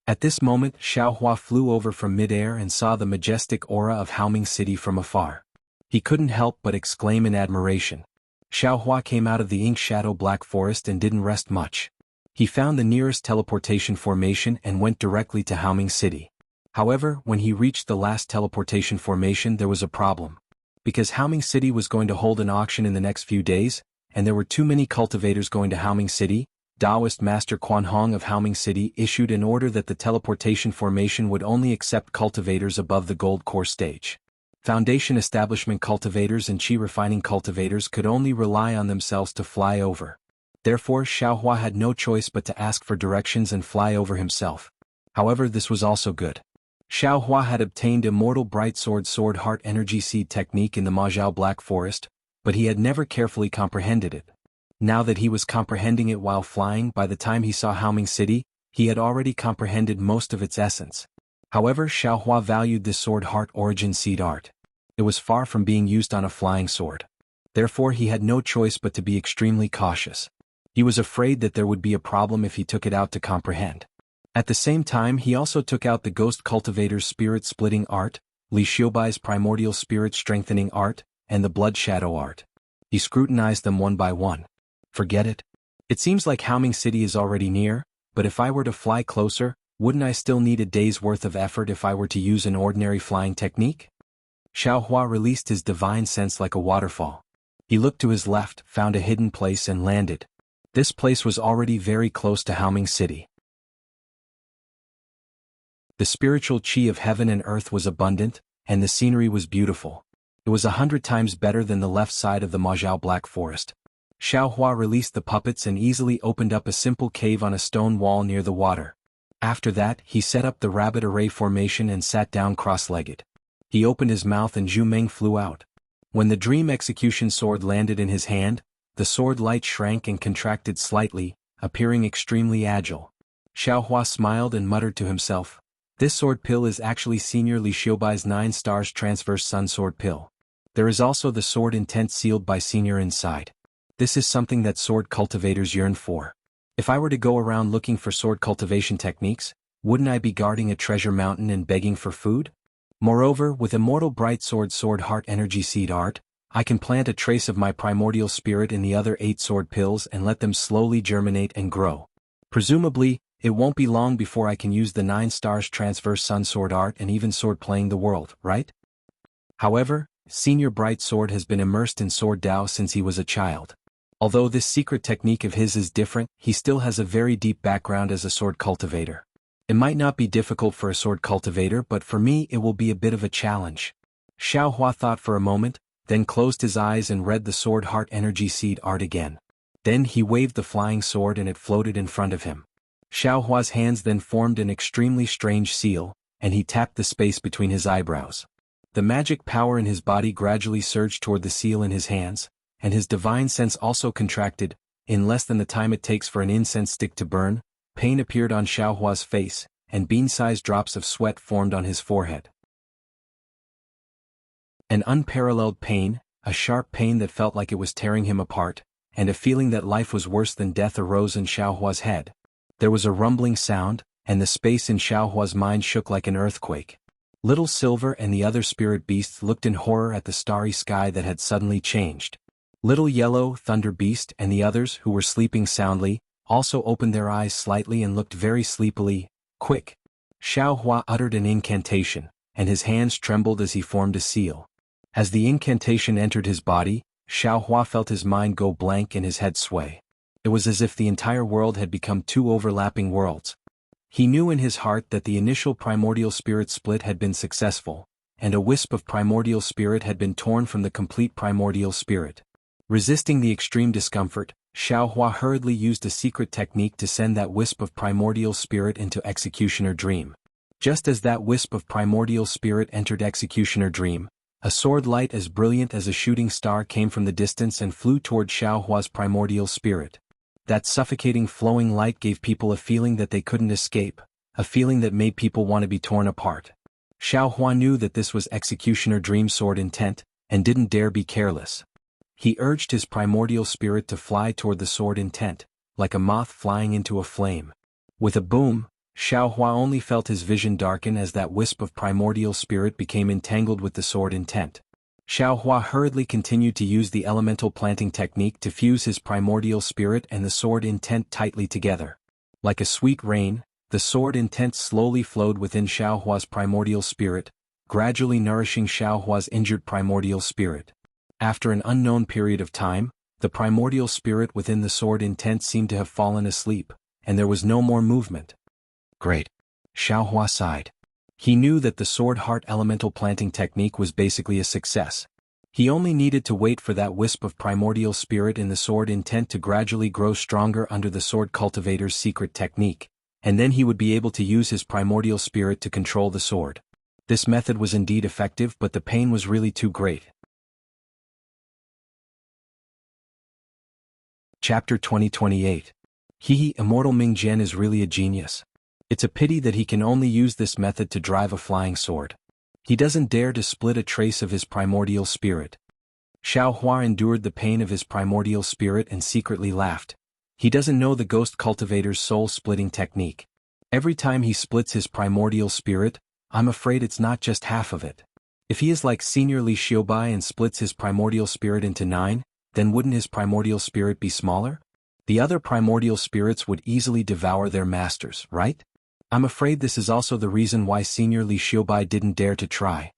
At this moment, Xiao Hua flew over from midair and saw the majestic aura of Haoming City from afar. He couldn't help but exclaim in admiration. Xiao Hua came out of the ink shadow black forest and didn't rest much. He found the nearest teleportation formation and went directly to Haoming City. However, when he reached the last teleportation formation, there was a problem. Because Haoming City was going to hold an auction in the next few days, and there were too many cultivators going to Haoming City, Taoist Master Quan Hong of Haoming City issued an order that the teleportation formation would only accept cultivators above the gold core stage. Foundation establishment cultivators and qi refining cultivators could only rely on themselves to fly over. Therefore, Xiao Hua had no choice but to ask for directions and fly over himself. However, this was also good. Xiao Hua had obtained Immortal Bright Sword Heart Energy Seed technique in the Majiao Black Forest, but he had never carefully comprehended it. Now that he was comprehending it while flying, by the time he saw Haoming City, he had already comprehended most of its essence. However, Xiao Hua valued this Sword Heart Origin Seed art. It was far from being used on a flying sword. Therefore, he had no choice but to be extremely cautious. He was afraid that there would be a problem if he took it out to comprehend. At the same time, he also took out the Ghost Cultivator's Spirit Splitting Art, Li Xiubai's Primordial Spirit Strengthening Art, and the Blood Shadow Art. He scrutinized them one by one. Forget it. It seems like Haoming City is already near, but if I were to fly closer, wouldn't I still need a day's worth of effort if I were to use an ordinary flying technique? Xiao Hua released his divine sense like a waterfall. He looked to his left, found a hidden place and landed. This place was already very close to Haoming City. The spiritual qi of heaven and earth was abundant, and the scenery was beautiful. It was 100 times better than the left side of the Majiao Black Forest. Xiaohua released the puppets and easily opened up a simple cave on a stone wall near the water. After that, he set up the rabbit array formation and sat down cross-legged. He opened his mouth and Zhu Meng flew out. When the Dream Execution Sword landed in his hand, the sword light shrank and contracted slightly, appearing extremely agile. Xiaohua smiled and muttered to himself, "This sword pill is actually Senior Li Xiubai's 9 stars transverse sun sword pill. There is also the sword intent sealed by Senior inside. This is something that sword cultivators yearn for. If I were to go around looking for sword cultivation techniques, wouldn't I be guarding a treasure mountain and begging for food? Moreover, with Immortal Bright Sword Heart Energy Seed Art, I can plant a trace of my primordial spirit in the other 8 sword pills and let them slowly germinate and grow. Presumably, it won't be long before I can use the 9 stars transverse sun sword art and even sword playing the world, right?" However, Senior Bright Sword has been immersed in Sword Dao since he was a child. Although this secret technique of his is different, he still has a very deep background as a sword cultivator. It might not be difficult for a sword cultivator, but for me it will be a bit of a challenge. Xiaohua thought for a moment, then closed his eyes and read the Sword Heart Energy Seed art again. Then he waved the flying sword and it floated in front of him. Xiaohua's hands then formed an extremely strange seal, and he tapped the space between his eyebrows. The magic power in his body gradually surged toward the seal in his hands, and his divine sense also contracted. In less than the time it takes for an incense stick to burn, pain appeared on Xiaohua's face, and bean-sized drops of sweat formed on his forehead. An unparalleled pain, a sharp pain that felt like it was tearing him apart, and a feeling that life was worse than death arose in Xiaohua's head. There was a rumbling sound, and the space in Xiaohua's mind shook like an earthquake. Little Silver and the other spirit beasts looked in horror at the starry sky that had suddenly changed. Little Yellow, Thunder Beast and the others, who were sleeping soundly, also opened their eyes slightly and looked very sleepily. "Quick!" Xiaohua uttered an incantation, and his hands trembled as he formed a seal. As the incantation entered his body, Xiaohua felt his mind go blank and his head sway. It was as if the entire world had become 2 overlapping worlds. He knew in his heart that the initial primordial spirit split had been successful, and a wisp of primordial spirit had been torn from the complete primordial spirit. Resisting the extreme discomfort, Xiaohua hurriedly used a secret technique to send that wisp of primordial spirit into Executioner Dream. Just as that wisp of primordial spirit entered Executioner Dream, a sword light as brilliant as a shooting star came from the distance and flew toward Xiaohua's primordial spirit. That suffocating flowing light gave people a feeling that they couldn't escape, a feeling that made people want to be torn apart. Xiaohua knew that this was Executioner Dream sword intent, and didn't dare be careless. He urged his primordial spirit to fly toward the sword intent, like a moth flying into a flame. With a boom, Xiaohua only felt his vision darken as that wisp of primordial spirit became entangled with the sword intent. Xiaohua hurriedly continued to use the elemental planting technique to fuse his primordial spirit and the sword intent tightly together. Like a sweet rain, the sword intent slowly flowed within Xiaohua's primordial spirit, gradually nourishing Xiaohua's injured primordial spirit. After an unknown period of time, the primordial spirit within the sword intent seemed to have fallen asleep, and there was no more movement. "Great." Xiaohua sighed. He knew that the sword heart elemental planting technique was basically a success. He only needed to wait for that wisp of primordial spirit in the sword intent to gradually grow stronger under the sword cultivator's secret technique, and then he would be able to use his primordial spirit to control the sword. This method was indeed effective, but the pain was really too great. Chapter 2028. Immortal Ming Jian is really a genius. It's a pity that he can only use this method to drive a flying sword. He doesn't dare to split a trace of his primordial spirit. Xiaohua endured the pain of his primordial spirit and secretly laughed. He doesn't know the ghost cultivator's soul-splitting technique. Every time he splits his primordial spirit, I'm afraid it's not just half of it. If he is like Senior Li Xiubai and splits his primordial spirit into 9, then wouldn't his primordial spirit be smaller? The other primordial spirits would easily devour their masters, right? I'm afraid this is also the reason why Senior Li Xiubai didn't dare to try.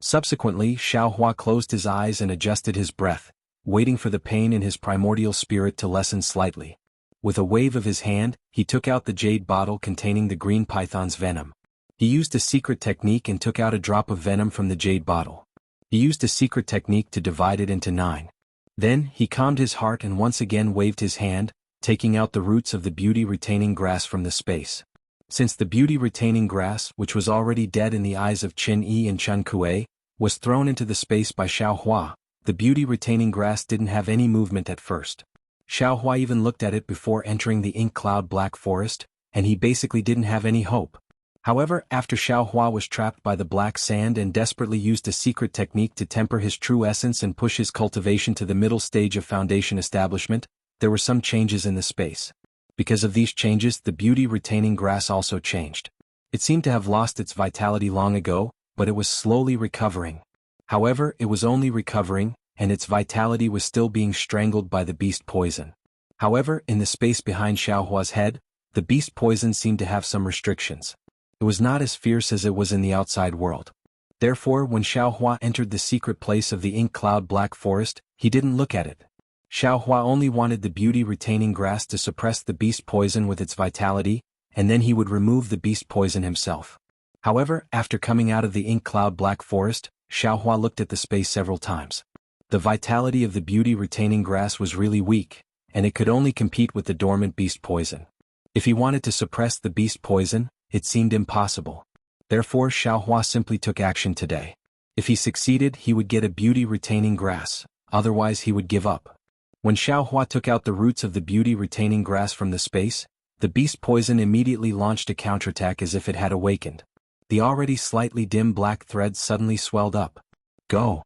Subsequently, Xiaohua closed his eyes and adjusted his breath, waiting for the pain in his primordial spirit to lessen slightly. With a wave of his hand, he took out the jade bottle containing the green python's venom. He used a secret technique and took out a drop of venom from the jade bottle. He used a secret technique to divide it into 9. Then, he calmed his heart and once again waved his hand, taking out the roots of the beauty-retaining grass from the space. Since the beauty-retaining grass, which was already dead in the eyes of Qin Yi and Chen Kuei, was thrown into the space by Xiao Hua, the beauty-retaining grass didn't have any movement at first. Xiao Hua even looked at it before entering the ink cloud black forest, and he basically didn't have any hope. However, after Xiao Hua was trapped by the black sand and desperately used a secret technique to temper his true essence and push his cultivation to the middle stage of foundation establishment, there were some changes in the space. Because of these changes, the beauty-retaining grass also changed. It seemed to have lost its vitality long ago, but it was slowly recovering. However, it was only recovering, and its vitality was still being strangled by the beast poison. However, in the space behind Xiao Hua's head, the beast poison seemed to have some restrictions. It was not as fierce as it was in the outside world. Therefore, when Xiao Hua entered the secret place of the ink cloud black forest, he didn't look at it. Xiao Hua only wanted the beauty-retaining grass to suppress the beast poison with its vitality, and then he would remove the beast poison himself. However, after coming out of the ink cloud black forest, Xiao Hua looked at the space several times. The vitality of the beauty-retaining grass was really weak, and it could only compete with the dormant beast poison. If he wanted to suppress the beast poison, it seemed impossible. Therefore, Xiao Hua simply took action today. If he succeeded, he would get a beauty-retaining grass, otherwise he would give up. When Xiao Hua took out the roots of the beauty-retaining grass from the space, the beast poison immediately launched a counterattack as if it had awakened. The already slightly dim black threads suddenly swelled up. Go!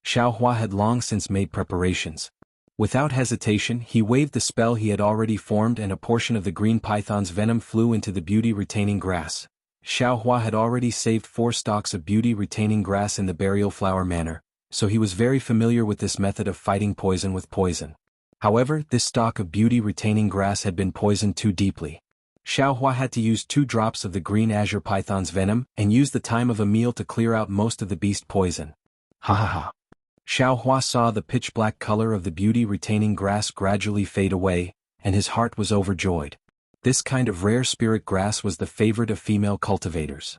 Xiao Hua had long since made preparations. Without hesitation, he waved the spell he had already formed and a portion of the green python's venom flew into the beauty-retaining grass. Xiao Hua had already saved 4 stalks of beauty-retaining grass in the burial flower manner, so he was very familiar with this method of fighting poison with poison. However, this stalk of beauty-retaining grass had been poisoned too deeply. Xiao Hua had to use 2 drops of the green azure python's venom and use the time of a meal to clear out most of the beast poison. Ha ha ha. Xiao Hua saw the pitch-black color of the beauty-retaining grass gradually fade away, and his heart was overjoyed. This kind of rare spirit grass was the favorite of female cultivators.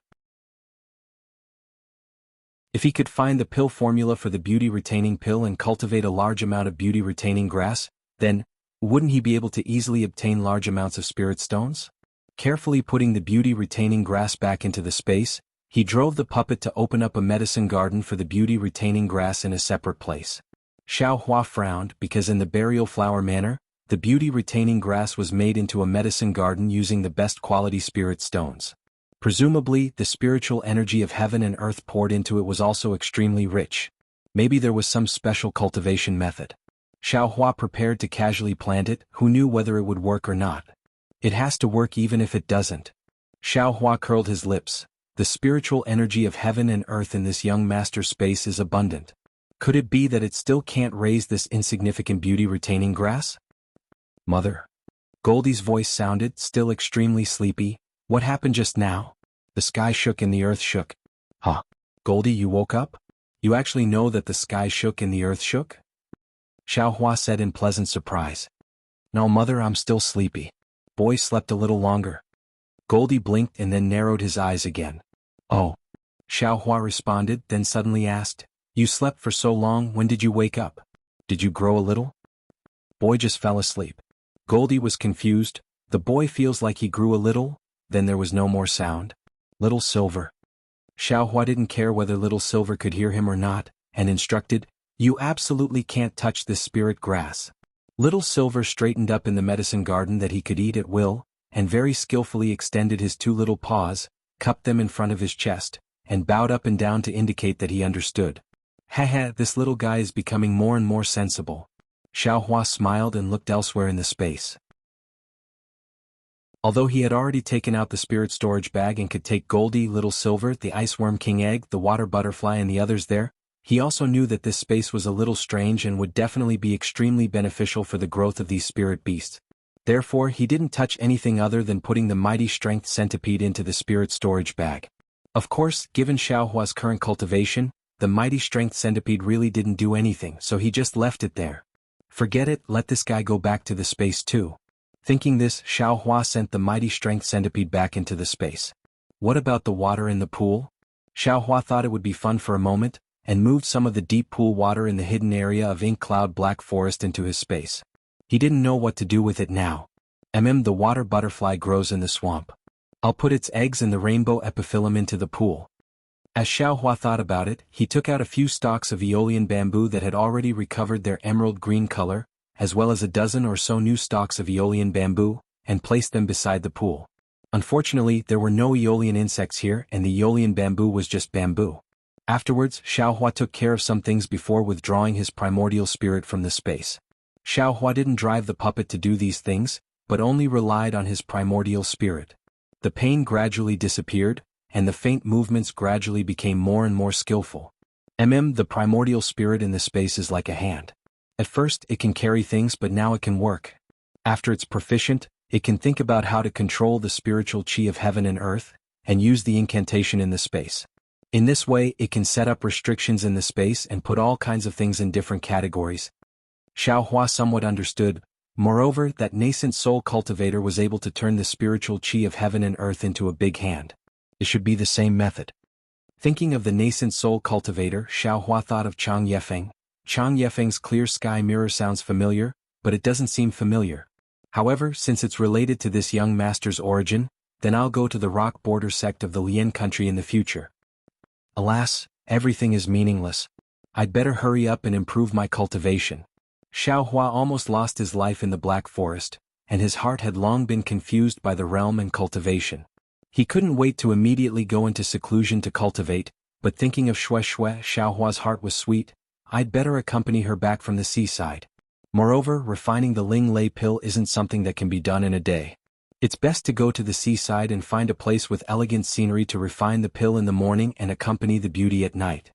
If he could find the pill formula for the beauty-retaining pill and cultivate a large amount of beauty-retaining grass, then, wouldn't he be able to easily obtain large amounts of spirit stones? Carefully putting the beauty-retaining grass back into the space, he drove the puppet to open up a medicine garden for the beauty-retaining grass in a separate place. Xiao Hua frowned because in the burial flower manner, the beauty-retaining grass was made into a medicine garden using the best quality spirit stones. Presumably, the spiritual energy of heaven and earth poured into it was also extremely rich. Maybe there was some special cultivation method. Xiao Hua prepared to casually plant it, who knew whether it would work or not. It has to work even if it doesn't. Xiao Hua curled his lips. The spiritual energy of heaven and earth in this young master space is abundant. Could it be that it still can't raise this insignificant beauty-retaining grass? Mother. Goldie's voice sounded, still extremely sleepy. What happened just now? The sky shook and the earth shook. Huh? Goldie, you woke up? You actually know that the sky shook and the earth shook? Xiao Hua said in pleasant surprise. No, Mother, I'm still sleepy. Boy slept a little longer. Goldie blinked and then narrowed his eyes again. Oh. Xiao Hua responded, then suddenly asked, You slept for so long, when did you wake up? Did you grow a little? Boy just fell asleep. Goldie was confused. The boy feels like he grew a little? Then there was no more sound. Little Silver. Xiao Hua didn't care whether Little Silver could hear him or not, and instructed, You absolutely can't touch this spirit grass. Little Silver straightened up in the medicine garden that he could eat at will, and very skillfully extended his 2 little paws, cupped them in front of his chest, and bowed up and down to indicate that he understood. Haha, this little guy is becoming more and more sensible. Xiao Hua smiled and looked elsewhere in the space. Although he had already taken out the spirit storage bag and could take Goldie, Little Silver, the Iceworm King Egg, the Water Butterfly and the others there, he also knew that this space was a little strange and would definitely be extremely beneficial for the growth of these spirit beasts. Therefore, he didn't touch anything other than putting the mighty strength centipede into the spirit storage bag. Of course, given Xiao Hua's current cultivation, the mighty strength centipede really didn't do anything, so he just left it there. Forget it, let this guy go back to the space too. Thinking this, Xiao Hua sent the mighty strength centipede back into the space. What about the water in the pool? Xiao Hua thought it would be fun for a moment, and moved some of the deep pool water in the hidden area of ink cloud black forest into his space. He didn't know what to do with it now. The water butterfly grows in the swamp. I'll put its eggs and the rainbow epiphyllum into the pool. As Xiaohua thought about it, he took out a few stalks of Aeolian bamboo that had already recovered their emerald green color, as well as a dozen or so new stalks of Aeolian bamboo, and placed them beside the pool. Unfortunately, there were no Aeolian insects here and the Aeolian bamboo was just bamboo. Afterwards, Xiaohua took care of some things before withdrawing his primordial spirit from the space. Xiaohua didn't drive the puppet to do these things, but only relied on his primordial spirit. The pain gradually disappeared, and the faint movements gradually became more and more skillful. The primordial spirit in the space is like a hand. At first, it can carry things, but now it can work. After it's proficient, it can think about how to control the spiritual chi of heaven and earth, and use the incantation in the space. In this way, it can set up restrictions in the space and put all kinds of things in different categories. Xiaohua somewhat understood, moreover, that nascent soul cultivator was able to turn the spiritual chi of heaven and earth into a big hand. It should be the same method. Thinking of the nascent soul cultivator, Xiaohua thought of Chang Yefeng. Chang Yefeng's clear sky mirror sounds familiar, but it doesn't seem familiar. However, since it's related to this young master's origin, then I'll go to the rock border sect of the Lian country in the future. Alas, everything is meaningless. I'd better hurry up and improve my cultivation. Xiaohua almost lost his life in the Black Forest, and his heart had long been confused by the realm and cultivation. He couldn't wait to immediately go into seclusion to cultivate, but thinking of Xue Xue, Xiaohua's heart was sweet. I'd better accompany her back from the seaside. Moreover, refining the Ling Lei pill isn't something that can be done in a day. It's best to go to the seaside and find a place with elegant scenery to refine the pill in the morning and accompany the beauty at night.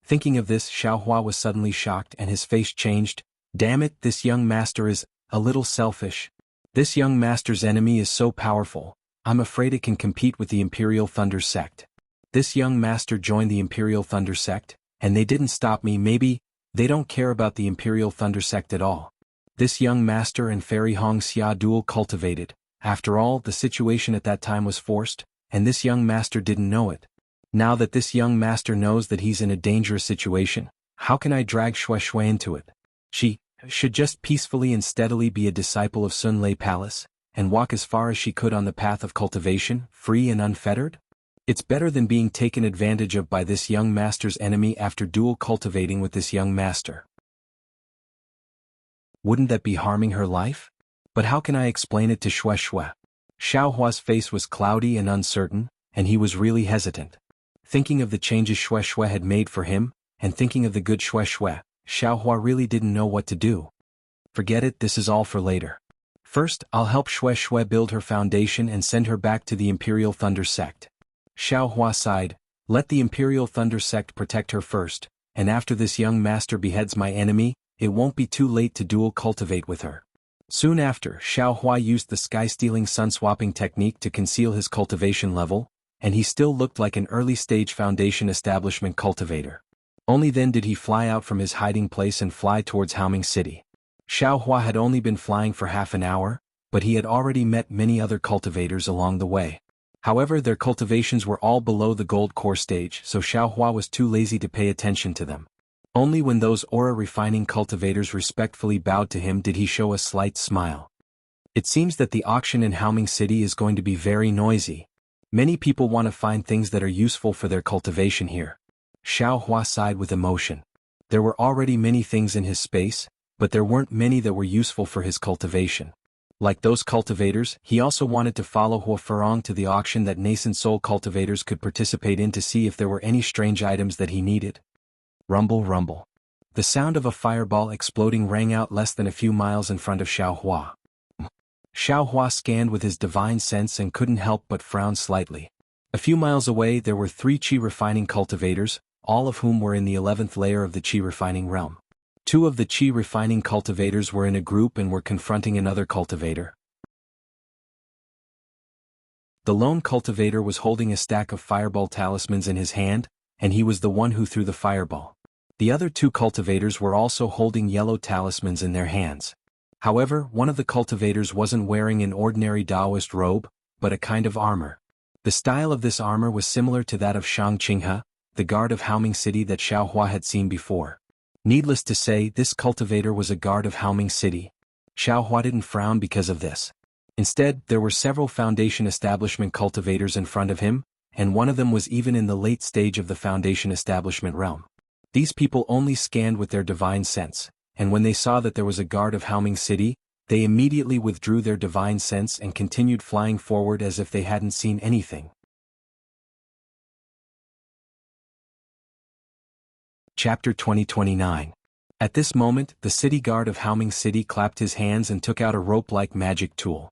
Thinking of this, Xiaohua was suddenly shocked and his face changed. Damn it, this young master is a little selfish. This young master's enemy is so powerful, I'm afraid it can compete with the Imperial Thunder sect. This young master joined the Imperial Thunder sect, and they didn't stop me. Maybe they don't care about the Imperial Thunder sect at all. This young master and Fairy Hong Xia dual cultivated. After all, the situation at that time was forced, and this young master didn't know it. Now that this young master knows that he's in a dangerous situation, how can I drag Xue Xue into it? She should just peacefully and steadily be a disciple of Sun Lei Palace, and walk as far as she could on the path of cultivation, free and unfettered? It's better than being taken advantage of by this young master's enemy after dual cultivating with this young master. Wouldn't that be harming her life? But how can I explain it to Xue Xue? Xiaohua's face was cloudy and uncertain, and he was really hesitant. Thinking of the changes Xue Xue had made for him, and thinking of the good Xue Xue, Xiaohua really didn't know what to do. Forget it, this is all for later. First, I'll help Xue Xue build her foundation and send her back to the Imperial Thunder sect. Xiaohua sighed, let the Imperial Thunder sect protect her first, and after this young master beheads my enemy, it won't be too late to dual cultivate with her. Soon after, Xiaohua used the sky-stealing sun-swapping technique to conceal his cultivation level, and he still looked like an early-stage foundation establishment cultivator. Only then did he fly out from his hiding place and fly towards Haoming City. Xiaohua had only been flying for half an hour, but he had already met many other cultivators along the way. However, their cultivations were all below the gold core stage, so Xiaohua was too lazy to pay attention to them. Only when those aura-refining cultivators respectfully bowed to him did he show a slight smile. It seems that the auction in Haoming City is going to be very noisy. Many people want to find things that are useful for their cultivation here. Xiaohua sighed with emotion. There were already many things in his space, but there weren't many that were useful for his cultivation. Like those cultivators, he also wanted to follow Hua Ferong to the auction that nascent soul cultivators could participate in to see if there were any strange items that he needed. Rumble, rumble. The sound of a fireball exploding rang out less than a few miles in front of Xiaohua. Xiaohua scanned with his divine sense and couldn't help but frown slightly. A few miles away there were 3 chi-refining cultivators, all of whom were in the 11th layer of the chi-refining realm. 2 of the chi-refining cultivators were in a group and were confronting another cultivator. The lone cultivator was holding a stack of fireball talismans in his hand, and he was the one who threw the fireball. The other 2 cultivators were also holding yellow talismans in their hands. However, one of the cultivators wasn't wearing an ordinary Taoist robe, but a kind of armor. The style of this armor was similar to that of Shang Qinghe, the guard of Haoming City that Xiaohua had seen before. Needless to say, this cultivator was a guard of Haoming City. Xiaohua didn't frown because of this. Instead, there were several Foundation Establishment cultivators in front of him, and one of them was even in the late stage of the Foundation Establishment realm. These people only scanned with their divine sense, and when they saw that there was a guard of Haoming City, they immediately withdrew their divine sense and continued flying forward as if they hadn't seen anything. Chapter 2029. At this moment, the city guard of Haoming City clapped his hands and took out a rope-like magic tool.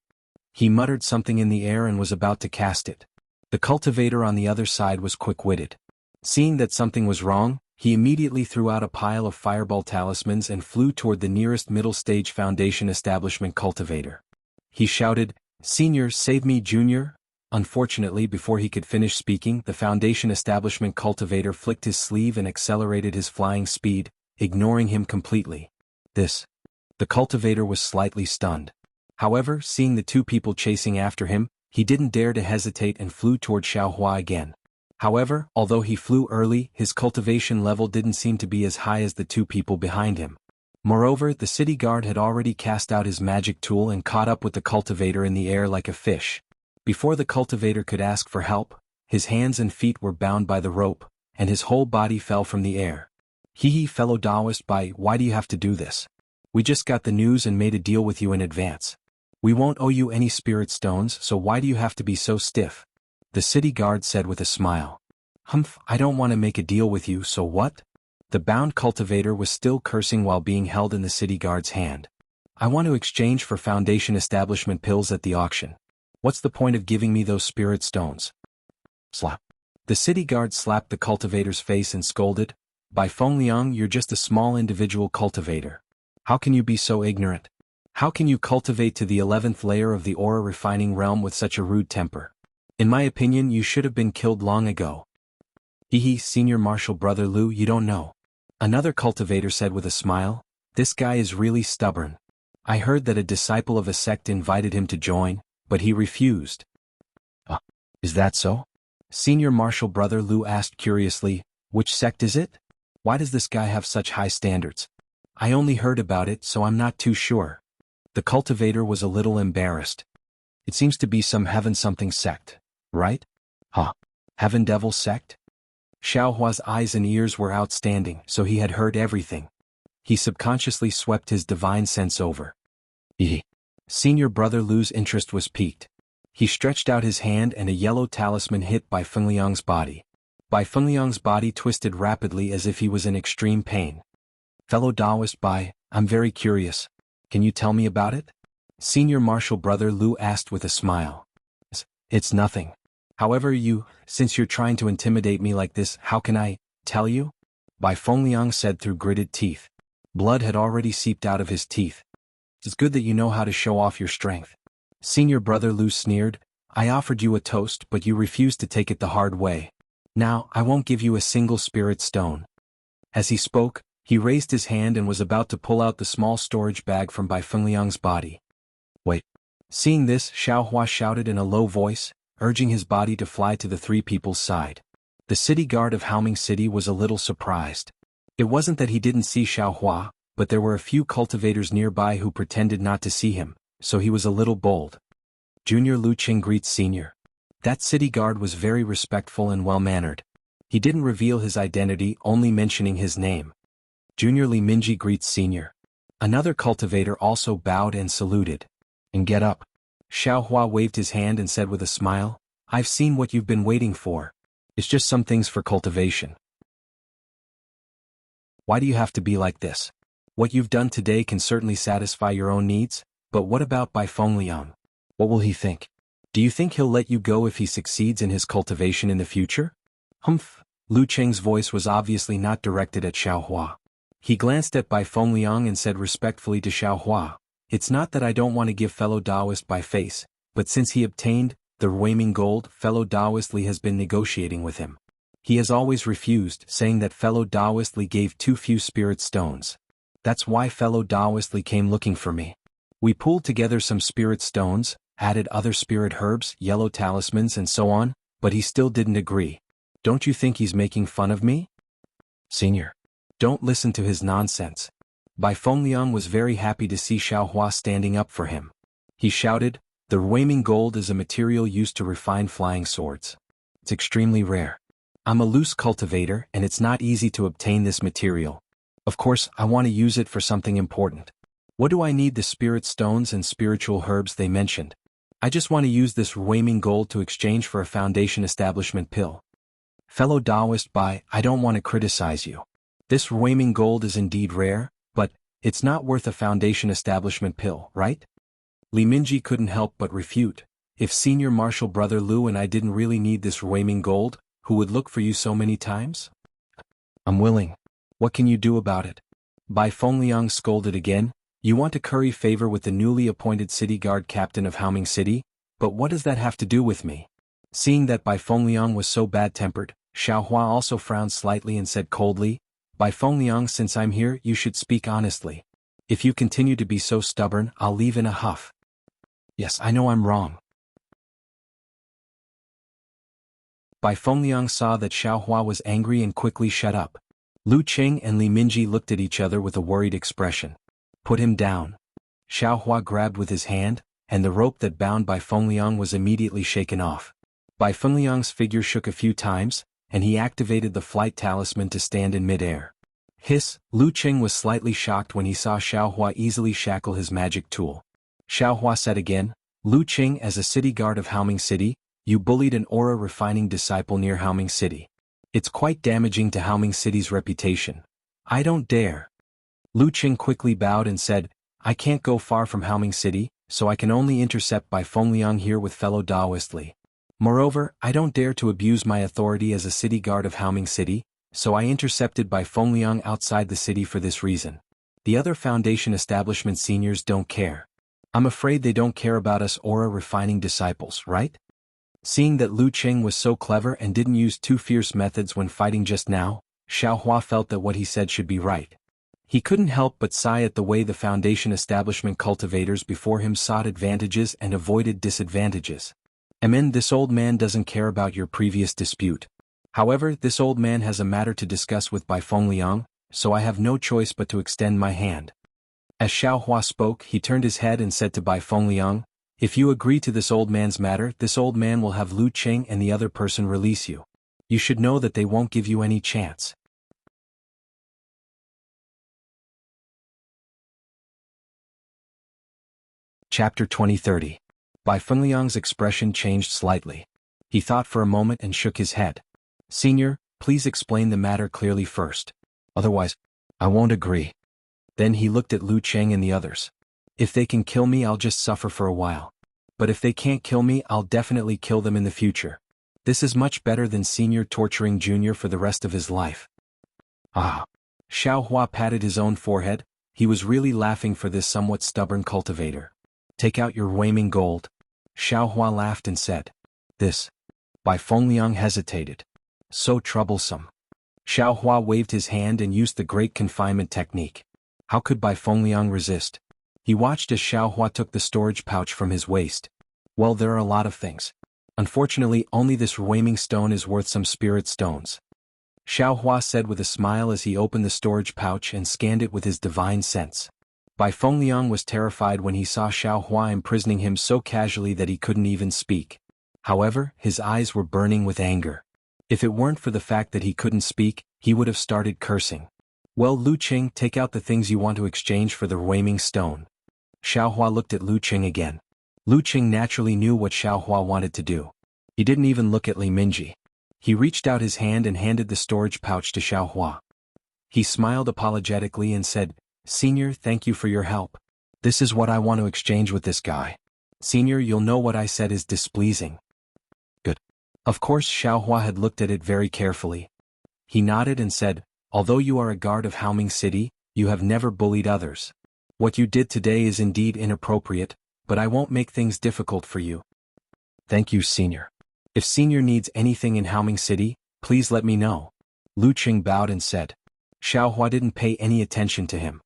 He muttered something in the air and was about to cast it. The cultivator on the other side was quick-witted. Seeing that something was wrong, he immediately threw out a pile of fireball talismans and flew toward the nearest middle-stage Foundation Establishment cultivator. He shouted, "Senior, save me, Junior!" Unfortunately, before he could finish speaking, the Foundation Establishment cultivator flicked his sleeve and accelerated his flying speed, ignoring him completely. The cultivator was slightly stunned. However, seeing the two people chasing after him, he didn't dare to hesitate and flew toward Xiaohua again. However, although he flew early, his cultivation level didn't seem to be as high as the two people behind him. Moreover, the city guard had already cast out his magic tool and caught up with the cultivator in the air like a fish. Before the cultivator could ask for help, his hands and feet were bound by the rope, and his whole body fell from the air. "Hee, fellow Taoist, why do you have to do this? We just got the news and made a deal with you in advance. We won't owe you any spirit stones, so why do you have to be so stiff?" The city guard said with a smile. "Humph, I don't want to make a deal with you, so what?" The bound cultivator was still cursing while being held in the city guard's hand. "I want to exchange for Foundation Establishment pills at the auction. What's the point of giving me those spirit stones?" Slap. The city guard slapped the cultivator's face and scolded, "Bai Fengliang, you're just a small individual cultivator. How can you be so ignorant? How can you cultivate to the 11th layer of the aura refining realm with such a rude temper? In my opinion, you should have been killed long ago." "Hehe, Senior Marshal Brother Lu, you don't know." Another cultivator said with a smile, "This guy is really stubborn. I heard that a disciple of a sect invited him to join, but he refused." Is that so?" Senior Marshal Brother Lu asked curiously, "Which sect is it? Why does this guy have such high standards? I only heard about it, so I'm not too sure." The cultivator was a little embarrassed. "It seems to be some heaven something sect, right?" Heaven Devil sect? Xiaohua's eyes and ears were outstanding, so he had heard everything. He subconsciously swept his divine sense over. Senior Brother Lu's interest was piqued. He stretched out his hand and a yellow talisman hit Bai Fengliang's body. Bai Fengliang's body twisted rapidly as if he was in extreme pain. "Fellow Taoist Bai, I'm very curious. Can you tell me about it?" Senior Marshal Brother Lu asked with a smile. It's nothing. However, since you're trying to intimidate me like this, how can I tell you?" Bai Fengliang said through gritted teeth. Blood had already seeped out of his teeth. "It's good that you know how to show off your strength." Senior Brother Lu sneered, "I offered you a toast, but you refused to take it the hard way. Now, I won't give you a single spirit stone." As he spoke, he raised his hand and was about to pull out the small storage bag from Bai Fengliang's body. "Wait." Seeing this, Xiaohua shouted in a low voice, urging his body to fly to the three people's side. The city guard of Haoming City was a little surprised. It wasn't that he didn't see Xiaohua, but there were a few cultivators nearby who pretended not to see him, so he was a little bold. "Junior Lu Qing greets Senior." That city guard was very respectful and well-mannered. He didn't reveal his identity, only mentioning his name. "Junior Li Minji greets Senior." Another cultivator also bowed and saluted. "And get up." Xiaohua waved his hand and said with a smile, "I've seen what you've been waiting for. It's just some things for cultivation." "Why do you have to be like this? What you've done today can certainly satisfy your own needs, but what about Bai Fengliang? What will he think? Do you think he'll let you go if he succeeds in his cultivation in the future?" "Humph." Lu Qing's voice was obviously not directed at Xiaohua. He glanced at Bai Fengliang and said respectfully to Xiaohua, "It's not that I don't want to give fellow Taoist Bai face, but since he obtained the Ruiming Gold, fellow Taoist Li has been negotiating with him. He has always refused, saying that fellow Taoist Li gave too few spirit stones. That's why fellow Taoist Li came looking for me. We pooled together some spirit stones, added other spirit herbs, yellow talismans and so on, but he still didn't agree. Don't you think he's making fun of me? Senior. Don't listen to his nonsense. Bai Fengliang was very happy to see Xiaohua standing up for him. He shouted, the Ruiming gold is a material used to refine flying swords. It's extremely rare. I'm a loose cultivator and it's not easy to obtain this material. Of course, I want to use it for something important. What do I need the spirit stones and spiritual herbs they mentioned? I just want to use this Ruiming gold to exchange for a foundation establishment pill. Fellow Taoist Bai, I don't want to criticize you. This Ruiming gold is indeed rare, but it's not worth a foundation establishment pill, right? Li Minji couldn't help but refute. If Senior Marshal Brother Lu and I didn't really need this Ruiming gold, who would look for you so many times? I'm willing. What can you do about it? Bai Fengliang scolded again. You want to curry favor with the newly appointed city guard captain of Haoming City? But what does that have to do with me? Seeing that Bai Fengliang was so bad-tempered, Xiaohua also frowned slightly and said coldly, Bai Fengliang, since I'm here, you should speak honestly. If you continue to be so stubborn, I'll leave in a huff. Yes, I know I'm wrong. Bai Fengliang saw that Xiaohua was angry and quickly shut up. Lu Qing and Li Minji looked at each other with a worried expression. Put him down. Xiaohua grabbed with his hand, and the rope that bound Bai Fengliang was immediately shaken off. Bai Fengliang's figure shook a few times, and he activated the flight talisman to stand in mid-air. Hiss, Lu Qing was slightly shocked when he saw Xiaohua easily shackle his magic tool. Xiaohua said again, Lu Qing, as a city guard of Haoming City, you bullied an aura-refining disciple near Haoming City. It's quite damaging to Haoming City's reputation. I don't dare. Lu Qing quickly bowed and said, I can't go far from Haoming City, so I can only intercept Bai Fengliang here with fellow Taoist Li. Moreover, I don't dare to abuse my authority as a city guard of Haoming City, so I intercepted Bai Fengliang outside the city for this reason. The other Foundation establishment seniors don't care. I'm afraid they don't care about us aura-refining disciples, right? Seeing that Lu Qing was so clever and didn't use too fierce methods when fighting just now, Xiaohua felt that what he said should be right. He couldn't help but sigh at the way the Foundation establishment cultivators before him sought advantages and avoided disadvantages. This old man doesn't care about your previous dispute. However, this old man has a matter to discuss with Bai Fengliang, so I have no choice but to extend my hand. As Xiaohua spoke, he turned his head and said to Bai Fengliang, if you agree to this old man's matter, this old man will have Lu Qing and the other person release you. You should know that they won't give you any chance. Chapter 2030. Bai Fengliang's expression changed slightly. He thought for a moment and shook his head. Senior, please explain the matter clearly first. Otherwise, I won't agree. Then he looked at Lu Qing and the others. If they can kill me, I'll just suffer for a while. But if they can't kill me, I'll definitely kill them in the future. This is much better than Senior torturing Junior for the rest of his life. Ah. Xiaohua patted his own forehead. He was really laughing for this somewhat stubborn cultivator. Take out your Ruiming gold. Xiaohua laughed and said. This. Bai Fengliang hesitated. So troublesome. Xiaohua waved his hand and used the great confinement technique. How could Bai Fengliang resist? He watched as Xiaohua took the storage pouch from his waist. Well, there are a lot of things. Unfortunately, only this Ruiming stone is worth some spirit stones. Xiaohua said with a smile as he opened the storage pouch and scanned it with his divine sense. Bai Fengliang was terrified when he saw Xiaohua imprisoning him so casually that he couldn't even speak. However, his eyes were burning with anger. If it weren't for the fact that he couldn't speak, he would have started cursing. Well, Lu Qing, take out the things you want to exchange for the Ruiming stone. Xiaohua looked at Lu Qing again. Lu Qing naturally knew what Xiaohua wanted to do. He didn't even look at Li Minji. He reached out his hand and handed the storage pouch to Xiaohua. He smiled apologetically and said, Senior, thank you for your help. This is what I want to exchange with this guy. Senior, you'll know what I said is displeasing. Good. Of course, Xiaohua had looked at it very carefully. He nodded and said, although you are a guard of Haoming City, you have never bullied others. What you did today is indeed inappropriate, but I won't make things difficult for you. Thank you, Senior. If Senior needs anything in Haoming City, please let me know. Lu Qing bowed and said. Xiaohua didn't pay any attention to him.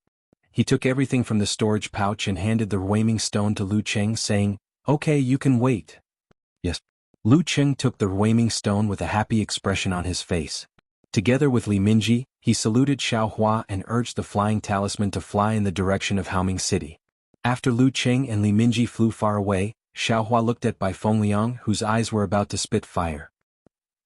He took everything from the storage pouch and handed the Ruiming stone to Lu Qing, saying, okay, you can wait. Yes. Lu Cheng took the Ruiming stone with a happy expression on his face. Together with Li Minji, he saluted Xiao Hua and urged the flying talisman to fly in the direction of Haoming City. After Lu Cheng and Li Minji flew far away, Xiao Hua looked at Bai Fengliang, whose eyes were about to spit fire.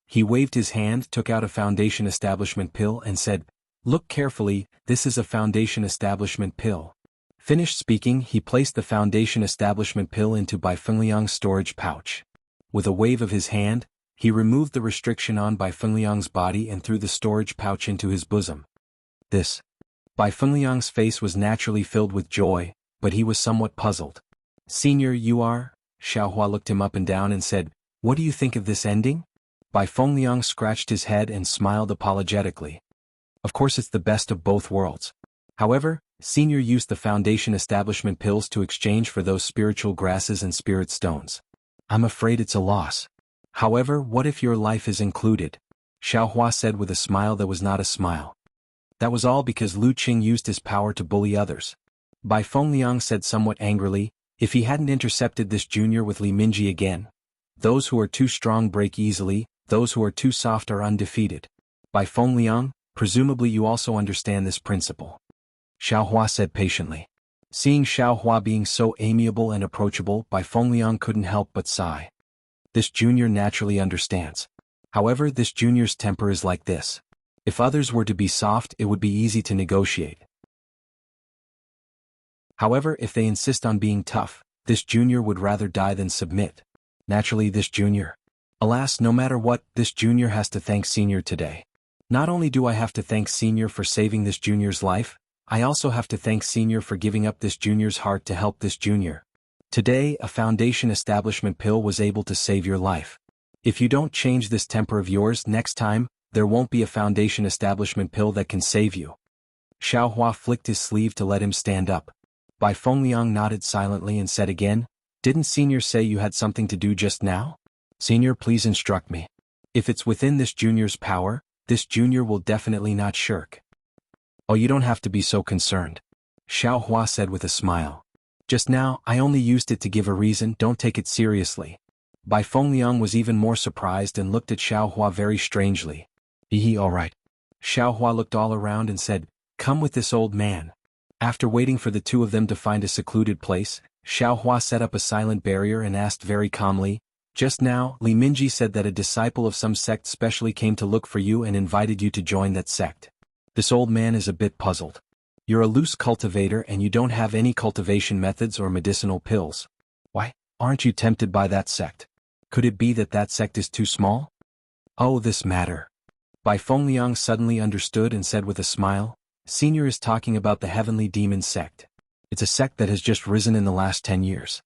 He waved his hand, took out a foundation establishment pill and said, "Look carefully, this is a foundation establishment pill." Finished speaking, he placed the foundation establishment pill into Bai Fengliang's storage pouch. With a wave of his hand, he removed the restriction on Bai Fengliang's body and threw the storage pouch into his bosom. Bai Fengliang's face was naturally filled with joy, but he was somewhat puzzled. "Senior, you are?" Xiao Hua looked him up and down and said, "What do you think of this ending?" Bai Fengliang scratched his head and smiled apologetically. "Of course it's the best of both worlds. However, Senior used the foundation establishment pills to exchange for those spiritual grasses and spirit stones. I'm afraid it's a loss. However, what if your life is included?" Xiao Hua said with a smile that was not a smile. That was all because Lu Qing used his power to bully others. Bai Fengliang said somewhat angrily, "If he hadn't intercepted this junior with Li Minji again. Those who are too strong break easily, those who are too soft are undefeated. Bai Fengliang, presumably you also understand this principle." Xiao Hua said patiently. Seeing Xiao Hua being so amiable and approachable, Bai Fengliang couldn't help but sigh. This junior naturally understands. However, this junior's temper is like this. If others were to be soft, it would be easy to negotiate. However, if they insist on being tough, this junior would rather die than submit. Naturally, this junior. Alas, no matter what, this junior has to thank Senior today. Not only do I have to thank Senior for saving this junior's life, I also have to thank Senior for giving up this junior's heart to help this junior. Today, a foundation establishment pill was able to save your life. If you don't change this temper of yours next time, there won't be a foundation establishment pill that can save you. Xiao Hua flicked his sleeve to let him stand up. Bai Fengliang nodded silently and said again, "Didn't Senior say you had something to do just now? Senior, please instruct me. If it's within this junior's power, this junior will definitely not shirk." "Oh, you don't have to be so concerned," Xiao Hua said with a smile. "Just now, I only used it to give a reason, don't take it seriously." Bai Fengliang was even more surprised and looked at Xiao Hua very strangely. All right." Xiao Hua looked all around and said, "Come with this old man." After waiting for the two of them to find a secluded place, Xiao Hua set up a silent barrier and asked very calmly, "Just now, Li Minji said that a disciple of some sect specially came to look for you and invited you to join that sect." This old man is a bit puzzled. "You're a loose cultivator and you don't have any cultivation methods or medicinal pills. Why, aren't you tempted by that sect? Could it be that that sect is too small?" "Oh, this matter." Bai Fengliang suddenly understood and said with a smile, "Senior is talking about the Heavenly Demon sect. It's a sect that has just risen in the last 10 years.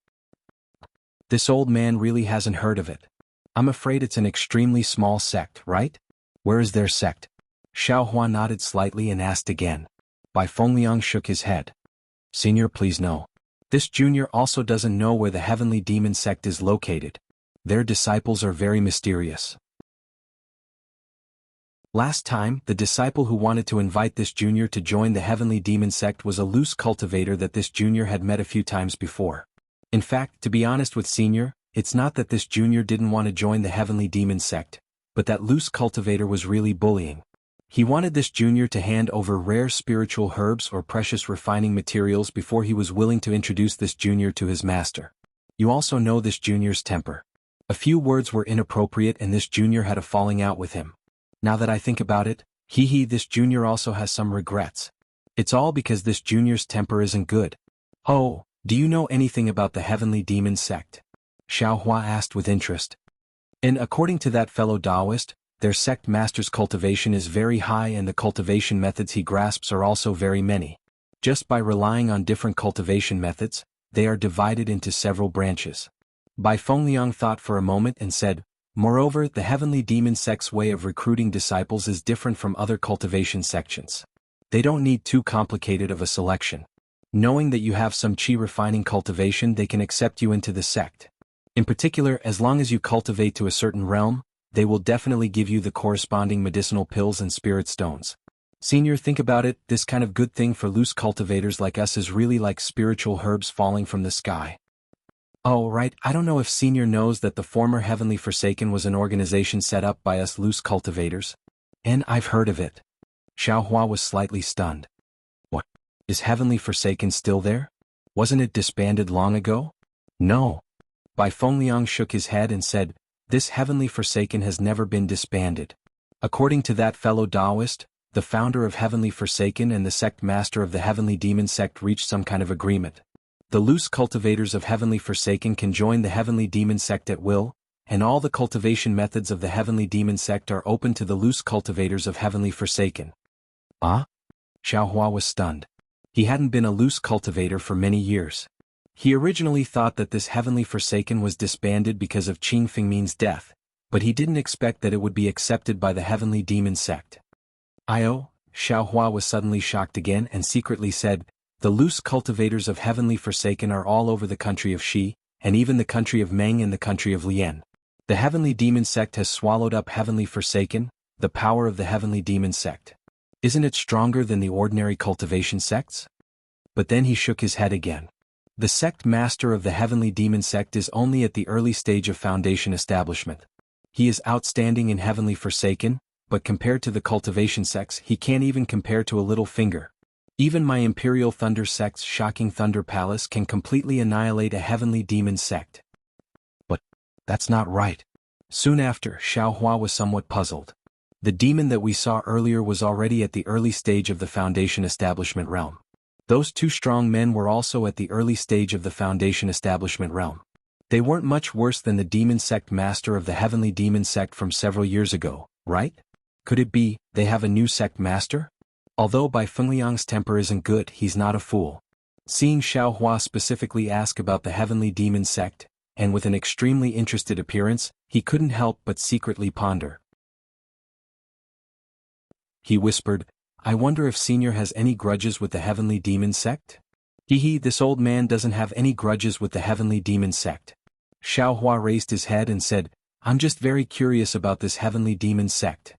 This old man really hasn't heard of it. I'm afraid it's an extremely small sect, right? Where is their sect?" Xiao Hua nodded slightly and asked again. Bai Fengliang shook his head. "Senior, please no. This junior also doesn't know where the Heavenly Demon sect is located. Their disciples are very mysterious." Last time, the disciple who wanted to invite this junior to join the Heavenly Demon sect was a loose cultivator that this junior had met a few times before. In fact, to be honest with Senior, it's not that this junior didn't want to join the Heavenly Demon sect, but that loose cultivator was really bullying. He wanted this junior to hand over rare spiritual herbs or precious refining materials before he was willing to introduce this junior to his master. You also know this junior's temper. A few words were inappropriate and this junior had a falling out with him. Now that I think about it, this junior also has some regrets. It's all because this junior's temper isn't good. "Oh, do you know anything about the Heavenly Demon sect?" Xiao Hua asked with interest. "And according to that fellow Taoist, their sect master's cultivation is very high and the cultivation methods he grasps are also very many. Just by relying on different cultivation methods, they are divided into several branches." Bai Fengliang thought for a moment and said, "Moreover, the Heavenly Demon sect's way of recruiting disciples is different from other cultivation sections. They don't need too complicated of a selection. Knowing that you have some qi refining cultivation, they can accept you into the sect. In particular, as long as you cultivate to a certain realm, they will definitely give you the corresponding medicinal pills and spirit stones. Senior, think about it, this kind of good thing for loose cultivators like us is really like spiritual herbs falling from the sky." Oh, right, I don't know if Senior knows that the former Heavenly Forsaken was an organization set up by us loose cultivators. And I've heard of it. Xiaohua was slightly stunned. What? Is Heavenly Forsaken still there? Wasn't it disbanded long ago? No. Bai Fengliang shook his head and said, this Heavenly Forsaken has never been disbanded. According to that fellow Taoist, the founder of Heavenly Forsaken and the sect master of the Heavenly Demon sect reached some kind of agreement. The loose cultivators of Heavenly Forsaken can join the Heavenly Demon sect at will, and all the cultivation methods of the Heavenly Demon sect are open to the loose cultivators of Heavenly Forsaken. Ah? Xiaohua was stunned. He hadn't been a loose cultivator for many years. He originally thought that this Heavenly Forsaken was disbanded because of Qing Fengmin's death, but he didn't expect that it would be accepted by the Heavenly Demon sect. Xiaohua was suddenly shocked again and secretly said, the loose cultivators of Heavenly Forsaken are all over the country of Xi, and even the country of Meng and the country of Lian. The Heavenly Demon sect has swallowed up Heavenly Forsaken, the power of the Heavenly Demon sect. Isn't it stronger than the ordinary cultivation sects? But then he shook his head again. The sect master of the Heavenly Demon sect is only at the early stage of foundation establishment. He is outstanding in Heavenly Forsaken, but compared to the cultivation sects he can't even compare to a little finger. Even my Imperial Thunder sect's Shocking Thunder Palace can completely annihilate a Heavenly Demon sect. But that's not right. Soon after, Xiaohua was somewhat puzzled. The demon that we saw earlier was already at the early stage of the foundation establishment realm. Those two strong men were also at the early stage of the foundation establishment realm. They weren't much worse than the demon sect master of the Heavenly Demon sect from several years ago, right? Could it be, they have a new sect master? Although Bai Fengliang's temper isn't good, he's not a fool. Seeing Xiaohua specifically ask about the Heavenly Demon sect, and with an extremely interested appearance, he couldn't help but secretly ponder. He whispered, I wonder if Senior has any grudges with the Heavenly Demon sect? This old man doesn't have any grudges with the Heavenly Demon sect. Xiaohua raised his head and said, I'm just very curious about this Heavenly Demon sect.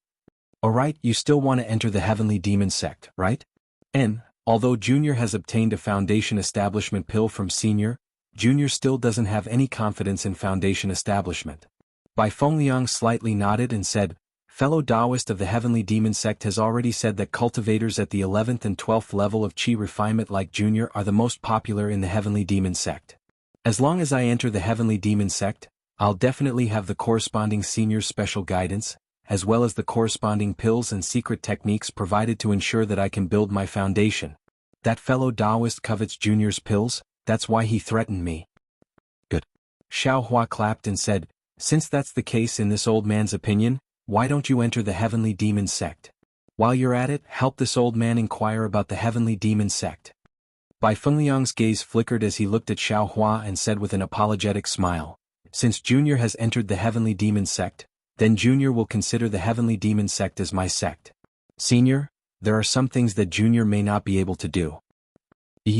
Alright, you still want to enter the Heavenly Demon sect, right? And, although Junior has obtained a foundation establishment pill from Senior, Junior still doesn't have any confidence in foundation establishment. Bai Fengliang slightly nodded and said, fellow Taoist of the Heavenly Demon sect has already said that cultivators at the 11th and 12th level of Qi refinement like Junior are the most popular in the Heavenly Demon sect. As long as I enter the Heavenly Demon sect, I'll definitely have the corresponding Senior special guidance, as well as the corresponding pills and secret techniques provided to ensure that I can build my foundation. That fellow Taoist covets Junior's pills, that's why he threatened me. Good. Xiaohua clapped and said, since that's the case in this old man's opinion, why don't you enter the Heavenly Demon sect? While you're at it, help this old man inquire about the Heavenly Demon sect. Bai Fengliang's gaze flickered as he looked at Xiaohua and said with an apologetic smile, since Junior has entered the Heavenly Demon sect, then Junior will consider the Heavenly Demon sect as my sect. Senior, there are some things that Junior may not be able to do.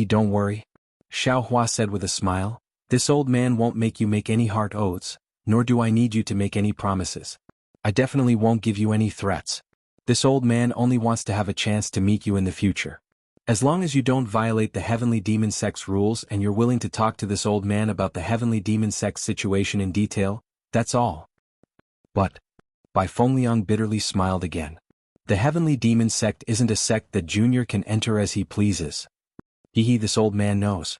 Don't worry. Xiaohua said with a smile, this old man won't make you make any hard oaths, nor do I need you to make any promises. I definitely won't give you any threats. This old man only wants to have a chance to meet you in the future. As long as you don't violate the Heavenly Demon sect's rules and you're willing to talk to this old man about the Heavenly Demon sect's situation in detail, that's all. But, Bai Fengliang bitterly smiled again. The Heavenly Demon sect isn't a sect that Junior can enter as he pleases. This old man knows.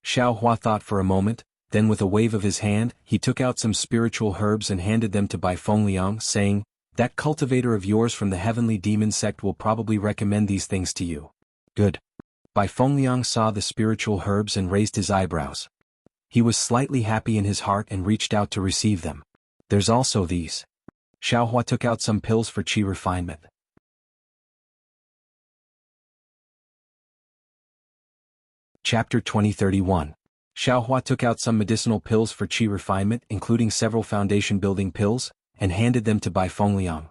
Xiaohua thought for a moment, then with a wave of his hand, he took out some spiritual herbs and handed them to Bai Fengliang, saying, that cultivator of yours from the Heavenly Demon sect will probably recommend these things to you. Good. Bai Fengliang saw the spiritual herbs and raised his eyebrows. He was slightly happy in his heart and reached out to receive them. There's also these. Xiaohua took out some pills for Qi refinement. Chapter 2031. Xiaohua took out some medicinal pills for Qi refinement, including several foundation-building pills, and handed them to Bai Fengliang.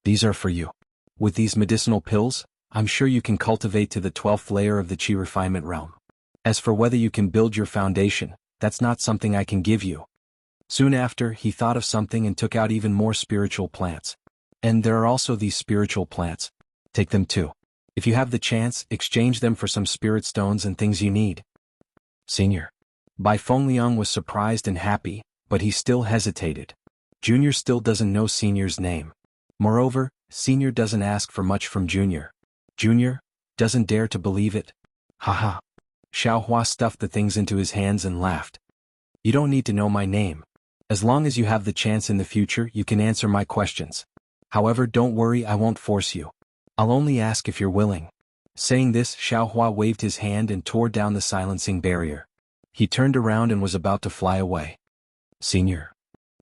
These are for you. With these medicinal pills, I'm sure you can cultivate to the 12th layer of the Qi refinement realm. As for whether you can build your foundation, that's not something I can give you. Soon after, he thought of something and took out even more spiritual plants. And there are also these spiritual plants. Take them too. If you have the chance, exchange them for some spirit stones and things you need. Senior. Bai Fengliang was surprised and happy, but he still hesitated. Junior still doesn't know Senior's name. Moreover, Senior doesn't ask for much from Junior. Junior doesn't dare to believe it. Haha. Xiaohua stuffed the things into his hands and laughed. You don't need to know my name. As long as you have the chance in the future, you can answer my questions. However, don't worry, I won't force you. I'll only ask if you're willing. Saying this, Xiaohua waved his hand and tore down the silencing barrier. He turned around and was about to fly away. Senior.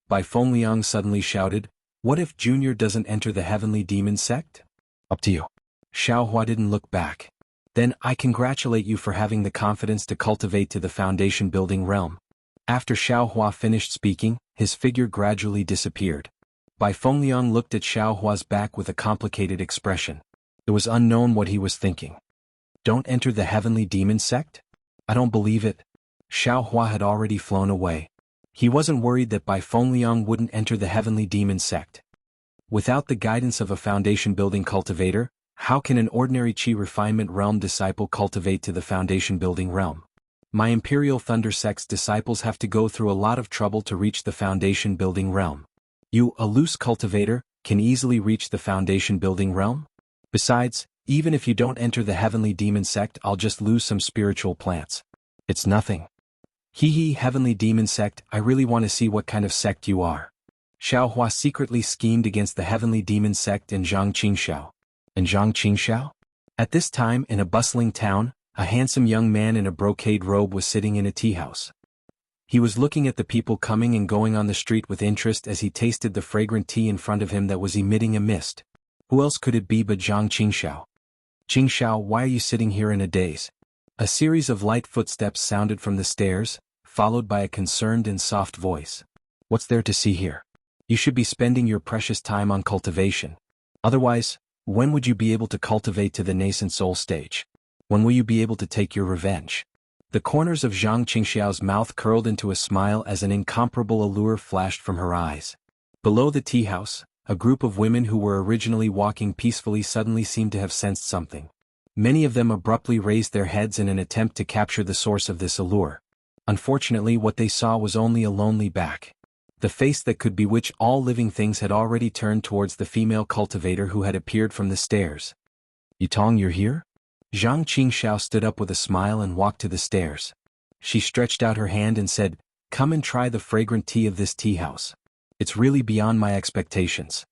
Bai Fengliang suddenly shouted, what if Junior doesn't enter the heavenly demon sect? Up to you. Xiaohua didn't look back. Then, I congratulate you for having the confidence to cultivate to the foundation building realm. After Xiaohua finished speaking, his figure gradually disappeared. Bai Fengliang looked at Xiaohua's back with a complicated expression. It was unknown what he was thinking. Don't enter the heavenly demon sect? I don't believe it. Xiaohua had already flown away. He wasn't worried that Bai Fengliang wouldn't enter the heavenly demon sect. Without the guidance of a foundation-building cultivator, how can an ordinary Qi refinement realm disciple cultivate to the foundation-building realm? My Imperial Thunder Sect's disciples have to go through a lot of trouble to reach the foundation-building realm. You, a loose cultivator, can easily reach the foundation-building realm? Besides, even if you don't enter the heavenly demon sect, I'll just lose some spiritual plants. It's nothing. Hee heavenly demon sect, I really want to see what kind of sect you are. Xiaohua secretly schemed against the heavenly demon sect in Zhangqingxiao. In Zhangqingxiao? At this time, in a bustling town, a handsome young man in a brocade robe was sitting in a tea house. He was looking at the people coming and going on the street with interest as he tasted the fragrant tea in front of him that was emitting a mist. Who else could it be but Zhang Qingxiao? Qingxiao, why are you sitting here in a daze? A series of light footsteps sounded from the stairs, followed by a concerned and soft voice. What's there to see here? You should be spending your precious time on cultivation. Otherwise, when would you be able to cultivate to the nascent soul stage? When will you be able to take your revenge? The corners of Zhang Qingxiao's mouth curled into a smile as an incomparable allure flashed from her eyes. Below the tea house, a group of women who were originally walking peacefully suddenly seemed to have sensed something. Many of them abruptly raised their heads in an attempt to capture the source of this allure. Unfortunately, what they saw was only a lonely back. The face that could bewitch all living things had already turned towards the female cultivator who had appeared from the stairs. Yutong, you're here? Zhang Qingxiao stood up with a smile and walked to the stairs. She stretched out her hand and said, come and try the fragrant tea of this tea house. It's really beyond my expectations.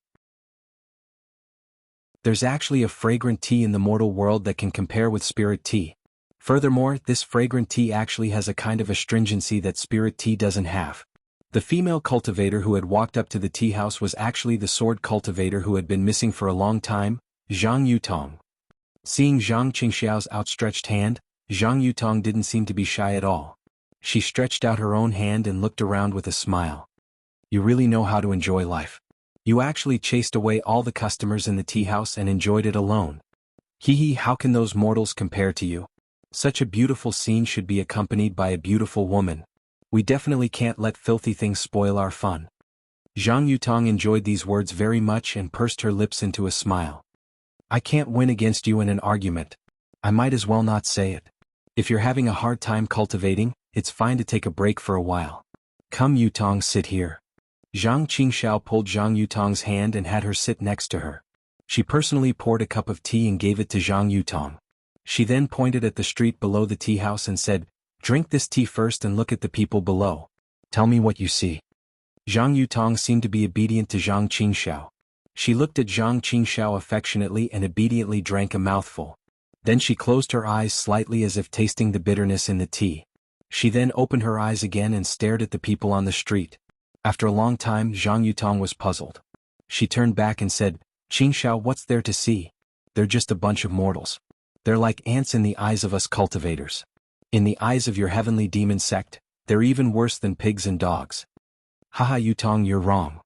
There's actually a fragrant tea in the mortal world that can compare with spirit tea. Furthermore, this fragrant tea actually has a kind of astringency that spirit tea doesn't have. The female cultivator who had walked up to the tea house was actually the sword cultivator who had been missing for a long time, Zhang Yutong. Seeing Zhang Qingxiao's outstretched hand, Zhang Yutong didn't seem to be shy at all. She stretched out her own hand and looked around with a smile. You really know how to enjoy life. You actually chased away all the customers in the tea house and enjoyed it alone. How can those mortals compare to you? Such a beautiful scene should be accompanied by a beautiful woman. We definitely can't let filthy things spoil our fun. Zhang Yutong enjoyed these words very much and pursed her lips into a smile. I can't win against you in an argument. I might as well not say it. If you're having a hard time cultivating, it's fine to take a break for a while. Come Yutong, sit here. Zhang Qingxiao pulled Zhang Yutong's hand and had her sit next to her. She personally poured a cup of tea and gave it to Zhang Yutong. She then pointed at the street below the tea house and said, drink this tea first and look at the people below. Tell me what you see. Zhang Yutong seemed to be obedient to Zhang Qingxiao. She looked at Zhang Qingxiao affectionately and obediently drank a mouthful. Then she closed her eyes slightly as if tasting the bitterness in the tea. She then opened her eyes again and stared at the people on the street. After a long time, Zhang Yutong was puzzled. She turned back and said, Qingxiao, what's there to see? They're just a bunch of mortals. They're like ants in the eyes of us cultivators. In the eyes of your heavenly demon sect, they're even worse than pigs and dogs. Haha Yutong, you're wrong.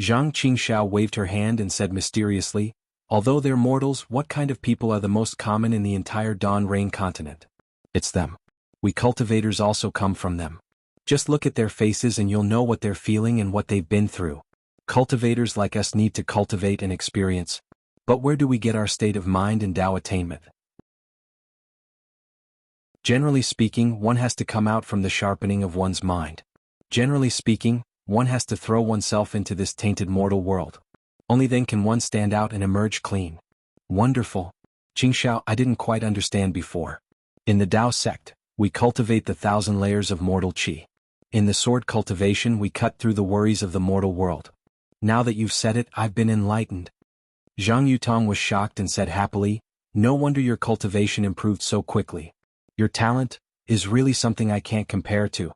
Zhang Qingxiao waved her hand and said mysteriously, although they're mortals, what kind of people are the most common in the entire Dawn Rain continent? It's them. We cultivators also come from them. Just look at their faces and you'll know what they're feeling and what they've been through. Cultivators like us need to cultivate and experience. But where do we get our state of mind and Tao attainment? Generally speaking, one has to come out from the sharpening of one's mind. Generally speaking, one has to throw oneself into this tainted mortal world. Only then can one stand out and emerge clean. Wonderful. Qingxiao, I didn't quite understand before. In the Tao sect, we cultivate the 1,000 layers of mortal qi. In the sword cultivation we cut through the worries of the mortal world. Now that you've said it, I've been enlightened. Zhang Yutong was shocked and said happily, no wonder your cultivation improved so quickly. Your talent is really something I can't compare to.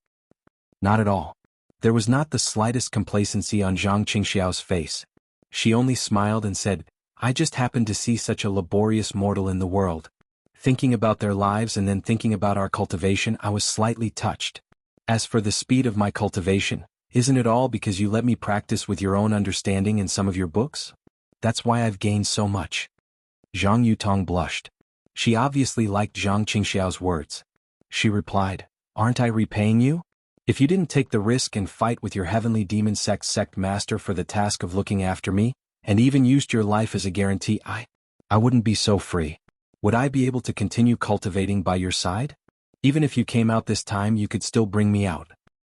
Not at all. There was not the slightest complacency on Zhang Qingxiao's face. She only smiled and said, I just happened to see such a laborious mortal in the world. Thinking about their lives and then thinking about our cultivation, I was slightly touched. As for the speed of my cultivation, isn't it all because you let me practice with your own understanding in some of your books? That's why I've gained so much. Zhang Yutong blushed. She obviously liked Zhang Qingxiao's words. She replied, aren't I repaying you? If you didn't take the risk and fight with your heavenly demon sect master for the task of looking after me, and even used your life as a guarantee, I wouldn't be so free. Would I be able to continue cultivating by your side? Even if you came out this time, you could still bring me out.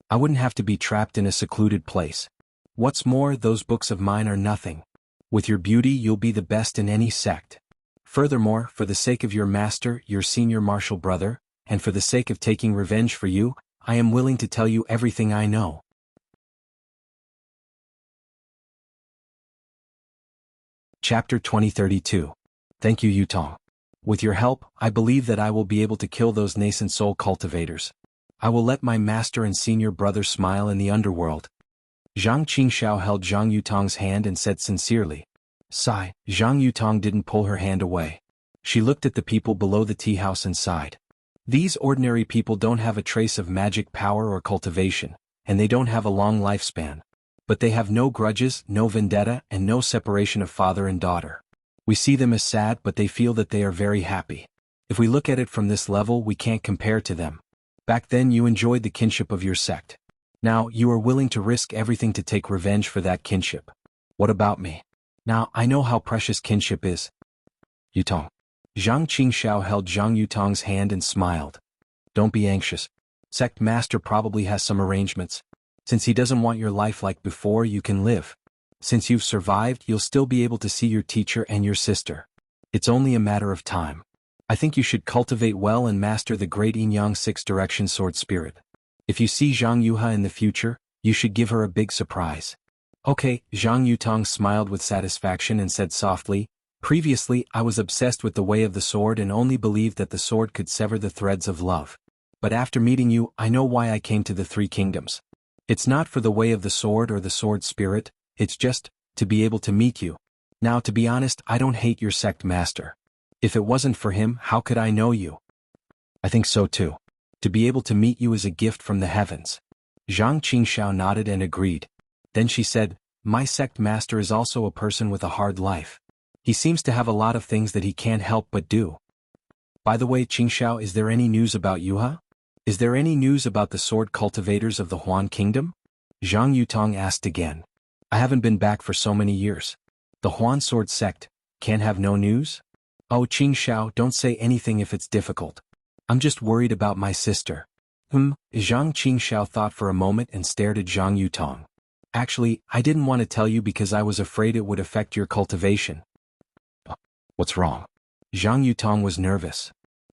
I wouldn't have to be trapped in a secluded place. What's more, those books of mine are nothing. With your beauty, you'll be the best in any sect. Furthermore, for the sake of your master, your senior martial brother, and for the sake of taking revenge for you, I am willing to tell you everything I know. Chapter 2032. Thank you, Yutong. With your help, I believe that I will be able to kill those nascent soul cultivators. I will let my master and senior brother smile in the underworld. Zhang Qingxiao held Zhang Yutong's hand and said sincerely. Sigh. Zhang Yutong didn't pull her hand away. She looked at the people below the tea house and sighed. These ordinary people don't have a trace of magic power or cultivation, and they don't have a long lifespan. But they have no grudges, no vendetta, and no separation of father and daughter. We see them as sad, but they feel that they are very happy. If we look at it from this level, we can't compare to them. Back then you enjoyed the kinship of your sect. Now you are willing to risk everything to take revenge for that kinship. What about me? Now I know how precious kinship is. Yutong. Zhang Qingxiao held Zhang Yutong's hand and smiled. Don't be anxious. Sect master probably has some arrangements. Since he doesn't want your life like before, you can live. Since you've survived, you'll still be able to see your teacher and your sister. It's only a matter of time. I think you should cultivate well and master the great Yin-Yang six-direction sword spirit. If you see Zhang Yuha in the future, you should give her a big surprise. Okay, Zhang Yutong smiled with satisfaction and said softly, previously I was obsessed with the way of the sword and only believed that the sword could sever the threads of love. But after meeting you, I know why I came to the Three Kingdoms. It's not for the way of the sword or the sword spirit, it's just to be able to meet you. Now to be honest, I don't hate your sect master. If it wasn't for him, how could I know you? I think so too. To be able to meet you is a gift from the heavens. Zhang Qingxiao nodded and agreed. Then she said, my sect master is also a person with a hard life. He seems to have a lot of things that he can't help but do. By the way, Qingxiao, is there any news about Yuha? Is there any news about the sword cultivators of the Huan Kingdom? Zhang Yutong asked again. I haven't been back for so many years. The Huan sword sect can't have no news? Oh, Qingxiao, don't say anything if it's difficult. I'm just worried about my sister. Zhang Qingxiao thought for a moment and stared at Zhang Yutong. Actually, I didn't want to tell you because I was afraid it would affect your cultivation. What's wrong? Zhang Yutong was nervous.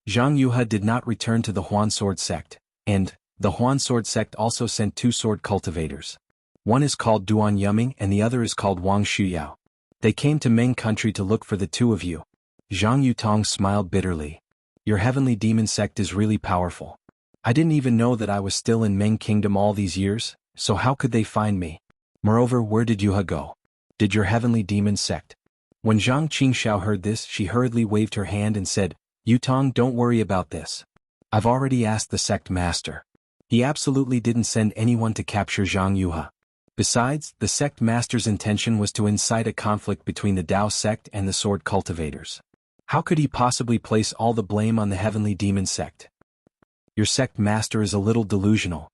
Zhang Yuha did not return to the Huan sword sect, and the Huan sword sect also sent 2 sword cultivators. One is called Duan Yuming and the other is called Wang Shuyao. They came to Meng country to look for the 2 of you. Zhang Yutong smiled bitterly. Your heavenly demon sect is really powerful. I didn't even know that I was still in Meng Kingdom all these years, so how could they find me? Moreover, where did Yuha go? Did your heavenly demon sect? When Zhang Qingxiao heard this, she hurriedly waved her hand and said, Yutong, don't worry about this. I've already asked the sect master. He absolutely didn't send anyone to capture Zhang Yuha. Besides, the sect master's intention was to incite a conflict between the Tao sect and the sword cultivators. How could he possibly place all the blame on the heavenly demon sect? Your sect master is a little delusional.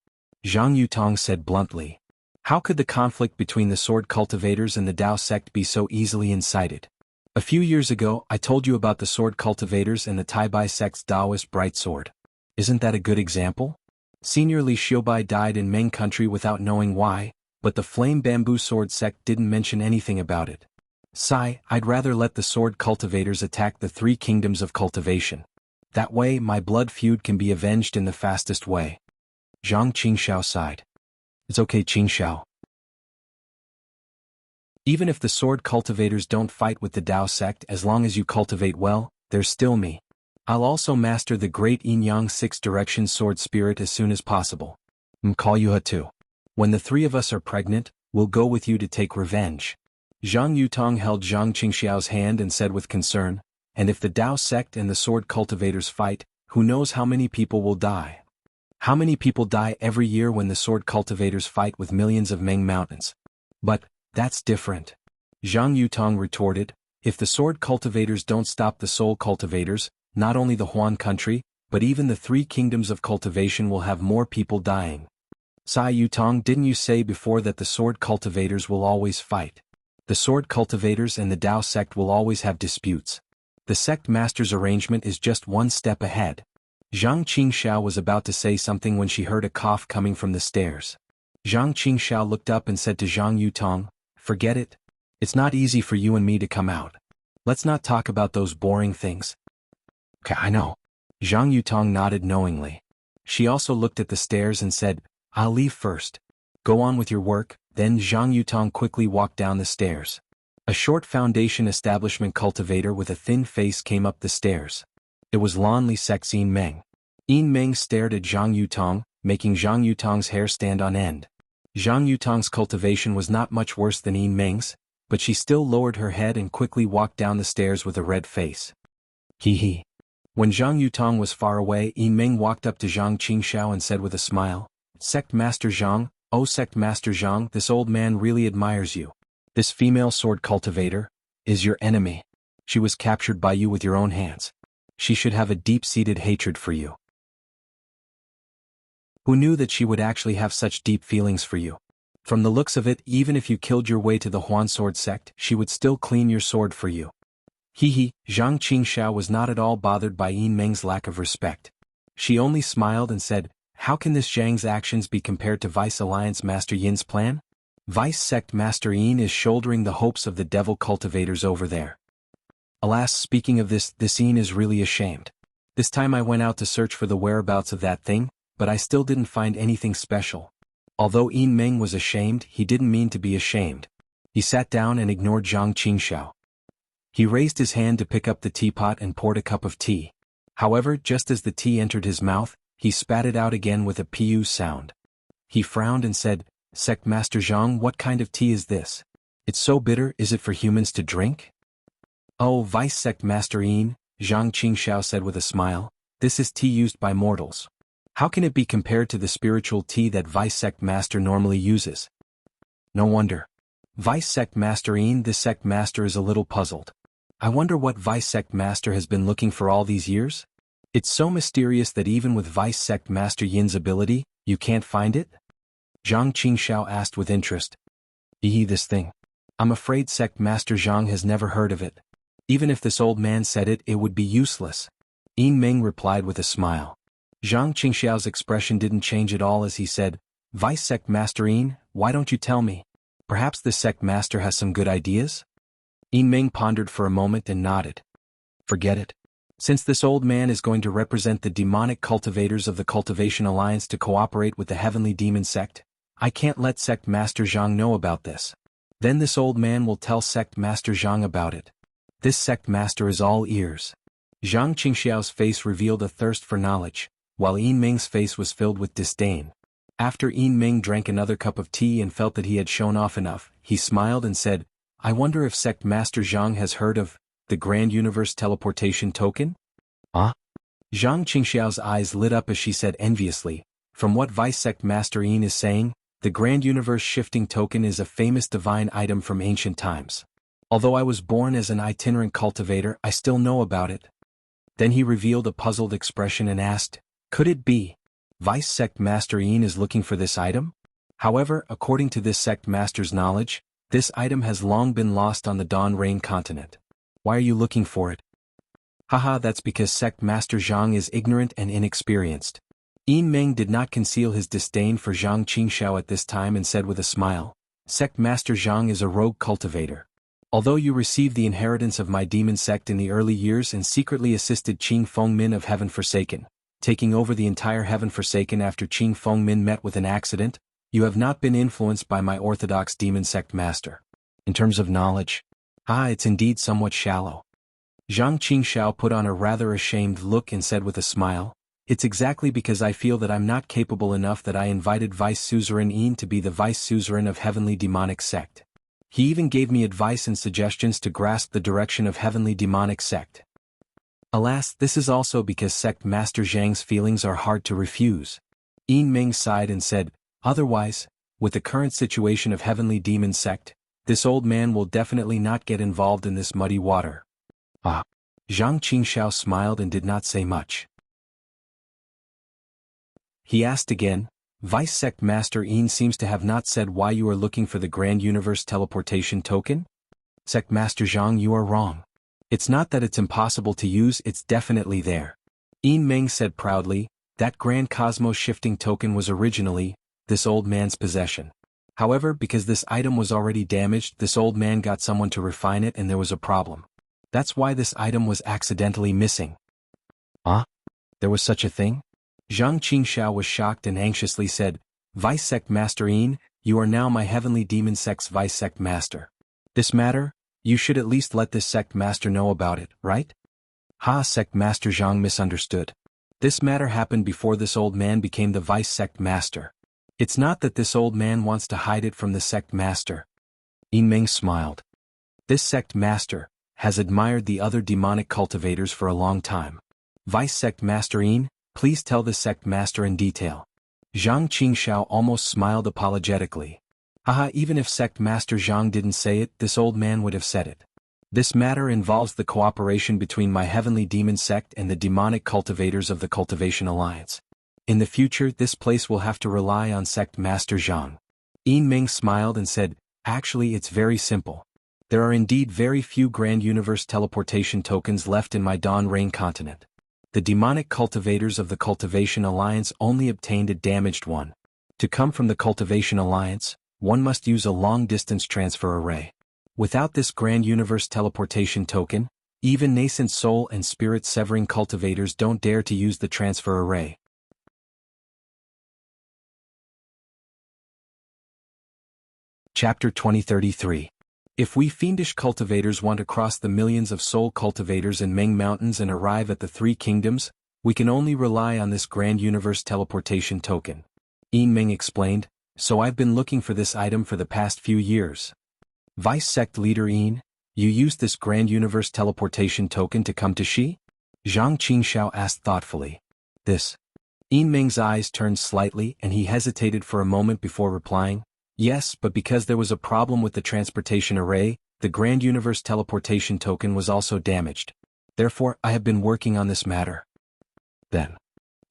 Zhang Yutong said bluntly. How could the conflict between the sword cultivators and the Tao sect be so easily incited? A few years ago, I told you about the sword cultivators and the Tai Bai sect's Taoist bright sword. Isn't that a good example? Senior Li Xiaobai died in Meng country without knowing why, but the Flame Bamboo Sword sect didn't mention anything about it. Sigh, I'd rather let the sword cultivators attack the 3 kingdoms of cultivation. That way my blood feud can be avenged in the fastest way. Zhang Qingxiao sighed. It's okay, Qingxiao. Even if the sword cultivators don't fight with the Dao sect, as long as you cultivate well, there's still me. I'll also master the great Yin-Yang 6-direction sword spirit as soon as possible. Call Yuha too. When the 3 of us are pregnant, we'll go with you to take revenge. Zhang Yutong held Zhang Qingxiao's hand and said with concern, and if the Dao sect and the sword cultivators fight, who knows how many people will die? How many people die every year when the sword cultivators fight with millions of Meng mountains? But that's different. Zhang Yutong retorted, if the sword cultivators don't stop the soul cultivators, not only the Huan country, but even the 3 kingdoms of cultivation will have more people dying. Sai Yutong, didn't you say before that the sword cultivators will always fight? The sword cultivators and the Dao sect will always have disputes. The sect master's arrangement is just one step ahead. Zhang Qingxiao was about to say something when she heard a cough coming from the stairs. Zhang Qingxiao looked up and said to Zhang Yutong, forget it. It's not easy for you and me to come out. Let's not talk about those boring things. Okay, I know. Zhang Yutong nodded knowingly. She also looked at the stairs and said, I'll leave first. Go on with your work. Then Zhang Yutong quickly walked down the stairs. A short foundation establishment cultivator with a thin face came up the stairs. It was Lanli Sec's Yin Meng. Yin Meng stared at Zhang Yutong, making Zhang Yutong's hair stand on end. Zhang Yutong's cultivation was not much worse than Yin Meng's, but she still lowered her head and quickly walked down the stairs with a red face. Hee hee. When Zhang Yutong was far away, Yin Meng walked up to Zhang Qingxiao and said with a smile, Sect Master Zhang, oh Sect Master Zhang, this old man really admires you. This female sword cultivator is your enemy. She was captured by you with your own hands. She should have a deep-seated hatred for you. Who knew that she would actually have such deep feelings for you? From the looks of it, even if you killed your way to the Huan sword sect, she would still clean your sword for you. Hee hee, Zhang Qingxiao was not at all bothered by Yin Meng's lack of respect. She only smiled and said, how can this Zhang's actions be compared to Vice Alliance Master Yin's plan? Vice Sect Master Yin is shouldering the hopes of the devil cultivators over there. Alas, speaking of this Yin is really ashamed. This time I went out to search for the whereabouts of that thing, but I still didn't find anything special. Although Yin Meng was ashamed, he didn't mean to be ashamed. He sat down and ignored Zhang Qingxiao. He raised his hand to pick up the teapot and poured a cup of tea. However, just as the tea entered his mouth, he spat it out again with a pu sound. He frowned and said, Sect Master Zhang, what kind of tea is this? It's so bitter, is it for humans to drink? Oh, Vice Sect Master Yin, Zhang Qingxiao said with a smile, this is tea used by mortals. How can it be compared to the spiritual tea that Vice Sect Master normally uses? No wonder. Vice Sect Master Yin, this Sect Master is a little puzzled. I wonder what Vice Sect Master has been looking for all these years? It's so mysterious that even with Vice Sect Master Yin's ability, you can't find it? Zhang Qingxiao asked with interest. This thing. I'm afraid Sect Master Zhang has never heard of it. Even if this old man said it, it would be useless. Yin Meng replied with a smile. Zhang Qingxiao's expression didn't change at all as he said, Vice Sect Master Yin, why don't you tell me? Perhaps this Sect Master has some good ideas? Yin Meng pondered for a moment and nodded. Forget it. Since this old man is going to represent the demonic cultivators of the Cultivation Alliance to cooperate with the Heavenly Demon Sect, I can't let Sect Master Zhang know about this. Then this old man will tell Sect Master Zhang about it. This Sect Master is all ears. Zhang Qingxiao's face revealed a thirst for knowledge, while Yin Meng's face was filled with disdain. After Yin Meng drank another cup of tea and felt that he had shown off enough, he smiled and said, I wonder if Sect Master Zhang has heard of the Grand Universe Teleportation Token? Huh? Zhang Qingxiao's eyes lit up as she said enviously, from what Vice Sect Master Yin is saying, the Grand Universe Shifting Token is a famous divine item from ancient times. Although I was born as an itinerant cultivator, I still know about it. Then he revealed a puzzled expression and asked, could it be Vice Sect Master Yin is looking for this item? However, according to this Sect Master's knowledge, this item has long been lost on the Dawn Rain continent. Why are you looking for it? Haha, that's because Sect Master Zhang is ignorant and inexperienced. Yin Meng did not conceal his disdain for Zhang Qingxiao at this time and said with a smile, Sect Master Zhang is a rogue cultivator. Although you received the inheritance of my demon sect in the early years and secretly assisted Qing Fengmin of Heaven Forsaken, taking over the entire Heaven Forsaken after Qing Fengmin met with an accident, you have not been influenced by my orthodox demon sect master. In terms of knowledge, it's indeed somewhat shallow. Zhang Qingxiao put on a rather ashamed look and said with a smile, it's exactly because I feel that I'm not capable enough that I invited Vice Suzerain Yin to be the Vice Suzerain of Heavenly Demonic Sect. He even gave me advice and suggestions to grasp the direction of Heavenly Demonic Sect. Alas, this is also because Sect Master Zhang's feelings are hard to refuse. Yin Ming sighed and said, otherwise, with the current situation of Heavenly Demon Sect, this old man will definitely not get involved in this muddy water. Zhang Qingxiao smiled and did not say much. He asked again, Vice Sect Master Yin seems to have not said why you are looking for the Grand Universe Teleportation Token? Sect Master Zhang, you are wrong. It's not that it's impossible to use, it's definitely there. Yin Meng said proudly, that Grand Cosmos Shifting Token was originally this old man's possession. However, because this item was already damaged, this old man got someone to refine it and there was a problem. That's why this item was accidentally missing. There was such a thing? Zhang Qingxiao was shocked and anxiously said, Vice Sect Master Yin, you are now my Heavenly Demon Sect's Vice Sect Master. This matter, you should at least let this Sect Master know about it, right? Sect Master Zhang misunderstood. This matter happened before this old man became the Vice Sect Master. It's not that this old man wants to hide it from the Sect Master. Yin Meng smiled. This Sect Master has admired the other demonic cultivators for a long time. Vice Sect Master Yin, please tell the Sect Master in detail. Zhang Qingxiao almost smiled apologetically. Even if Sect Master Zhang didn't say it, this old man would have said it. This matter involves the cooperation between my Heavenly Demon Sect and the demonic cultivators of the Cultivation Alliance. In the future, this place will have to rely on Sect Master Zhang. Yin Ming smiled and said, actually it's very simple. There are indeed very few Grand Universe Teleportation tokens left in my Dawn Rain continent. The demonic cultivators of the Cultivation Alliance only obtained a damaged one. To come from the Cultivation Alliance, one must use a long-distance transfer array. Without this Grand Universe Teleportation token, even nascent soul and spirit severing cultivators don't dare to use the transfer array. Chapter 2033. If we fiendish cultivators want to cross the millions of soul cultivators in Meng Mountains and arrive at the Three Kingdoms, we can only rely on this Grand Universe Teleportation token. Yin Meng explained, so I've been looking for this item for the past few years. Vice Sect Leader Yin, you used this Grand Universe Teleportation token to come to Xi? Zhang Qingxiao asked thoughtfully. This. Yin Meng's eyes turned slightly and he hesitated for a moment before replying, yes, but because there was a problem with the transportation array, the Grand Universe Teleportation token was also damaged. Therefore, I have been working on this matter. Then.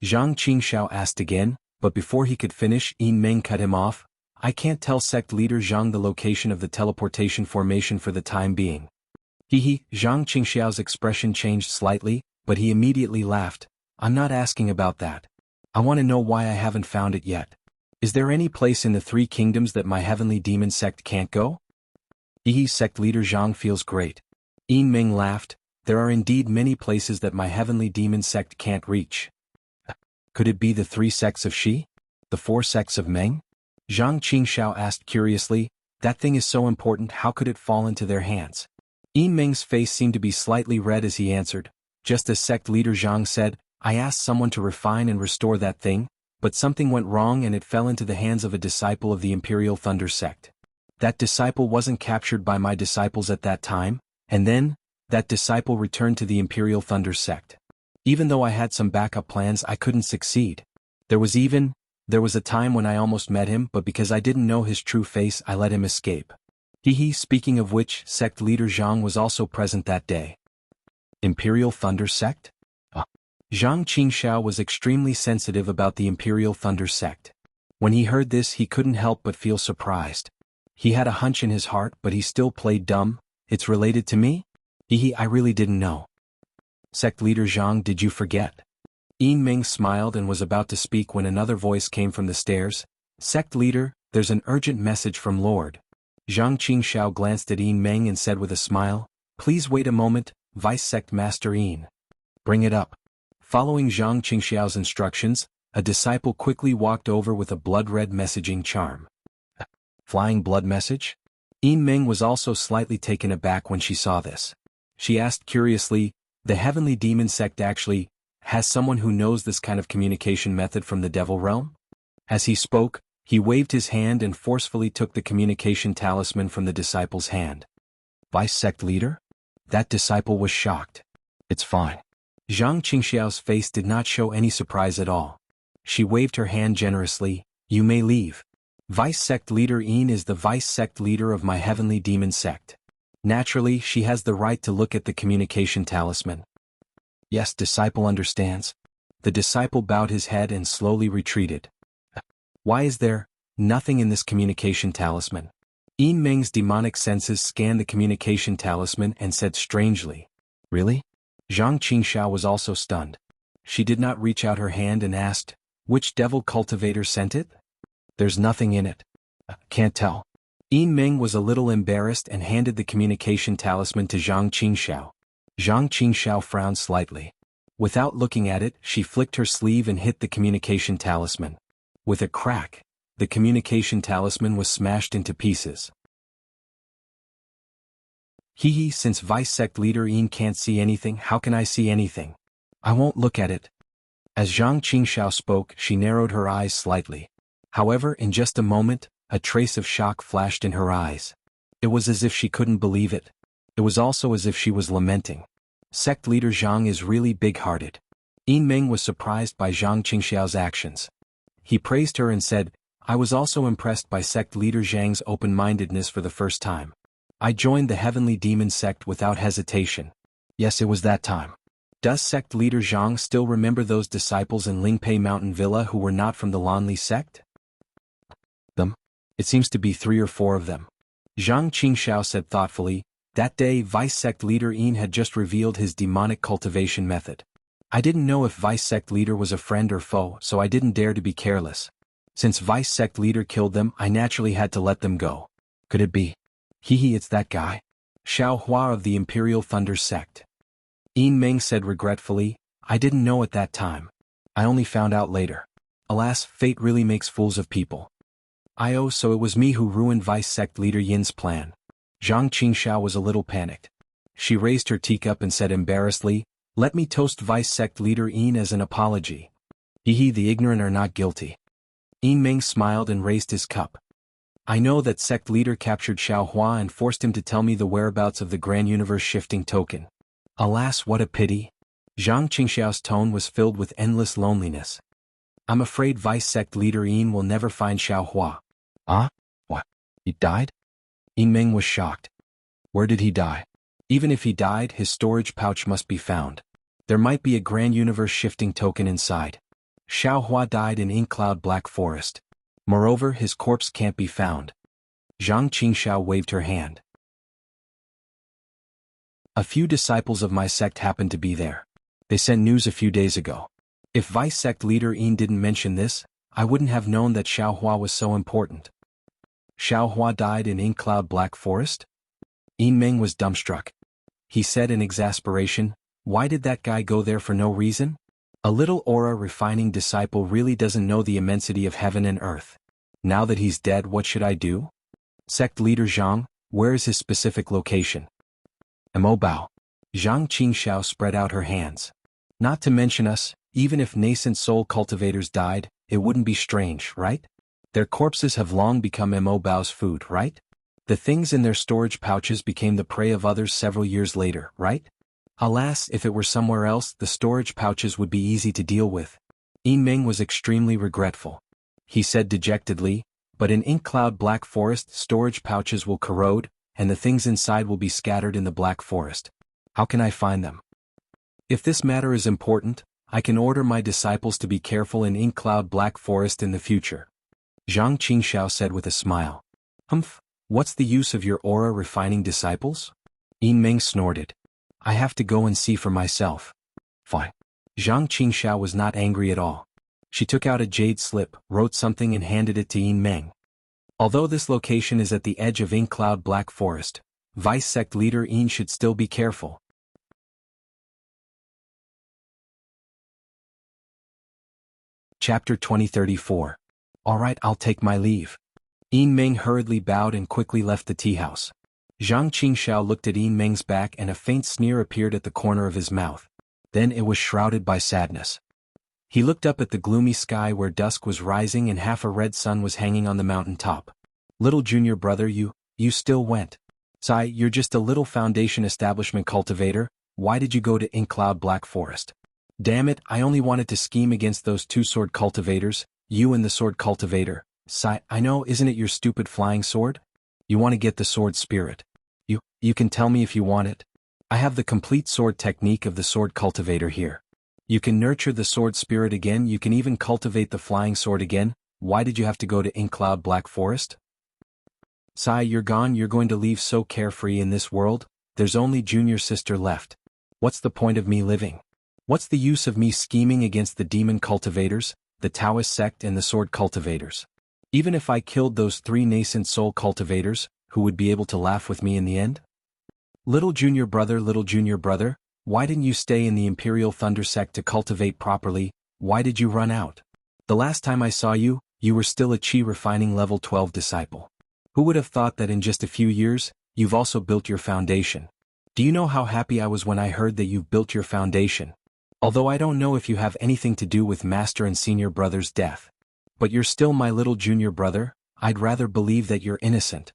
Zhang Qingxiao asked again, but before he could finish, Yin Meng cut him off. I can't tell Sect Leader Zhang the location of the teleportation formation for the time being. Zhang Qingxiao's expression changed slightly, but he immediately laughed. I'm not asking about that. I want to know why I haven't found it yet. Is there any place in the Three Kingdoms that my Heavenly Demon Sect can't go? Sect Leader Zhang feels great. Yin Ming laughed, there are indeed many places that my Heavenly Demon Sect can't reach. Could it be the 3 sects of Xi? The 4 sects of Meng? Zhang Qingxiao asked curiously, that thing is so important, how could it fall into their hands? Yin Meng's face seemed to be slightly red as he answered, just as Sect Leader Zhang said, I asked someone to refine and restore that thing, but something went wrong and it fell into the hands of a disciple of the Imperial Thunder Sect. That disciple wasn't captured by my disciples at that time, and then, that disciple returned to the Imperial Thunder Sect. Even though I had some backup plans, I couldn't succeed. There was a time when I almost met him, but because I didn't know his true face, I let him escape. Speaking of which, Sect Leader Zhang was also present that day. Imperial Thunder Sect? Zhang Qingxiao was extremely sensitive about the Imperial Thunder Sect. When he heard this, he couldn't help but feel surprised. He had a hunch in his heart, but he still played dumb. It's related to me? I really didn't know. Sect leader Zhang, did you forget? Yin Ming smiled and was about to speak when another voice came from the stairs. Sect leader, there's an urgent message from Lord. Zhang Qingxiao glanced at Yin Ming and said with a smile, please wait a moment, Vice Sect Master Yin. Bring it up. Following Zhang Qingxiao's instructions, a disciple quickly walked over with a blood-red messaging charm. Flying blood message? Yin Ming was also slightly taken aback when she saw this. She asked curiously, the Heavenly Demon Sect actually has someone who knows this kind of communication method from the Devil Realm? As he spoke, he waved his hand and forcefully took the communication talisman from the disciple's hand. Vice Sect Leader? That disciple was shocked. It's fine. Zhang Qingxiao's face did not show any surprise at all. She waved her hand generously, you may leave. Vice Sect Leader Yin is the Vice Sect Leader of my Heavenly Demon Sect. Naturally, she has the right to look at the communication talisman. Yes, disciple understands. The disciple bowed his head and slowly retreated. Why is there nothing in this communication talisman? Yin Ming's demonic senses scanned the communication talisman and said strangely, really? Zhang Qingxiao was also stunned. She did not reach out her hand and asked, which devil cultivator sent it? There's nothing in it. Can't tell. Yin Ming was a little embarrassed and handed the communication talisman to Zhang Qingxiao. Zhang Qingxiao frowned slightly. Without looking at it, she flicked her sleeve and hit the communication talisman. With a crack, the communication talisman was smashed into pieces. Hee, since Vice Sect Leader Yin can't see anything, how can I see anything? I won't look at it. As Zhang Qingxiao spoke, she narrowed her eyes slightly. However, in just a moment, a trace of shock flashed in her eyes. It was as if she couldn't believe it. It was also as if she was lamenting. Sect Leader Zhang is really big-hearted. Yin Ming was surprised by Zhang Qingxiao's actions. He praised her and said, I was also impressed by Sect Leader Zhang's open-mindedness for the first time. I joined the Heavenly Demon Sect without hesitation. Yes, it was that time. Does Sect Leader Zhang still remember those disciples in Lingpei Mountain Villa who were not from the Lanli sect? Them? It seems to be 3 or 4 of them. Zhang Qingxiao said thoughtfully, that day Vice Sect Leader Yin had just revealed his demonic cultivation method. I didn't know if Vice Sect Leader was a friend or foe, so I didn't dare to be careless. Since Vice Sect Leader killed them, I naturally had to let them go. Could it be? It's that guy. Xiao Hua of the Imperial Thunder Sect. Yin Ming said regretfully, I didn't know at that time. I only found out later. Alas, fate really makes fools of people. So it was me who ruined Vice Sect Leader Yin's plan. Zhang Qingxiao was a little panicked. She raised her teacup and said embarrassedly, let me toast Vice Sect Leader Yin as an apology. The ignorant are not guilty. Yin Ming smiled and raised his cup. I know that Sect Leader captured Xiao Hua and forced him to tell me the whereabouts of the Grand Universe Shifting Token. Alas, what a pity. Zhang Qingxiao's tone was filled with endless loneliness. I'm afraid Vice Sect Leader Yin will never find Xiao Hua. What? He died? Yin Ming was shocked. Where did he die? Even if he died, his storage pouch must be found. There might be a Grand Universe Shifting Token inside. Xiao Hua died in Inkcloud Black Forest. Moreover, his corpse can't be found. Zhang Qingxiao waved her hand. A few disciples of my sect happened to be there. They sent news a few days ago. If Vice Sect Leader Yin didn't mention this, I wouldn't have known that Xiao Hua was so important. Xiao Hua died in Inkcloud Black Forest? Yin Ming was dumbstruck. He said in exasperation, why did that guy go there for no reason? A little aura-refining disciple really doesn't know the immensity of heaven and earth. Now that he's dead, what should I do? Sect Leader Zhang, where is his specific location? Bao. Zhang Qingxiao spread out her hands. Not to mention us, even if nascent soul cultivators died, it wouldn't be strange, right? Their corpses have long become Bao's food, right? The things in their storage pouches became the prey of others several years later, right? Alas, if it were somewhere else, the storage pouches would be easy to deal with. Yin Ming was extremely regretful. He said dejectedly, but in Inkcloud Black Forest, storage pouches will corrode, and the things inside will be scattered in the Black Forest. How can I find them? If this matter is important, I can order my disciples to be careful in Inkcloud Black Forest in the future. Zhang Qingxiao said with a smile. What's the use of your aura-refining disciples? Yin Ming snorted. I have to go and see for myself. Fine. Zhang Qingxiao was not angry at all. She took out a jade slip, wrote something and handed it to Yin Meng. Although this location is at the edge of Ink Cloud Black Forest, Vice Sect Leader Yin should still be careful. Chapter 2034. Alright, I'll take my leave. Yin Meng hurriedly bowed and quickly left the tea house. Zhang Qingxiao looked at Yin Meng's back and a faint sneer appeared at the corner of his mouth. Then it was shrouded by sadness. He looked up at the gloomy sky where dusk was rising and half a red sun was hanging on the mountain top. Little junior brother, you still went. Sai, you're just a little Foundation establishment cultivator, why did you go to Ink Cloud Black Forest? Damn it, I only wanted to scheme against those two sword cultivators, you and the sword cultivator. Sai, I know, isn't it your stupid flying sword? You want to get the sword spirit. You can tell me if you want it. I have the complete sword technique of the sword cultivator here. You can nurture the sword spirit again, you can even cultivate the flying sword again. Why did you have to go to Ink Cloud Black Forest? Sai, you're gone, you're going to leave so carefree in this world? There's only junior sister left. What's the point of me living? What's the use of me scheming against the demon cultivators, the Taoist sect and the sword cultivators? Even if I killed those 3 nascent soul cultivators, who would be able to laugh with me in the end? Little junior brother, why didn't you stay in the Imperial Thunder sect to cultivate properly? Why did you run out? The last time I saw you, you were still a Qi refining level 12 disciple. Who would have thought that in just a few years, you've also built your foundation? Do you know how happy I was when I heard that you've built your foundation? Although I don't know if you have anything to do with Master and Senior Brother's death. But you're still my little junior brother, I'd rather believe that you're innocent.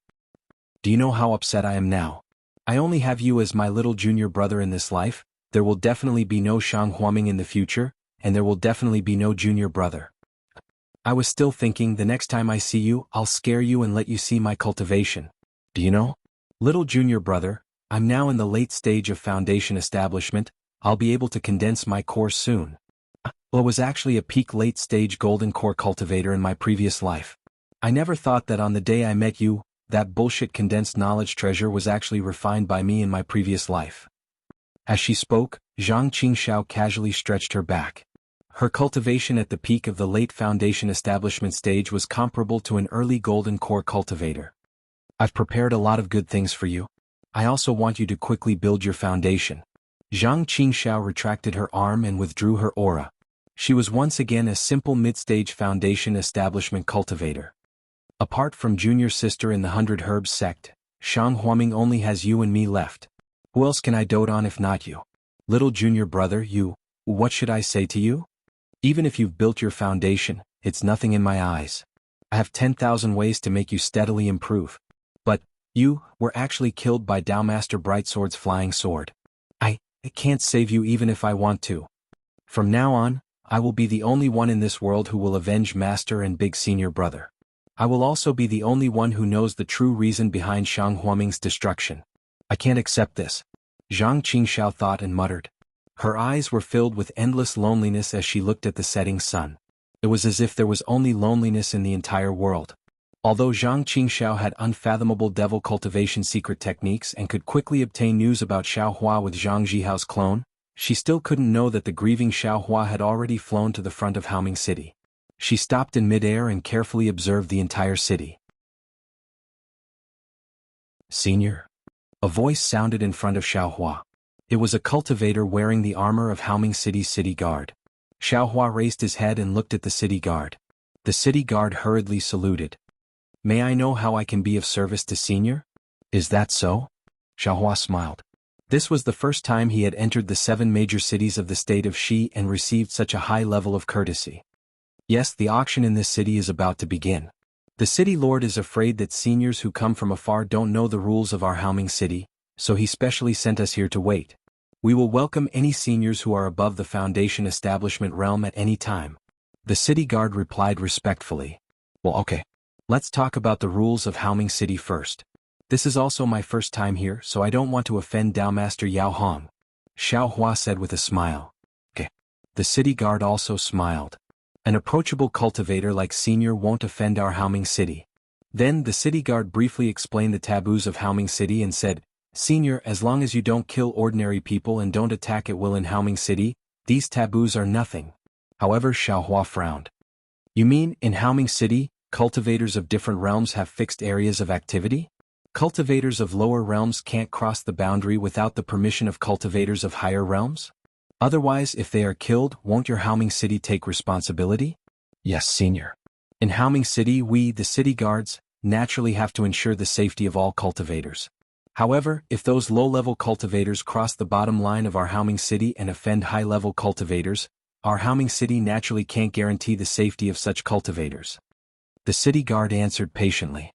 Do you know how upset I am now? I only have you as my little junior brother in this life, there will definitely be no Shang Huaming in the future, and there will definitely be no junior brother. I was still thinking the next time I see you, I'll scare you and let you see my cultivation. Do you know? Little junior brother, I'm now in the late stage of foundation establishment, I'll be able to condense my course soon. Well, I was actually a peak late stage golden core cultivator in my previous life. I never thought that on the day I met you, that bullshit condensed knowledge treasure was actually refined by me in my previous life. As she spoke, Zhang Qingxiao casually stretched her back. Her cultivation at the peak of the late foundation establishment stage was comparable to an early golden core cultivator. I've prepared a lot of good things for you. I also want you to quickly build your foundation. Zhang Qingxiao retracted her arm and withdrew her aura. She was once again a simple mid-stage foundation establishment cultivator. Apart from junior sister in the 100 Herbs sect, Shang Huaming only has you and me left. Who else can I dote on if not you? Little junior brother, what should I say to you? Even if you've built your foundation, it's nothing in my eyes. I have 10,000 ways to make you steadily improve. But, you were actually killed by Taomaster Brightsword's flying sword. I can't save you even if I want to. From now on, I will be the only one in this world who will avenge Master and Big Senior Brother. I will also be the only one who knows the true reason behind Shang Huaming's destruction. I can't accept this. Zhang Qingxiao thought and muttered. Her eyes were filled with endless loneliness as she looked at the setting sun. It was as if there was only loneliness in the entire world. Although Zhang Qingxiao had unfathomable devil cultivation secret techniques and could quickly obtain news about Xiaohua with Zhang Jihao's clone, she still couldn't know that the grieving Xiaohua had already flown to the front of Haoming City. She stopped in midair and carefully observed the entire city. Senior? A voice sounded in front of Xiaohua. It was a cultivator wearing the armor of Haoming City's city guard. Xiaohua raised his head and looked at the city guard. The city guard hurriedly saluted. May I know how I can be of service to Senior? Is that so? Xiaohua smiled. This was the first time he had entered the 7 major cities of the state of Xi and received such a high level of courtesy. Yes, the auction in this city is about to begin. The city lord is afraid that seniors who come from afar don't know the rules of our Haoming City, so he specially sent us here to wait. We will welcome any seniors who are above the foundation establishment realm at any time. The city guard replied respectfully. Well, okay. Let's talk about the rules of Haoming City first. This is also my first time here, so I don't want to offend Taomaster Yao Hong. Xiaohua said with a smile. Okay. The city guard also smiled. An approachable cultivator like Senior won't offend our Haoming City. Then the city guard briefly explained the taboos of Haoming City and said, Senior, as long as you don't kill ordinary people and don't attack at will in Haoming City, These taboos are nothing. However, Xiaohua frowned. You mean, in Haoming City, cultivators of different realms have fixed areas of activity? Cultivators of lower realms can't cross the boundary without the permission of cultivators of higher realms? Otherwise, if they are killed, won't your Haoming City take responsibility? Yes, Senior. In Haoming City, we, the city guards, naturally have to ensure the safety of all cultivators. However, if those low-level cultivators cross the bottom line of our Haoming City and offend high-level cultivators, our Haoming City naturally can't guarantee the safety of such cultivators. The city guard answered patiently.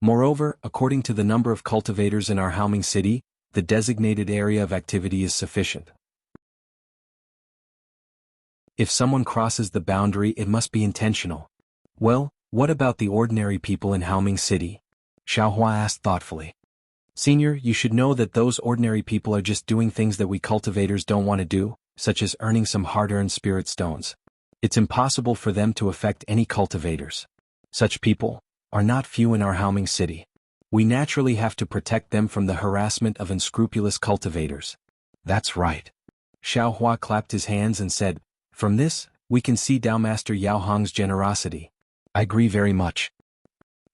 Moreover, according to the number of cultivators in our Haoming City, the designated area of activity is sufficient. If someone crosses the boundary, it must be intentional. Well, what about the ordinary people in Haoming City? Xiaohua asked thoughtfully. Senior, you should know that those ordinary people are just doing things that we cultivators don't want to do, such as earning some hard-earned spirit stones. It's impossible for them to affect any cultivators. Such people are not few in our Haoming City. We naturally have to protect them from the harassment of unscrupulous cultivators. That's right. Xiaohua clapped his hands and said, From this, we can see Dao Master Yao Hong's generosity. I agree very much.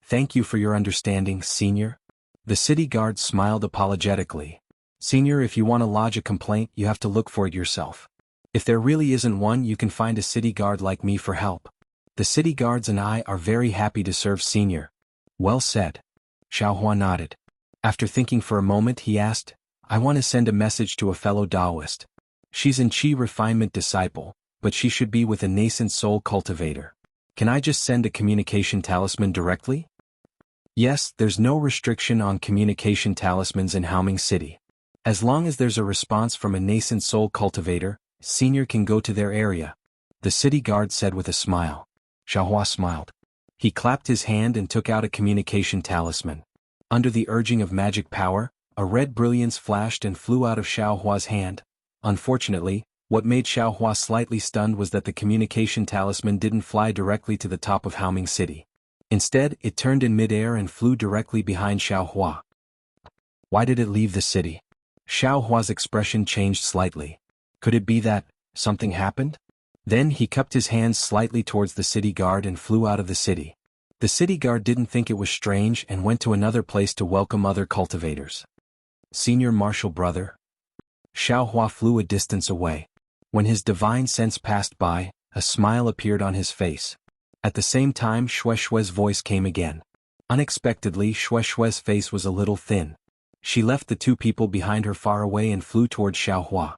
Thank you for your understanding, Senior. The city guard smiled apologetically. Senior, if you want to lodge a complaint, you have to look for it yourself. If there really isn't one, you can find a city guard like me for help. The city guards and I are very happy to serve Senior. Well said. Xiaohua nodded. After thinking for a moment, he asked, I want to send a message to a fellow Taoist. She's an Qi refinement disciple, but she should be with a nascent soul cultivator. Can I just send a communication talisman directly? Yes, there's no restriction on communication talismans in Haoming City. As long as there's a response from a nascent soul cultivator, Senior can go to their area. The city guard said with a smile. Xiaohua smiled. He clapped his hand and took out a communication talisman. Under the urging of magic power, a red brilliance flashed and flew out of Xiaohua's hand. Unfortunately, what made Xiaohua slightly stunned was that the communication talisman didn't fly directly to the top of Haoming City. Instead, it turned in midair and flew directly behind Xiaohua. Why did it leave the city? Xiaohua's expression changed slightly. Could it be that something happened? Then he cupped his hands slightly towards the city guard and flew out of the city. The city guard didn't think it was strange and went to another place to welcome other cultivators. Senior Martial Brother. Xiaohua flew a distance away. When his divine sense passed by, a smile appeared on his face. At the same time, Shueishue's voice came again. Unexpectedly, Shueishue's face was a little thin. She left the two people behind her far away and flew towards Xiaohua.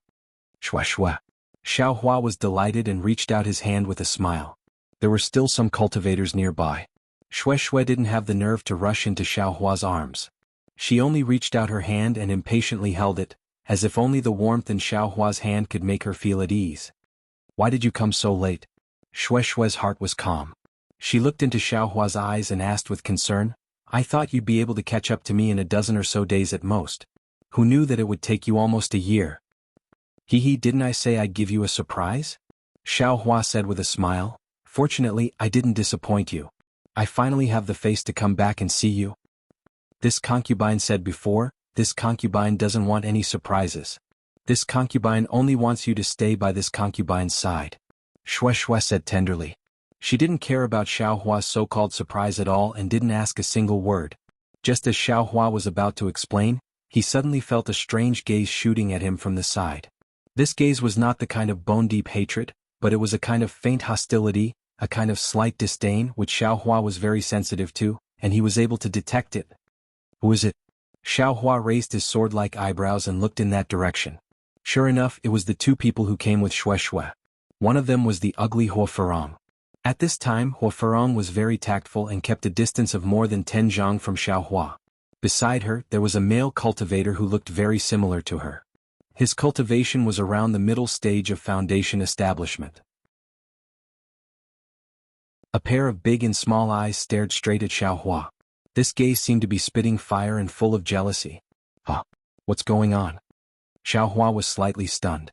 Shueishue. Xiaohua was delighted and reached out his hand with a smile. There were still some cultivators nearby. Shueishue didn't have the nerve to rush into Xiaohua's arms. She only reached out her hand and impatiently held it, as if only the warmth in Xiaohua's hand could make her feel at ease. Why did you come so late? Shueishue's heart was calm. She looked into Xiaohua's eyes and asked with concern, I thought you'd be able to catch up to me in a dozen or so days at most. Who knew that it would take you almost a year? Hee, didn't I say I'd give you a surprise? Xiaohua said with a smile. Fortunately, I didn't disappoint you. I finally have the face to come back and see you. This concubine said before, this concubine doesn't want any surprises. This concubine only wants you to stay by this concubine's side. Shueishue said tenderly. She didn't care about Xiaohua's so-called surprise at all and didn't ask a single word. Just as Xiaohua was about to explain, he suddenly felt a strange gaze shooting at him from the side. This gaze was not the kind of bone-deep hatred, but it was a kind of faint hostility, a kind of slight disdain which Xiaohua was very sensitive to, and he was able to detect it. Who is it? Xiaohua raised his sword-like eyebrows and looked in that direction. Sure enough, it was the two people who came with Shueishue. One of them was the ugly Huo Furong. At this time, Huo Furong was very tactful and kept a distance of more than 10 zhang from Xiaohua. Beside her, there was a male cultivator who looked very similar to her. His cultivation was around the middle stage of foundation establishment. A pair of big and small eyes stared straight at Xiaohua. This gaze seemed to be spitting fire and full of jealousy. Huh? What's going on? Xiaohua was slightly stunned.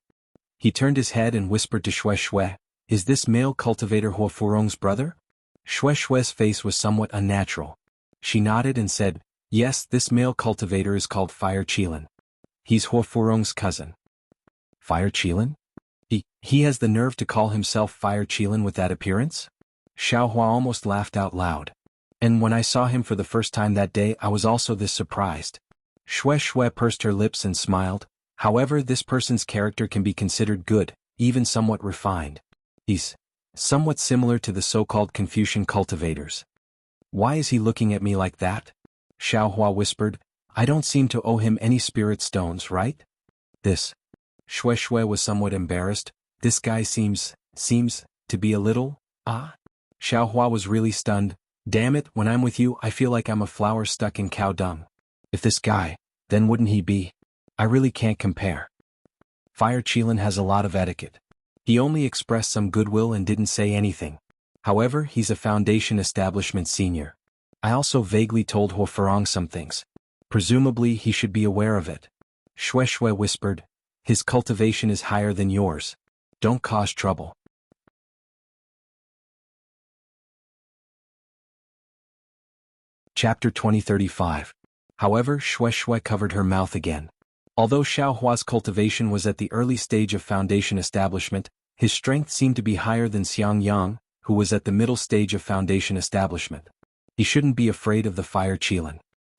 He turned his head and whispered to Shueishue, Is this male cultivator Huo Furong's brother? Shueishue's face was somewhat unnatural. She nodded and said, Yes, this male cultivator is called Fire Qilin. He's Huo Furong's cousin. Fire Qilin? He has the nerve to call himself Fire Qilin with that appearance? Xiao Hua almost laughed out loud. And when I saw him for the first time that day, I was also this surprised. Shui Shui pursed her lips and smiled. However, this person's character can be considered good, even somewhat refined. He's somewhat similar to the so-called Confucian cultivators. Why is he looking at me like that? Xiao Hua whispered. I don't seem to owe him any spirit stones, right? This. Shui Shui was somewhat embarrassed. This guy seems to be a little, Xiao Hua was really stunned. Damn it, when I'm with you, I feel like I'm a flower stuck in cow dung. If this guy, then wouldn't he be? I really can't compare. Fire Qilin has a lot of etiquette. He only expressed some goodwill and didn't say anything. However, he's a foundation establishment senior. I also vaguely told Huo Farong some things. Presumably he should be aware of it. Shui Shui whispered. His cultivation is higher than yours. Don't cause trouble. Chapter 2035. However, Shui Shui covered her mouth again. Although Xiao Hua's cultivation was at the early stage of foundation establishment, his strength seemed to be higher than Xiang Yang, who was at the middle stage of foundation establishment. He shouldn't be afraid of the Fire Qilin.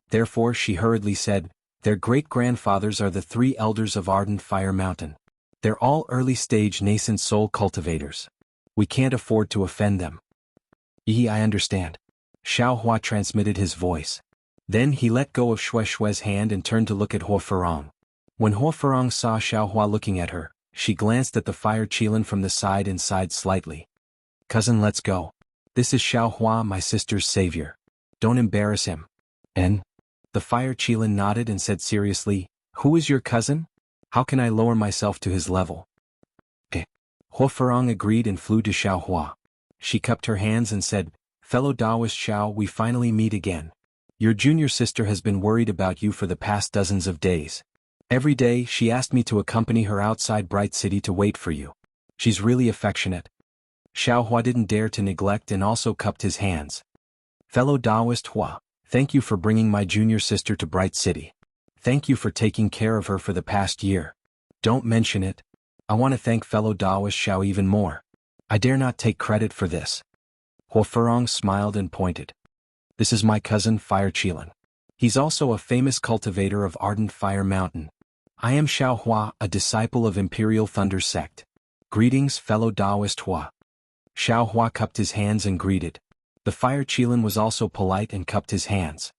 Therefore, she hurriedly said, their great-grandfathers are the three elders of Ardent Fire Mountain. They're all early-stage nascent soul cultivators. We can't afford to offend them. I understand. Xiao Hua transmitted his voice. Then he let go of Shui Shui's hand and turned to look at Huo Farong. When Huo Farong saw Xiao Hua looking at her, she glanced at the Fire Qilin from the side and sighed slightly. Cousin, let's go. This is Xiao Hua, my sister's savior. Don't embarrass him. And? The Fire Qilin nodded and said seriously, who is your cousin? How can I lower myself to his level? Huo Farong agreed and flew to Xiao Hua. She cupped her hands and said, fellow Taoist Xiao, we finally meet again. Your junior sister has been worried about you for the past dozens of days. Every day, she asked me to accompany her outside Bright City to wait for you. She's really affectionate. Xiao Hua didn't dare to neglect and also cupped his hands. Fellow Taoist Hua, thank you for bringing my junior sister to Bright City. Thank you for taking care of her for the past year. Don't mention it. I want to thank fellow Taoist Xiao even more. I dare not take credit for this. Huo Farong smiled and pointed. This is my cousin Fire Qilin. He's also a famous cultivator of Ardent Fire Mountain. I am Xiao Hua, a disciple of Imperial Thunder Sect. Greetings, fellow Taoist Hua. Xiao Hua cupped his hands and greeted. The Fire Qilin was also polite and cupped his hands.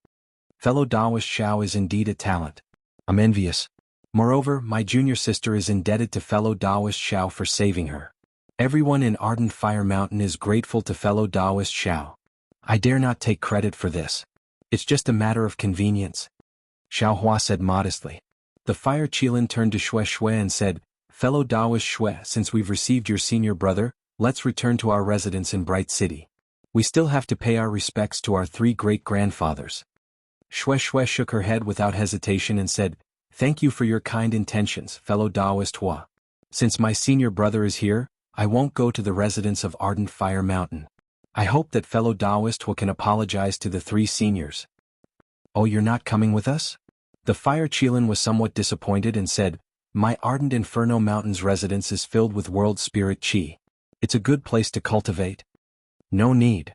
Fellow Taoist Xiao is indeed a talent. I'm envious. Moreover, my junior sister is indebted to fellow Taoist Xiao for saving her. Everyone in Ardent Fire Mountain is grateful to fellow Taoist Xiao. I dare not take credit for this. It's just a matter of convenience. Xiao Hua said modestly. The Fire Qilin turned to Shui Shui and said, fellow Taoist Shui, since we've received your senior brother, let's return to our residence in Bright City. We still have to pay our respects to our three great-grandfathers. Shui Shui shook her head without hesitation and said, thank you for your kind intentions, fellow Taoist Hua. Since my senior brother is here, I won't go to the residence of Ardent Fire Mountain. I hope that fellow Taoist Hua can apologize to the three seniors. Oh, you're not coming with us? The Fire Qilin was somewhat disappointed and said, my Ardent Inferno Mountain's residence is filled with world spirit qi. It's a good place to cultivate. No need.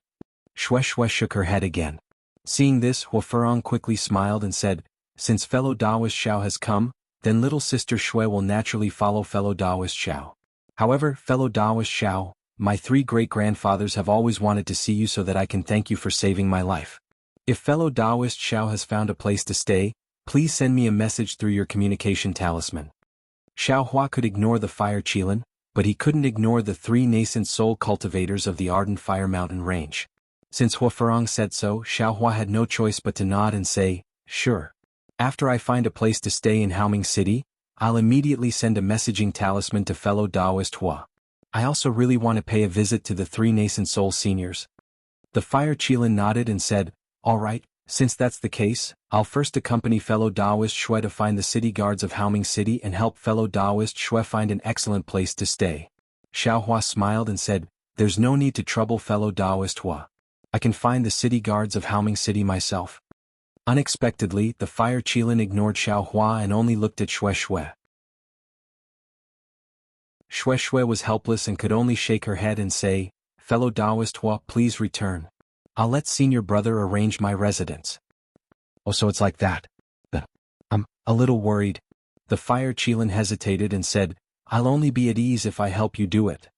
Shui Shui shook her head again. Seeing this, Huo Farong quickly smiled and said, since fellow Taoist Xiao has come, then little sister Shui will naturally follow fellow Taoist Xiao. However, fellow Taoist Xiao, my three great-grandfathers have always wanted to see you so that I can thank you for saving my life. If fellow Taoist Xiao has found a place to stay, please send me a message through your communication talisman. Xiao Hua could ignore the Fire Qilin, but he couldn't ignore the three nascent soul cultivators of the Ardent Fire Mountain range. Since Huo Farong said so, Xiao Hua had no choice but to nod and say, sure. After I find a place to stay in Haoming City, I'll immediately send a messaging talisman to fellow Taoist Hua. I also really want to pay a visit to the three nascent soul seniors. The Fire Qilin nodded and said, all right, since that's the case, I'll first accompany fellow Taoist Shui to find the city guards of Haoming City and help fellow Taoist Shui find an excellent place to stay. Xiao Hua smiled and said, there's no need to trouble fellow Taoist Hua. I can find the city guards of Haoming City myself. Unexpectedly, the Fire Qilin ignored Xiao Hua and only looked at Shui Shui. Shui Shui was helpless and could only shake her head and say, "Fellow Taoist Hua, please return. I'll let senior brother arrange my residence." "Oh, so it's like that. I'm a little worried." The fire Qilin hesitated and said, "I'll only be at ease if I help you do it."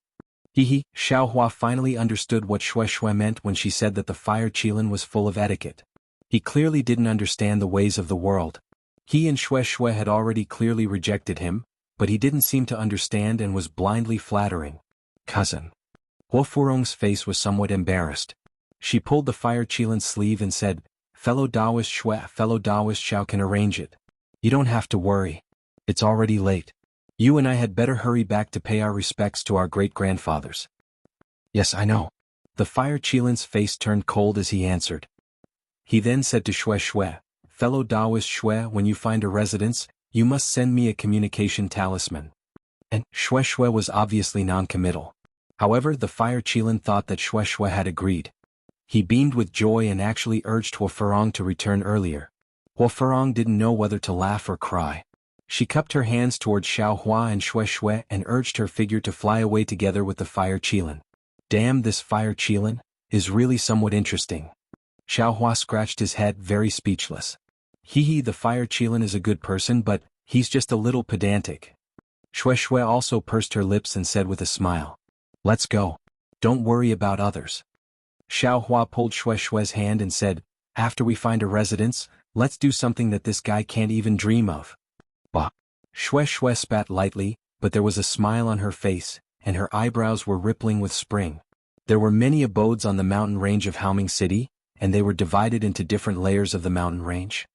He, Xiaohua finally understood what Shui Shui meant when she said that the fire Qilin was full of etiquette. He clearly didn't understand the ways of the world. He and Shui Shui had already clearly rejected him, but he didn't seem to understand and was blindly flattering. "Cousin." Huo Furong's face was somewhat embarrassed. She pulled the fire Qilin's sleeve and said, "Fellow Taoist Shui, fellow Taoist Xiao can arrange it. You don't have to worry. It's already late. You and I had better hurry back to pay our respects to our great-grandfathers." "Yes, I know." The fire Qilin's face turned cold as he answered. He then said to Shui Shui, "Fellow Taoist Shui, when you find a residence, you must send me a communication talisman." And Shui Shui was obviously non-committal. However, the fire Qilin thought that Shui Shui had agreed. He beamed with joy and actually urged Huo Furong to return earlier. Huo Furong didn't know whether to laugh or cry. She cupped her hands towards Xiaohua and Shui Shui and urged her figure to fly away together with the fire Qilin. "Damn, this fire Qilin is really somewhat interesting." Xiaohua scratched his head, very speechless. The fire Qilin is a good person, but he's just a little pedantic." Shui Shui also pursed her lips and said with a smile, "Let's go. Don't worry about others." Xiaohua pulled Shui Shui's hand and said, "After we find a residence, let's do something that this guy can't even dream of." "Bah." Shui Shui spat lightly, but there was a smile on her face, and her eyebrows were rippling with spring. There were many abodes on the mountain range of Haoming City, and they were divided into different layers of the mountain range.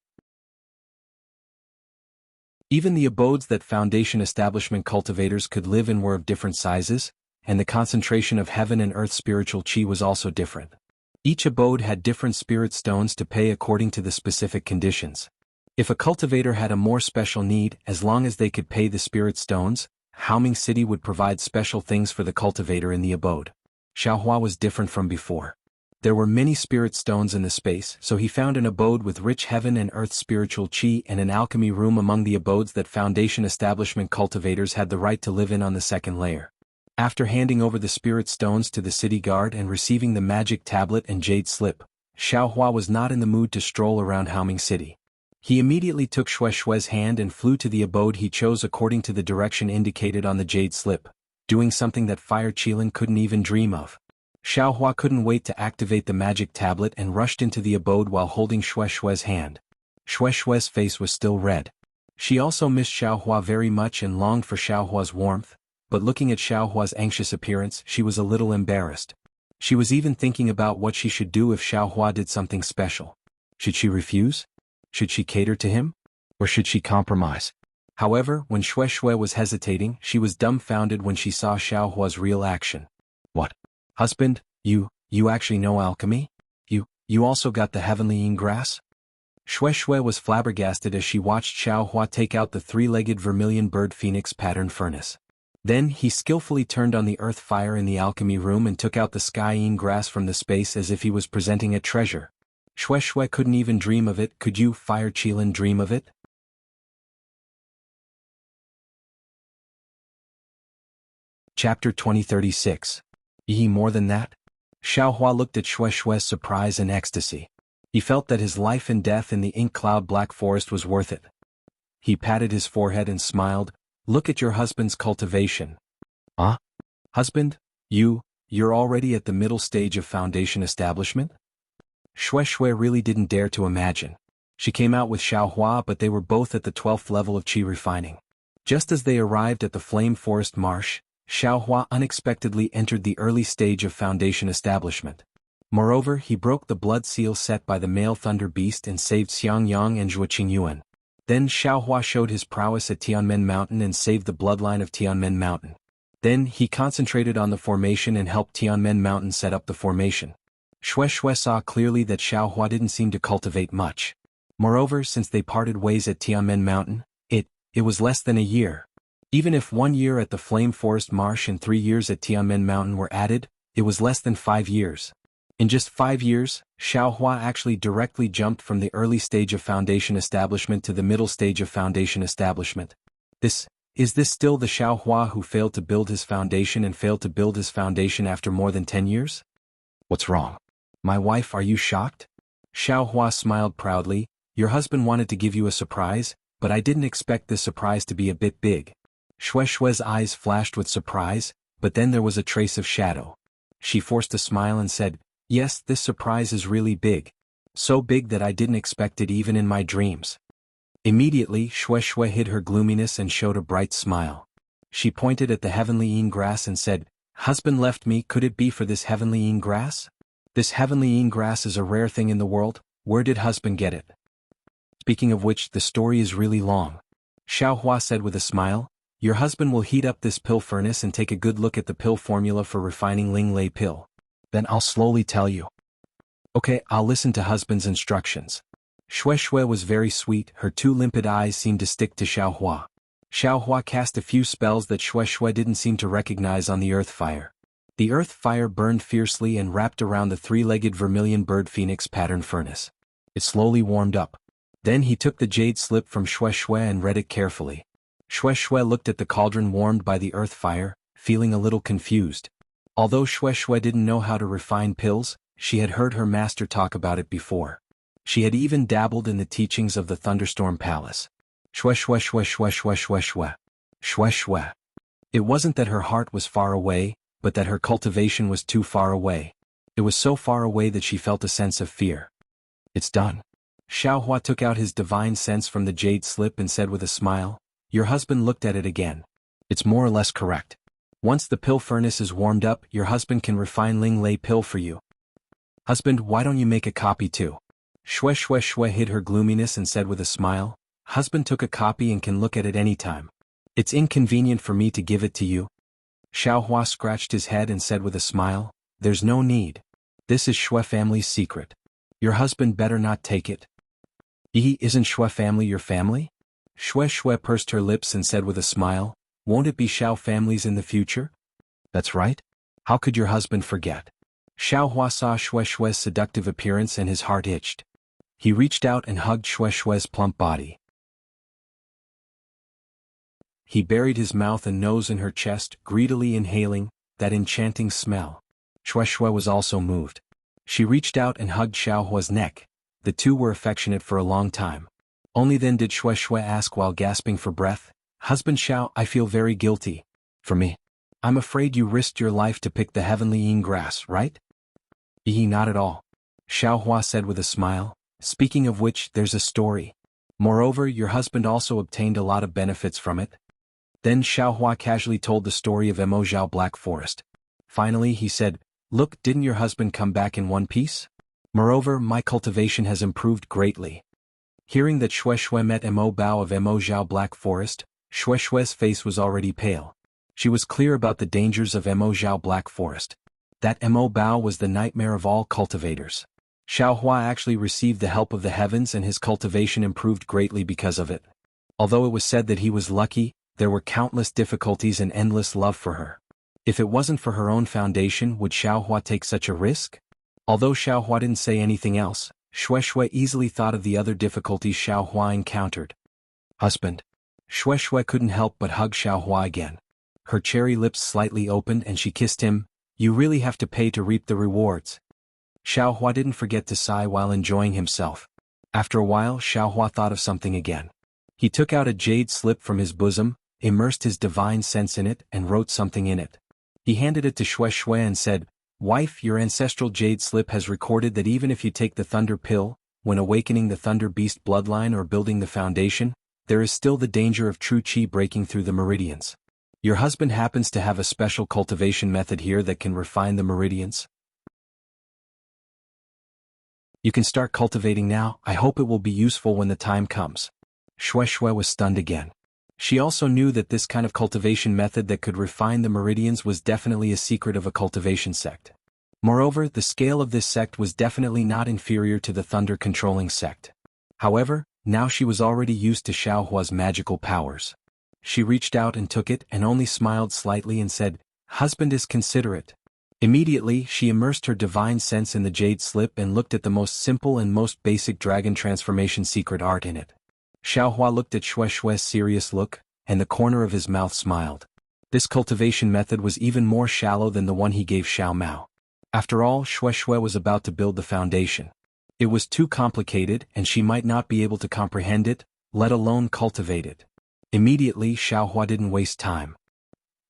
Even the abodes that Foundation establishment cultivators could live in were of different sizes, and the concentration of heaven and earth spiritual chi was also different. Each abode had different spirit stones to pay according to the specific conditions. If a cultivator had a more special need, as long as they could pay the spirit stones, Haoming City would provide special things for the cultivator in the abode. Xiaohua was different from before. There were many spirit stones in the space, so he found an abode with rich heaven and earth spiritual chi and an alchemy room among the abodes that Foundation establishment cultivators had the right to live in on the second layer. After handing over the spirit stones to the city guard and receiving the magic tablet and jade slip, Xiaohua was not in the mood to stroll around Haoming City. He immediately took Shui Shui's hand and flew to the abode he chose according to the direction indicated on the jade slip, doing something that fire Qilin couldn't even dream of. Xiaohua couldn't wait to activate the magic tablet and rushed into the abode while holding Shui Shui's hand. Shui Shui's face was still red. She also missed Xiaohua very much and longed for Xiaohua's warmth, but looking at Xiaohua's anxious appearance, she was a little embarrassed. She was even thinking about what she should do if Xiaohua did something special. Should she refuse? Should she cater to him? Or should she compromise? However, when Shui Shui was hesitating, she was dumbfounded when she saw Xiaohua's real action. "What? Husband, you actually know alchemy? You also got the heavenly yin grass?" Shui Shui was flabbergasted as she watched Xiaohua take out the three-legged vermilion bird phoenix pattern furnace. Then he skillfully turned on the earth fire in the alchemy room and took out the sky yin grass from the space as if he was presenting a treasure. Shui Shui couldn't even dream of it. Could you, fire Qilin, dream of it? Chapter 2036. More than that? Xiaohua looked at Shui Shui's surprise and ecstasy. He felt that his life and death in the ink cloud black forest was worth it. He patted his forehead and smiled. "Look at your husband's cultivation." "Huh? Husband? You're already at the middle stage of Foundation establishment?" Shui Shui really didn't dare to imagine. She came out with Xiaohua, but they were both at the 12th level of chi refining. Just as they arrived at the Flame Forest Marsh, Xiaohua unexpectedly entered the early stage of Foundation establishment. Moreover, he broke the blood seal set by the male thunder beast and saved Xiang Yang and Zhuo Qingyuan. Then Xiaohua showed his prowess at Tianmen Mountain and saved the bloodline of Tianmen Mountain. Then he concentrated on the formation and helped Tianmen Mountain set up the formation. Shui Shui saw clearly that Xiaohua didn't seem to cultivate much. Moreover, since they parted ways at Tianmen Mountain, it was less than a year. Even if 1 year at the Flame Forest Marsh and 3 years at Tianmen Mountain were added, it was less than 5 years. In just 5 years, Xiaohua actually directly jumped from the early stage of Foundation establishment to the middle stage of Foundation establishment. This Is this still the Xiaohua who failed to build his foundation and failed to build his foundation after more than 10 years? What's wrong? My wife, are you shocked? Xiaohua smiled proudly. Your husband wanted to give you a surprise, but I didn't expect this surprise to be a bit big. Shue's eyes flashed with surprise, but then there was a trace of shadow. She forced a smile and said, yes, this surprise is really big. So big that I didn't expect it even in my dreams. Immediately, Shue hid her gloominess and showed a bright smile. She pointed at the heavenly Yin grass and said, husband left me, could it be for this heavenly Yin grass? This heavenly Yin grass is a rare thing in the world, where did husband get it? Speaking of which, the story is really long. Xiaohua said with a smile, your husband will heat up this pill furnace and take a good look at the pill formula for refining Ling Lei pill. Then I'll slowly tell you. Okay, I'll listen to husband's instructions. Shue was very sweet, her two limpid eyes seemed to stick to Xiaohua. Xiaohua cast a few spells that Shue didn't seem to recognize on the earth fire. The earth fire burned fiercely and wrapped around the three-legged vermilion bird phoenix pattern furnace. It slowly warmed up. Then he took the jade slip from Shue and read it carefully. Shue looked at the cauldron warmed by the earth fire, feeling a little confused. Although Shue didn't know how to refine pills, she had heard her master talk about it before. She had even dabbled in the teachings of the Thunderstorm Palace. Shue. It wasn't that her heart was far away, but that her cultivation was too far away. It was so far away that she felt a sense of fear. It's done. Xiaohua took out his divine sense from the jade slip and said with a smile, your husband looked at it again. It's more or less correct. Once the pill furnace is warmed up, your husband can refine Ling Lei pill for you. Husband, why don't you make a copy too? Shue hid her gloominess and said with a smile, husband took a copy and can look at it anytime. It's inconvenient for me to give it to you. Xiaohua scratched his head and said with a smile, there's no need. This is Shue family's secret. Your husband better not take it. Isn't Shue family your family? Shue pursed her lips and said with a smile, won't it be Xiao families in the future? That's right. How could your husband forget? Xiaohua saw Shue's seductive appearance and his heart itched. He reached out and hugged Shue's plump body. He buried his mouth and nose in her chest, greedily inhaling that enchanting smell. Shue was also moved. She reached out and hugged Xiaohua's neck. The two were affectionate for a long time. Only then did Shue ask while gasping for breath, husband Xiao, I feel very guilty. For me. I'm afraid you risked your life to pick the heavenly Yin grass, right? Not at all. Xiaohua said with a smile, speaking of which, there's a story. Moreover, your husband also obtained a lot of benefits from it. Then Xiaohua casually told the story of Emojiao Black Forest. Finally he said, look, didn't your husband come back in one piece? Moreover, my cultivation has improved greatly. Hearing that Shue met Emo Bao of Emojiao Black Forest, Shue's face was already pale. She was clear about the dangers of Emojiao Black Forest. That Emo Bao was the nightmare of all cultivators. Xiaohua actually received the help of the heavens and his cultivation improved greatly because of it. Although it was said that he was lucky, there were countless difficulties and endless love for her. If it wasn't for her own foundation, would Xiaohua take such a risk? Although Xiaohua didn't say anything else, Shue easily thought of the other difficulties Xiaohua encountered. Husband. Shue couldn't help but hug Xiaohua again. Her cherry lips slightly opened and she kissed him. You really have to pay to reap the rewards. Xiaohua didn't forget to sigh while enjoying himself. After a while, Xiaohua thought of something again. He took out a jade slip from his bosom, immersed his divine sense in it, and wrote something in it. He handed it to Shue and said, wife, your ancestral jade slip has recorded that even if you take the thunder pill, when awakening the thunder beast bloodline or building the foundation, there is still the danger of true qi breaking through the meridians. Your husband happens to have a special cultivation method here that can refine the meridians. You can start cultivating now. I hope it will be useful when the time comes. Shue was stunned again. She also knew that this kind of cultivation method that could refine the meridians was definitely a secret of a cultivation sect. Moreover, the scale of this sect was definitely not inferior to the thunder-controlling sect. However, now she was already used to Xiaohua's magical powers. She reached out and took it and only smiled slightly and said, husband is considerate. Immediately, she immersed her divine sense in the jade slip and looked at the most simple and most basic dragon transformation secret art in it. Xiaohua looked at Shue's serious look, and the corner of his mouth smiled. This cultivation method was even more shallow than the one he gave Xiao Mao. After all, Xue Xue was about to build the foundation. It was too complicated and she might not be able to comprehend it, let alone cultivate it. Immediately Xiaohua didn't waste time.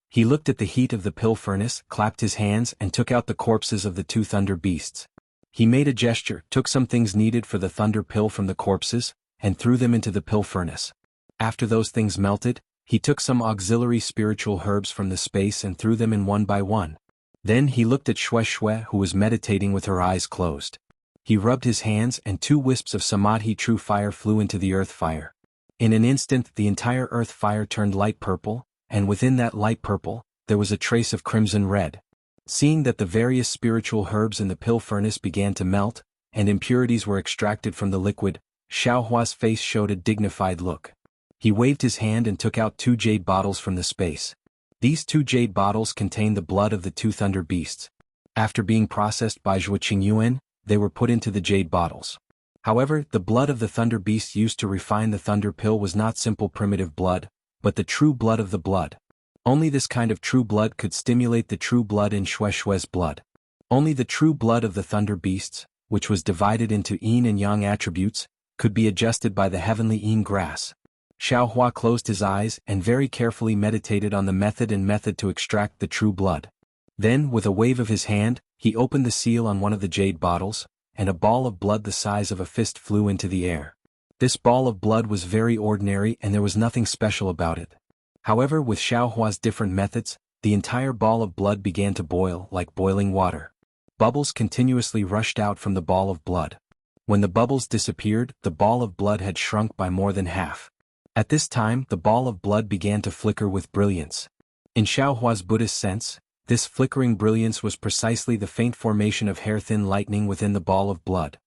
He looked at the heat of the pill furnace, clapped his hands and took out the corpses of the two thunder beasts. He made a gesture, took some things needed for the thunder pill from the corpses, and threw them into the pill furnace. After those things melted, he took some auxiliary spiritual herbs from the space and threw them in one by one. Then he looked at Xue Xue who was meditating with her eyes closed. He rubbed his hands and 2 wisps of Samadhi true fire flew into the earth fire. In an instant the entire earth fire turned light purple, and within that light purple, there was a trace of crimson red. Seeing that the various spiritual herbs in the pill furnace began to melt, and impurities were extracted from the liquid, Xiaohua's face showed a dignified look. He waved his hand and took out 2 jade bottles from the space. These 2 jade bottles contained the blood of the 2 thunder beasts. After being processed by Zhuo Qingyuan, they were put into the jade bottles. However, the blood of the thunder beasts used to refine the thunder pill was not simple primitive blood, but the true blood of the blood. Only this kind of true blood could stimulate the true blood in Xue Xue's blood. Only the true blood of the thunder beasts, which was divided into yin and yang attributes, could be adjusted by the heavenly yin grass. Xiaohua closed his eyes and very carefully meditated on the method to extract the true blood. Then, with a wave of his hand, he opened the seal on one of the jade bottles, and a ball of blood the size of a fist flew into the air. This ball of blood was very ordinary and there was nothing special about it. However, with Xiaohua's different methods, the entire ball of blood began to boil like boiling water. Bubbles continuously rushed out from the ball of blood. When the bubbles disappeared, the ball of blood had shrunk by more than half. At this time, the ball of blood began to flicker with brilliance. In Xiaohua's Buddhist sense, this flickering brilliance was precisely the faint formation of hair-thin lightning within the ball of blood.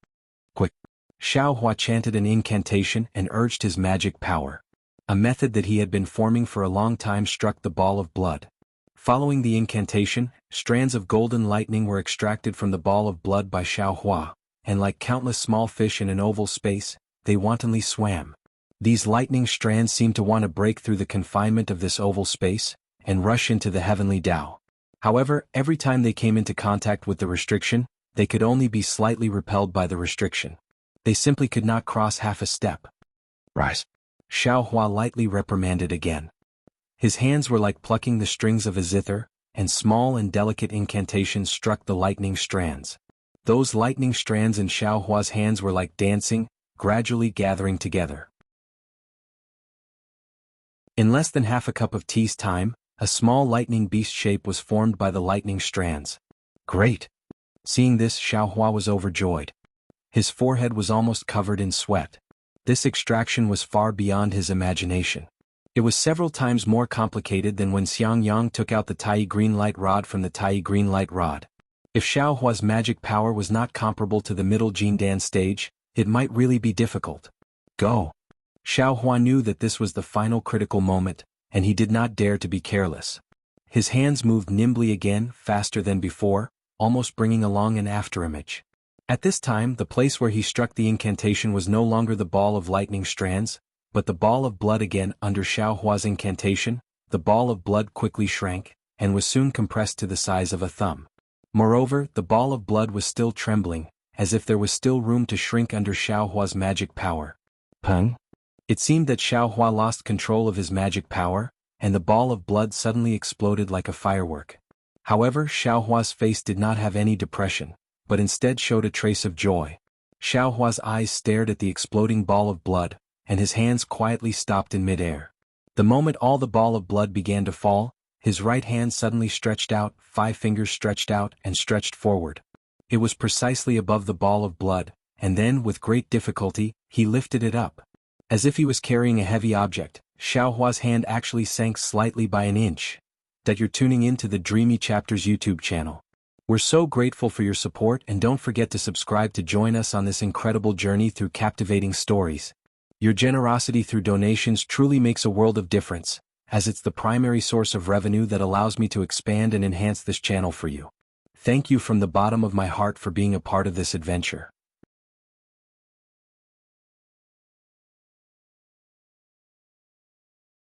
Quick! Xiaohua chanted an incantation and urged his magic power. A method that he had been forming for a long time struck the ball of blood. Following the incantation, strands of golden lightning were extracted from the ball of blood by Xiaohua, and like countless small fish in an oval space, they wantonly swam. These lightning strands seemed to want to break through the confinement of this oval space, and rush into the heavenly Tao. However, every time they came into contact with the restriction, they could only be slightly repelled by the restriction. They simply could not cross half a step. Rise! Xiaohua lightly reprimanded again. His hands were like plucking the strings of a zither, and small and delicate incantations struck the lightning strands. Those lightning strands in Xiaohua's hands were like dancing, gradually gathering together. In less than half a cup of tea's time, a small lightning beast shape was formed by the lightning strands. Great! Seeing this, Xiaohua was overjoyed. His forehead was almost covered in sweat. This extraction was far beyond his imagination. It was several times more complicated than when Xiang Yang took out the Tai green light rod from the Tai green light rod. If Xiaohua's magic power was not comparable to the middle Jindan stage, it might really be difficult. Go! Xiaohua knew that this was the final critical moment, and he did not dare to be careless. His hands moved nimbly again, faster than before, almost bringing along an afterimage. At this time, the place where he struck the incantation was no longer the ball of lightning strands, but the ball of blood again. Under Xiaohua's incantation, the ball of blood quickly shrank, and was soon compressed to the size of a thumb. Moreover, the ball of blood was still trembling, as if there was still room to shrink under Xiaohua's magic power. Peng! It seemed that Xiaohua lost control of his magic power, and the ball of blood suddenly exploded like a firework. However, Xiaohua's face did not have any depression, but instead showed a trace of joy. Xiaohua's eyes stared at the exploding ball of blood, and his hands quietly stopped in midair. The moment all the ball of blood began to fall, his right hand suddenly stretched out, 5 fingers stretched out and stretched forward. It was precisely above the ball of blood, and then, with great difficulty, he lifted it up. As if he was carrying a heavy object, Xiaohua's hand actually sank slightly by an inch. That you're tuning in to the Dreamy Chapters YouTube channel. We're so grateful for your support, and don't forget to subscribe to join us on this incredible journey through captivating stories. Your generosity through donations truly makes a world of difference, as it's the primary source of revenue that allows me to expand and enhance this channel for you. Thank you from the bottom of my heart for being a part of this adventure.